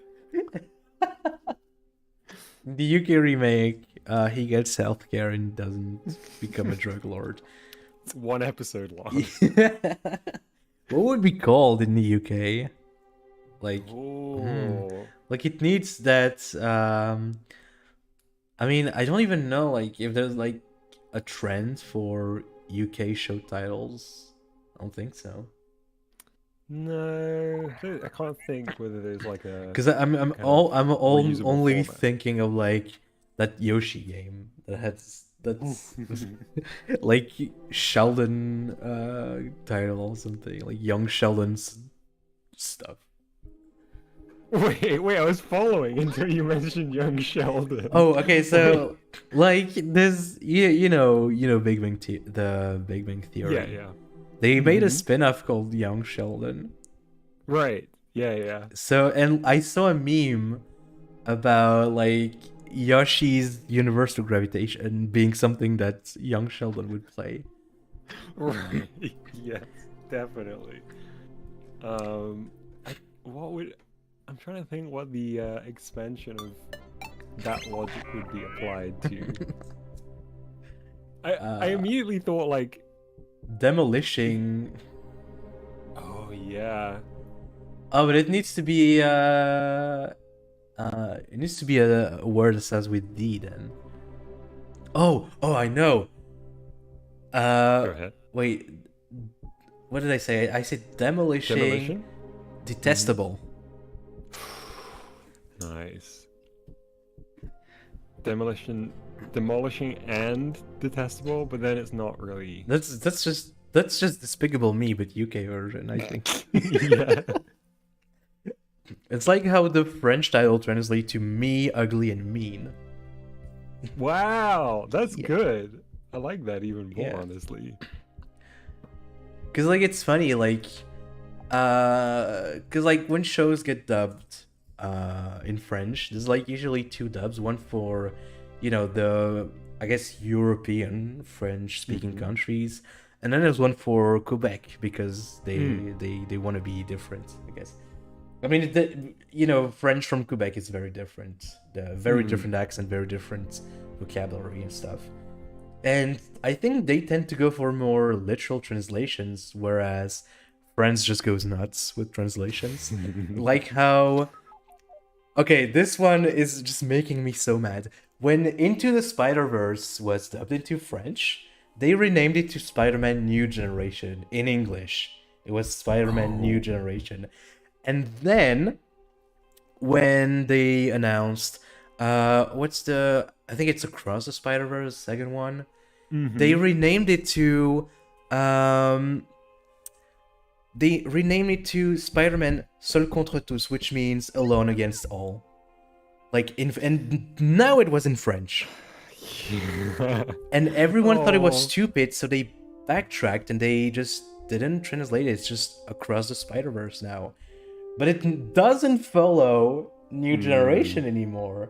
The UK remake, he gets healthcare and doesn't become a drug lord. It's 1 episode long. What would be called in the UK? Like, Oh. like it needs that. I mean, I don't even know like if there's like a trend for UK show titles. I don't think so. No, I can't think whether there's like a. Because I'm reusable only format. thinking of like that Yoshi game that's like Sheldon title or something like young Sheldon's stuff. Wait, I was following until you mentioned young Sheldon. Oh, okay, so like there's you know Big Bang the Big Bang Theory. Yeah. They made a spin-off called Young Sheldon. Right. Yeah. So, and I saw a meme about like Yoshi's universal gravitation being something that young Sheldon would play. Right. Yes, definitely. I'm trying to think what the expansion of that logic would be applied to. I immediately thought like Demolishing. Oh yeah. Oh, but it needs to be a word that starts with D then. Oh, I know. Go ahead. Wait. What did I say? I said demolishing. Detestable. Nice. Demolishing and detestable, but then it's not really. That's just Despicable Me, but UK version, I think. Yeah. It's like how the French title translates to me, ugly, and mean. Wow, that's good. I like that even more, Yeah. honestly. Cause like it's funny, like, cause like when shows get dubbed, in French, there's like usually 2 dubs, one for, the I guess European French-speaking countries, and then there's one for Quebec because they want to be different, I guess. I mean, French from Quebec is very different. The very different accent, very different vocabulary and stuff. And I think they tend to go for more literal translations, whereas France just goes nuts with translations. Like how... Okay, this one is just making me so mad. When Into the Spider-Verse was dubbed into French, they renamed it to Spider-Man New Generation in English. It was Spider-Man New Generation. And then, when they announced, I think it's Across the Spider-Verse, second one, they renamed it to, Spider-Man Seul contre tous, which means alone against all. And now it was in French. And everyone thought it was stupid, so they backtracked and they just didn't translate it. It's just Across the Spider-Verse now. But it doesn't follow New Generation anymore.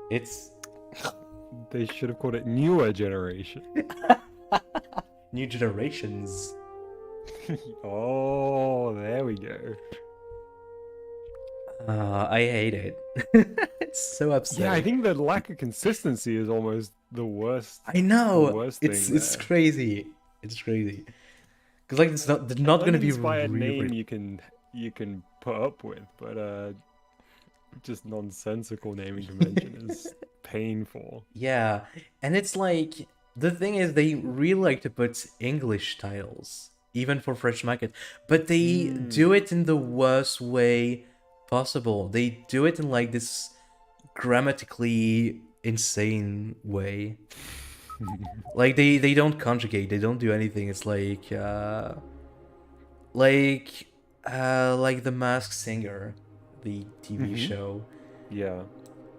It's... They should have called it Newer Generation. New Generations. Oh, there we go. I hate it. It's so upsetting. Yeah, I think the lack of consistency is almost the worst. I know. The worst It's thing it's there. crazy. It's crazy. Because like it's not they're not An gonna be inspired name really. you can put up with, but just nonsensical naming convention is painful. Yeah, and it's like the thing is they really like to put English titles even for French market, but they do it in the worst way possible. They do it in like this grammatically insane way. Like they don't conjugate, they don't do anything. It's like like The Masked Singer, the TV show. Yeah.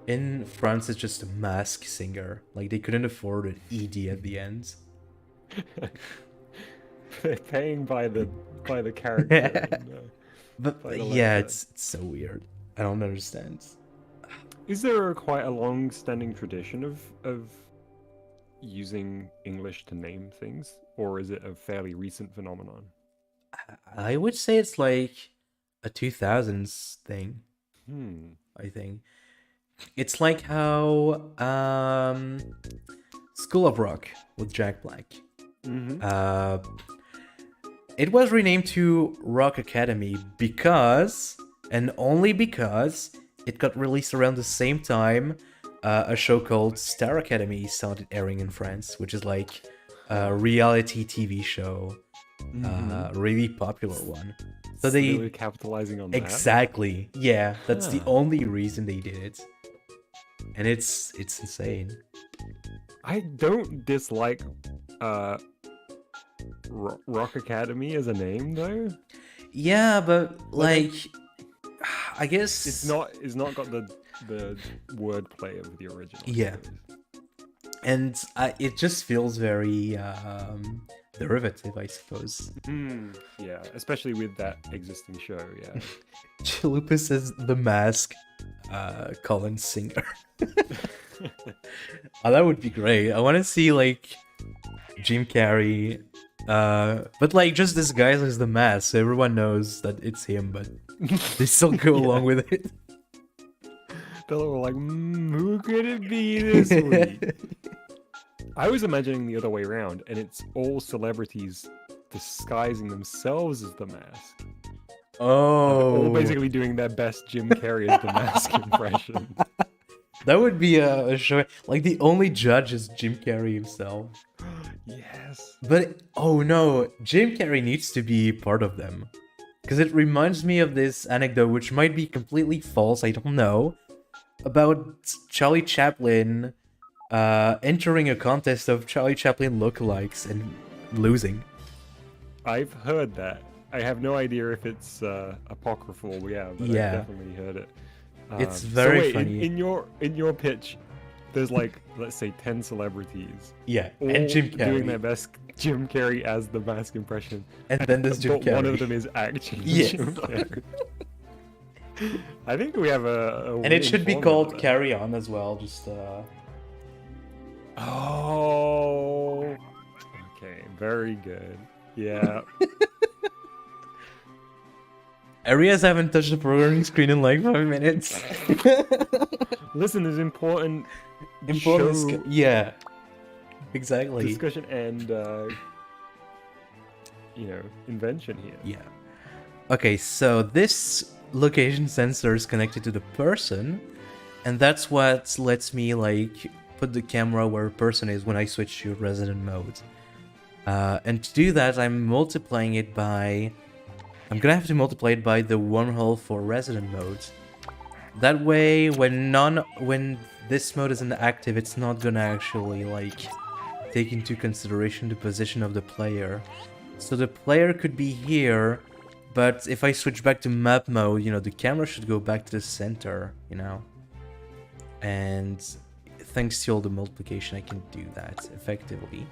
In France, it's just a Mask Singer. Like they couldn't afford an ED at the end. They're paying by the character. But by the yeah, letter. it's so weird. I don't understand. Is there quite a long-standing tradition of using English to name things, or is it a fairly recent phenomenon? I would say it's like a 2000s thing. I think it's like how School of Rock with Jack Black. It was renamed to Rock Academy because, and only because, it got released around the same time a show called Star Academy started airing in France, which is like a reality TV show, really popular one. So they really capitalizing on that. Exactly. Yeah, that's the only reason they did it. And it's insane. I don't dislike Rock Academy as a name though. Yeah, but like I guess it's not got the wordplay of the original. Yeah. And it just feels very derivative, I suppose. Yeah, especially with that existing show, yeah. Chalupa says The Mask, Colin Singer. Oh, that would be great. I want to see, like, Jim Carrey, but, like, just disguised as The Mask, so everyone knows that it's him, but they still go along with it. They're all like, who could it be this week? I was imagining the other way around, and it's all celebrities disguising themselves as The Mask. Oh. All basically doing their best Jim Carrey as The Mask impression. That would be a show. Like, the only judge is Jim Carrey himself. Yes. But, oh no, Jim Carrey needs to be part of them. Because it reminds me of this anecdote, which might be completely false, I don't know, about Charlie Chaplin entering a contest of Charlie Chaplin lookalikes and losing. I've heard that. I have no idea if it's apocryphal, but I've definitely heard it. It's very so wait, funny. In your pitch, there's like, let's say 10 celebrities. Yeah, all and Jim Carrey. doing their best Jim Carrey as the Mask impression. And then there's Jim but Carrey. one of them is actually Jim Carrey. I think we have a and it should be called Carry On as well, just Oh. Okay, very good. Yeah. Arias haven't touched the programming screen in like 5 minutes. Listen, there's important yeah, exactly. discussion and invention here. Yeah. Okay, so this location sensor is connected to the person, and that's what lets me like put the camera where a person is when I switch to resident mode. And to do that, I'm gonna have to multiply it by the wormhole for resident mode. That way, when this mode isn't active, it's not gonna actually like take into consideration the position of the player. So the player could be here, but if I switch back to map mode, the camera should go back to the center, And thanks to all the multiplication, I can do that effectively.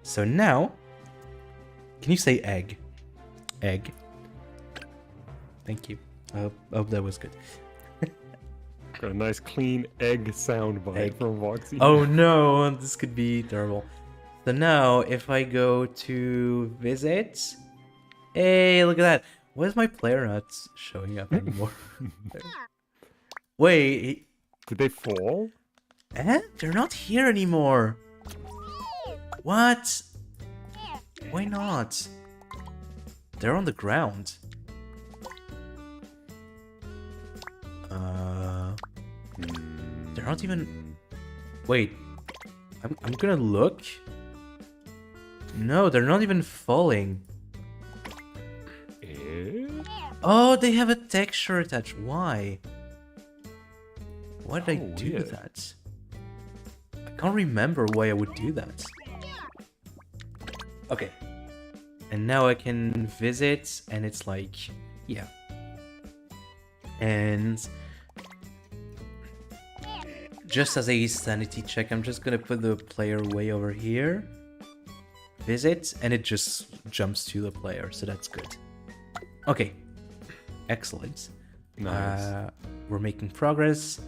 So now, can you say egg? Egg. Thank you. I hope that was good. Got a nice clean egg soundbite from Voxy. Oh no, this could be terrible. So now, if I go to visit... Hey, look at that. Why is my player not showing up anymore? Wait. Did they fall? They're not here anymore. What? Why not? they're on the ground. They're not even... Wait. I'm gonna look. No, they're not even falling. Oh, they have a texture attached. Why? Why did I do that? I can't remember why I would do that. Okay. And now I can visit, and it's like, yeah. And just as a sanity check, I'm just gonna put the player way over here. Visit, and it just jumps to the player, so that's good. Okay. Excellent. Nice. We're making progress.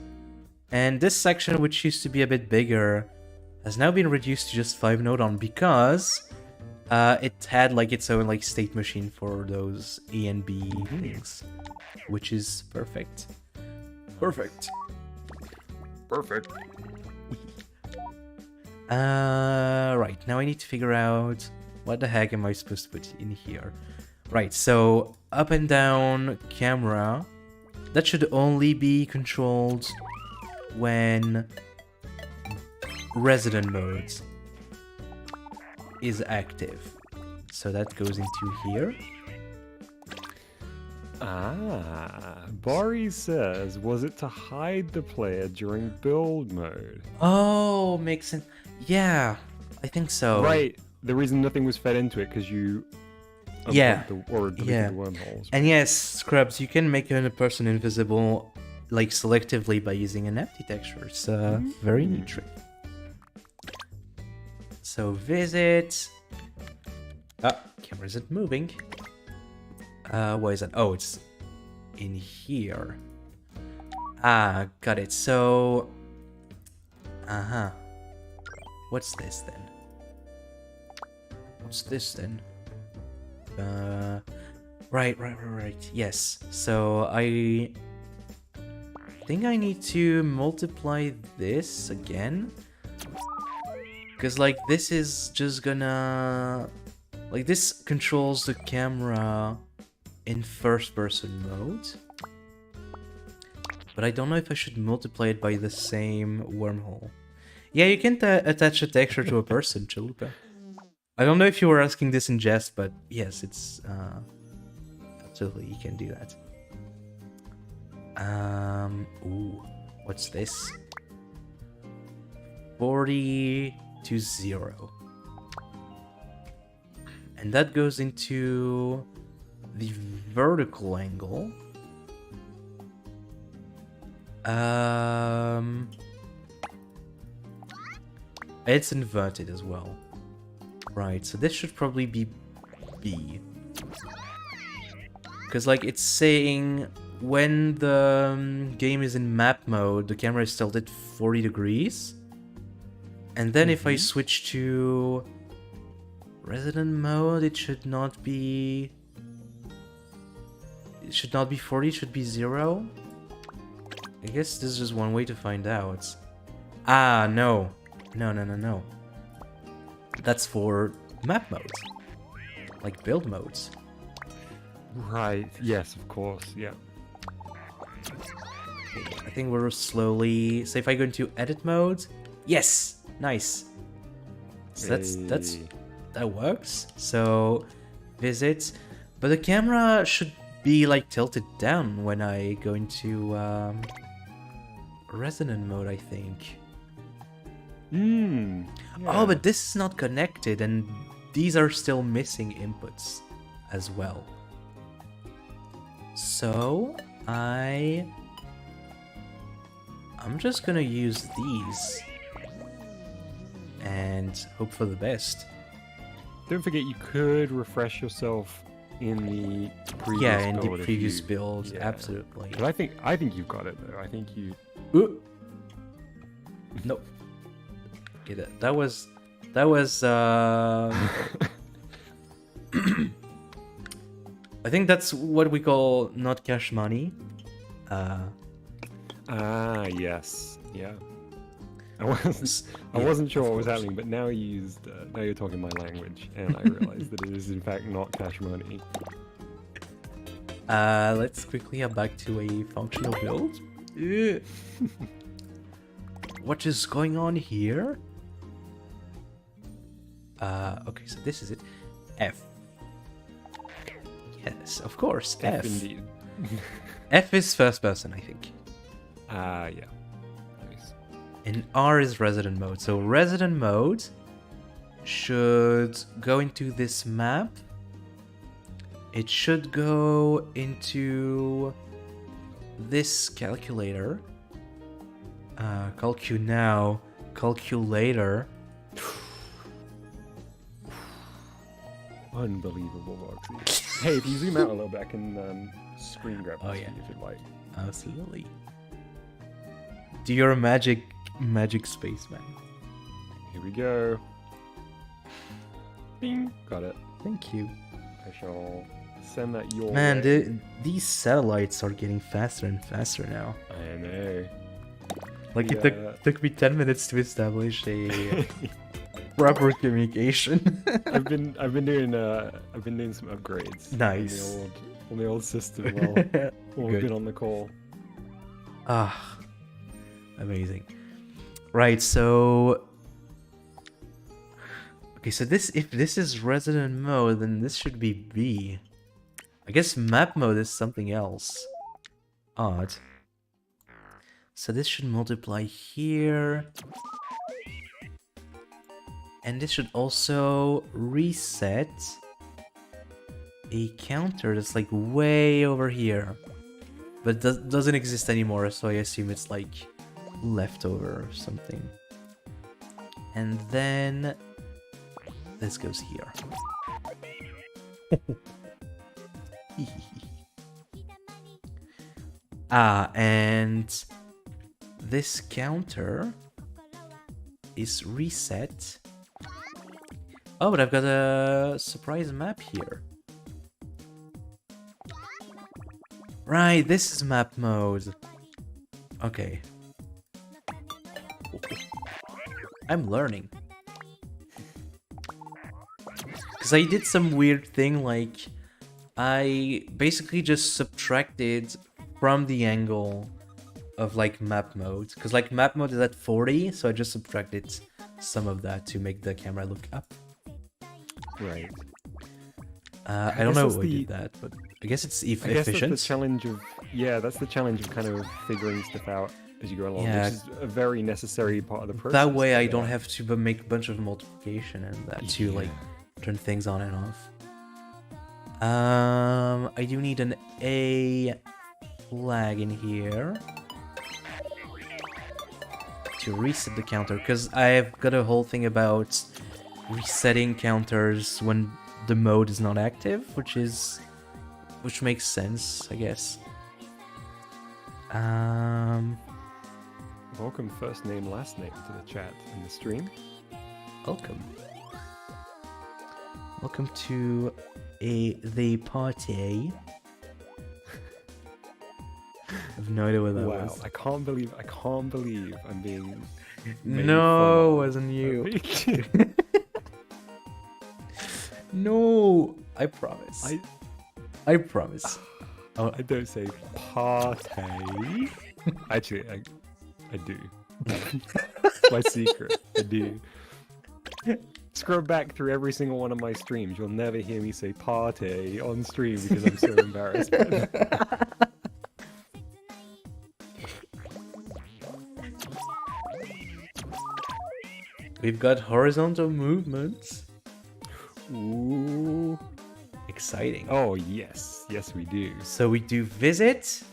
And this section, which used to be a bit bigger, has now been reduced to just 5 node because it had like its own like state machine for those A and B things, which is perfect. Perfect. Perfect. Right, now I need to figure out what the heck am I supposed to put in here. Right, so up and down camera, that should only be controlled when resident mode is active. So that goes into here. Bari says, was it to hide the player during build mode? Oh, makes sense. Yeah, I think so. Right, the reason nothing was fed into it because you... Yeah, the wormholes. And yes, Scrubs, you can make a person invisible, like selectively by using an empty texture. It's a very neat trick. So visit. Ah, camera isn't moving. Why is that? Oh, it's in here. Ah, got it. So, what's this then? What's this then? Right. Yes. So I think I need to multiply this again. Because like this is just gonna... Like this controls the camera in first person mode. But I don't know if I should multiply it by the same wormhole. Yeah, you can attach a texture to a person, Chalupa. I don't know if you were asking this in jest, but yes, it's absolutely you can do that. Ooh, what's this? 40 to 0. And that goes into the vertical angle. It's inverted as well. Right, so this should probably be B. Because, like, it's saying when the game is in map mode, the camera is tilted 40 degrees. And then if I switch to resident mode, it should not be... It should not be 40, it should be 0. I guess this is just one way to find out. Ah, no. No. That's for map modes. Like build modes. Right, yes, of course, yeah. I think we're slowly... So if I go into edit mode... Yes! Nice! So that works. So, visit. But the camera should be like tilted down when I go into resonant mode, I think. Yeah. Oh, but this is not connected, and these are still missing inputs as well. So, I'm just gonna use these and hope for the best. Don't forget, you could refresh yourself in the previous Yeah, in build the if previous you... build, Yeah. absolutely. But I think you've got it though. I think you... Nope. Okay, that was I think that's what we call not cash money. Yes. Yeah. I wasn't sure what was happening, but now now you're talking my language, and I realize that it is in fact not cash money. Let's quickly head back to a functional build. What is going on here? Okay, so this is it. F. Yes, of course, F. Indeed. F is first person, I think. Yeah. Nice. And R is resident mode. So resident mode should go into this map. It should go into this calculator. Calcu now, calculator. Unbelievable, Roxy. Hey, if you zoom out a little bit, I can screen grab this yeah. for you if you'd like. Absolutely. Do your magic spaceman. Here we go. Bing. Got it. Thank you. I shall send that your Man, way. these satellites are getting faster and faster now. I know. Like Yeah. it took me 10 minutes to establish a proper communication. I've been doing some upgrades. Nice. On the old system while we've Good. been on the call. Ah, amazing. Right, so okay, so if this is resident mode, then this should be B. I guess map mode is something else. Odd. So this should multiply here. And this should also reset a counter that's like way over here. But doesn't exist anymore, so I assume it's like leftover or something. And then this goes here. And this counter is reset. Oh, but I've got a surprise map here. Right, this is map mode. Okay. I'm learning. Because I did some weird thing, like I basically just subtracted from the angle of like map mode. Because like map mode is at 40, so I just subtracted some of that to make the camera look up. Right. I don't know why I did that, but I guess it's I guess efficient. that's the challenge of that's the challenge of kind of figuring stuff out as you go along. Yeah. Which is a very necessary part of the process. That way I don't have to make a bunch of multiplication and that to like turn things on and off. I do need an A flag in here to reset the counter, because I've got a whole thing about resetting counters when the mode is not active, which makes sense, I guess. Welcome first name, last name to the chat and the stream. Welcome. Welcome to the party. I have no idea what that Wow, was. I can't believe I'm being made No, fun of. wasn't you. No, I promise. I promise. Oh, I don't say party. Actually, I do. My secret. I do. Scroll back through every single one of my streams. You'll never hear me say party on stream because I'm so embarrassed. we've got horizontal movements. Ooh. Exciting. Oh, yes. Yes, we do. So we do visit.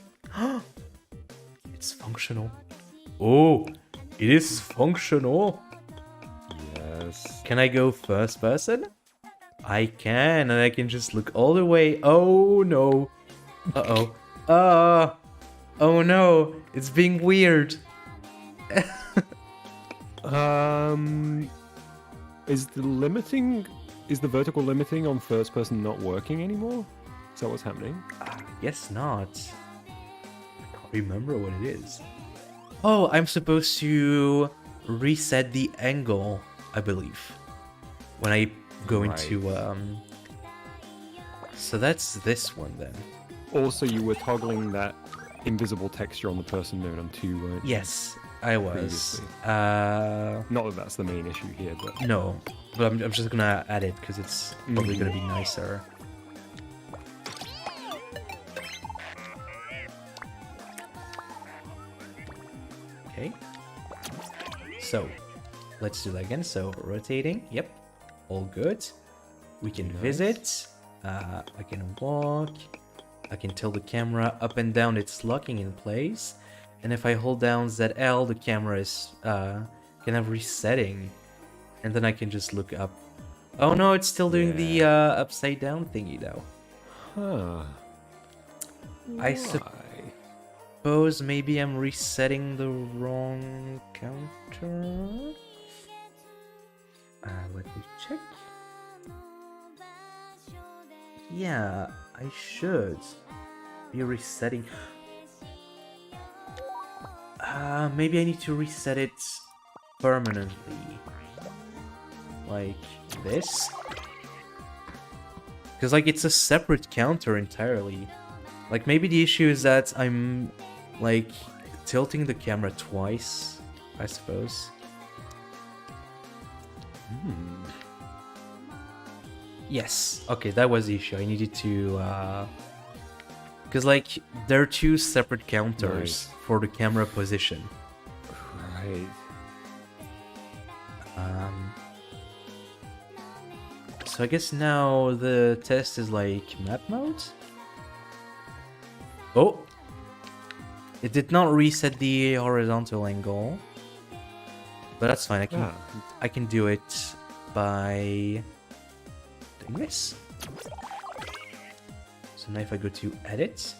It's functional. Oh, it is functional. Yes. Can I go first person? I can, and I can just look all the way. Oh no. Uh-oh. Oh no. It's being weird. Is the vertical limiting on first person not working anymore? Is that what's happening? Guess not. I can't remember what it is. Oh, I'm supposed to reset the angle, I believe, when I go into So that's this one then. also you were toggling that invisible texture on the person node on 2, weren't you? Yes, I was. Previously. Not that that's the main issue here, but... No, but I'm just gonna add it because it's probably gonna be nicer. Okay. So, let's do that again. So, rotating. Yep. All good. We can visit. I can walk. I can tilt the camera up and down. It's locking in place. And if I hold down ZL, the camera is kind of resetting. And then I can just look up. Oh no, it's still doing the upside down thingy though. Huh. I suppose maybe I'm resetting the wrong counter. Let me check. Yeah, I should be resetting. Maybe I need to reset it permanently. Like this? Because like it's a separate counter entirely. Like maybe the issue is that I'm like tilting the camera twice, I suppose. Yes, okay, that was the issue. I needed to because like there are 2 separate counters for the camera position. Right. So I guess now the test is like map mode. Oh, it did not reset the horizontal angle, but that's fine. I can do it by doing this. So now if I go to edit,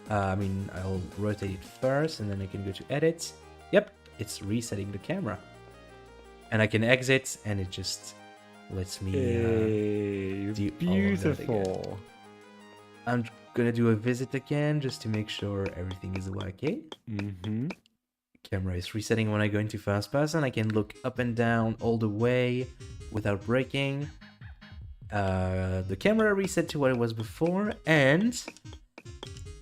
I'll rotate it first, and then I can go to edit. Yep, it's resetting the camera, and I can exit, and it just lets me do beautiful. all of that again. I'm gonna do a visit again just to make sure everything is okay. Camera is resetting when I go into first person. I can look up and down all the way without breaking. The camera reset to what it was before, and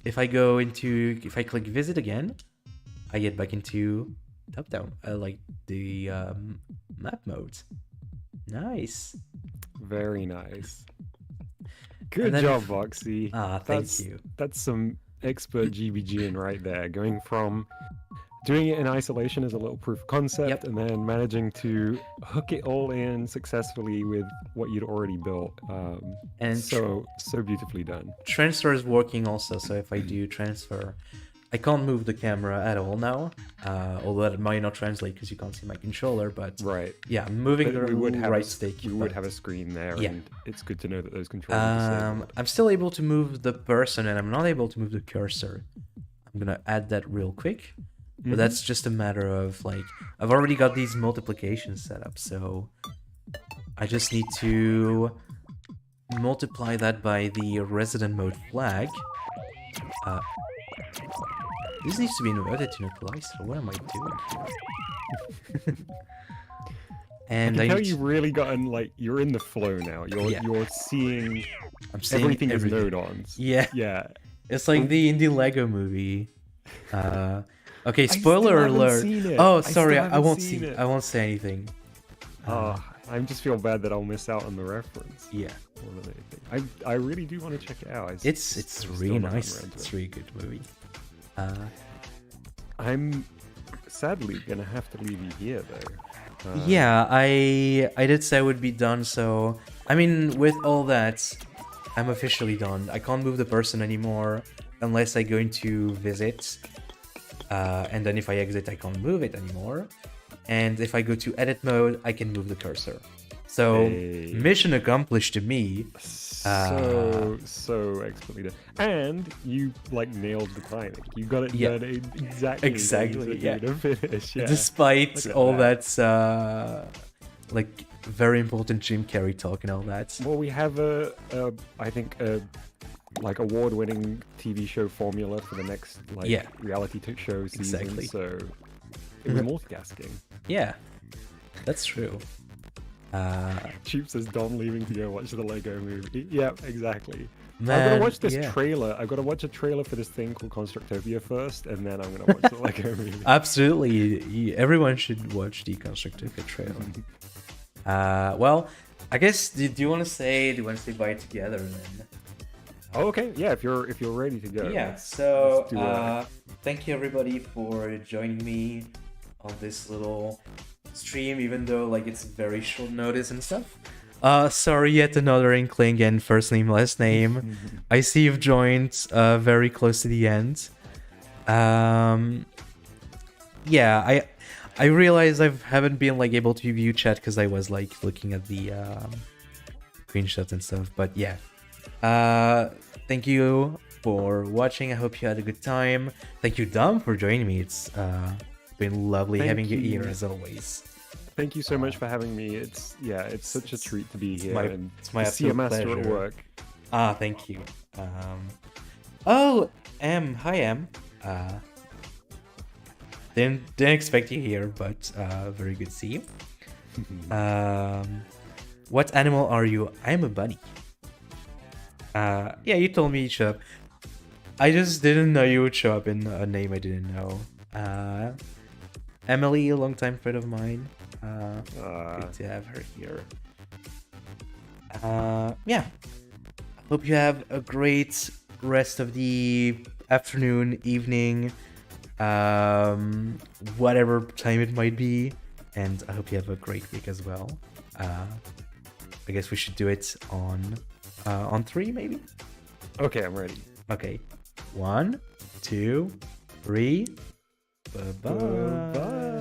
if I click visit again, I get back into top down. I like the map mode. Nice. Very nice. Good job, Voxy. Thank you. That's some expert GBGing right there. Going from doing it in isolation as a little proof of concept, and then managing to hook it all in successfully with what you'd already built. And so beautifully done. Transfer is working also, so if I do transfer, I can't move the camera at all now, although that might not translate because you can't see my controller, but yeah, I'm moving the right stick. You would have a screen there, and it's good to know that those controls are I'm still able to move the person, and I'm not able to move the cursor. I'm gonna add that real quick. But that's just a matter of, like, I've already got these multiplications set up, so I just need to multiply that by the resident mode flag. This needs to be inverted to neutralize, so what am I doing here? And I can tell you've really gotten, like, you're in the flow now. You're seeing everything as node-ons. Yeah. It's like the indie Lego movie. Okay, spoiler alert. Oh, sorry, I won't say anything. I just feel bad that I'll miss out on the reference. Yeah. I really do want to check it out. It's really nice. It's a really good movie. I'm sadly gonna have to leave you here though. Yeah, I did say I would be done, so I mean, with all that, I'm officially done. I can't move the person anymore unless I go into visit. And then if I exit, I can't move it anymore. And if I go to edit mode, I can move the cursor. So, mission accomplished to me. So expertly done. And you, like, nailed the timing. You got it done exactly yeah. To finish. Yeah. Despite all that, like, very important Jim Carrey talk and all that. Well, we have I think like award-winning TV show formula for the next reality show season. Exactly. So it was multitasking. Yeah, that's true. Cheap says Don leaving to go watch the Lego movie. Yep, exactly. I've got to Man, watch this yeah. trailer. I've got to watch a trailer for this thing called Constructopia first, and then I'm gonna watch the Lego movie. Absolutely, everyone should watch the Constructopia trailer. Well, I guess do you want to say bye together then? Oh, okay. Yeah, if you're ready to go. Yeah. let's So do it. thank you everybody for joining me on this little stream, even though like it's very short notice and stuff. Sorry, yet another inkling and first name, last name. I see you've joined very close to the end. Yeah, I realize I haven't been like able to view chat because I was like looking at the screenshots and stuff. But yeah, thank you for watching. I hope you had a good time. Thank you, Dom, for joining me. It's been lovely having you here as always. Thank you so much for having me. It's such a treat to be here and it's my to see a absolute master at pleasure. work. Thank you. Oh, hi Em. Didn't expect you here, but very good to see you. What animal are you? I'm a bunny. Yeah, you told me you'd show up. I just didn't know you would show up in a name I didn't know. Emily, a longtime friend of mine. Good to have her here. Yeah. Hope you have a great rest of the afternoon, evening, whatever time it might be, and I hope you have a great week as well. I guess we should do it on 3, maybe. Okay, I'm ready. Okay, 1, 2, 3. Bye bye. Bye.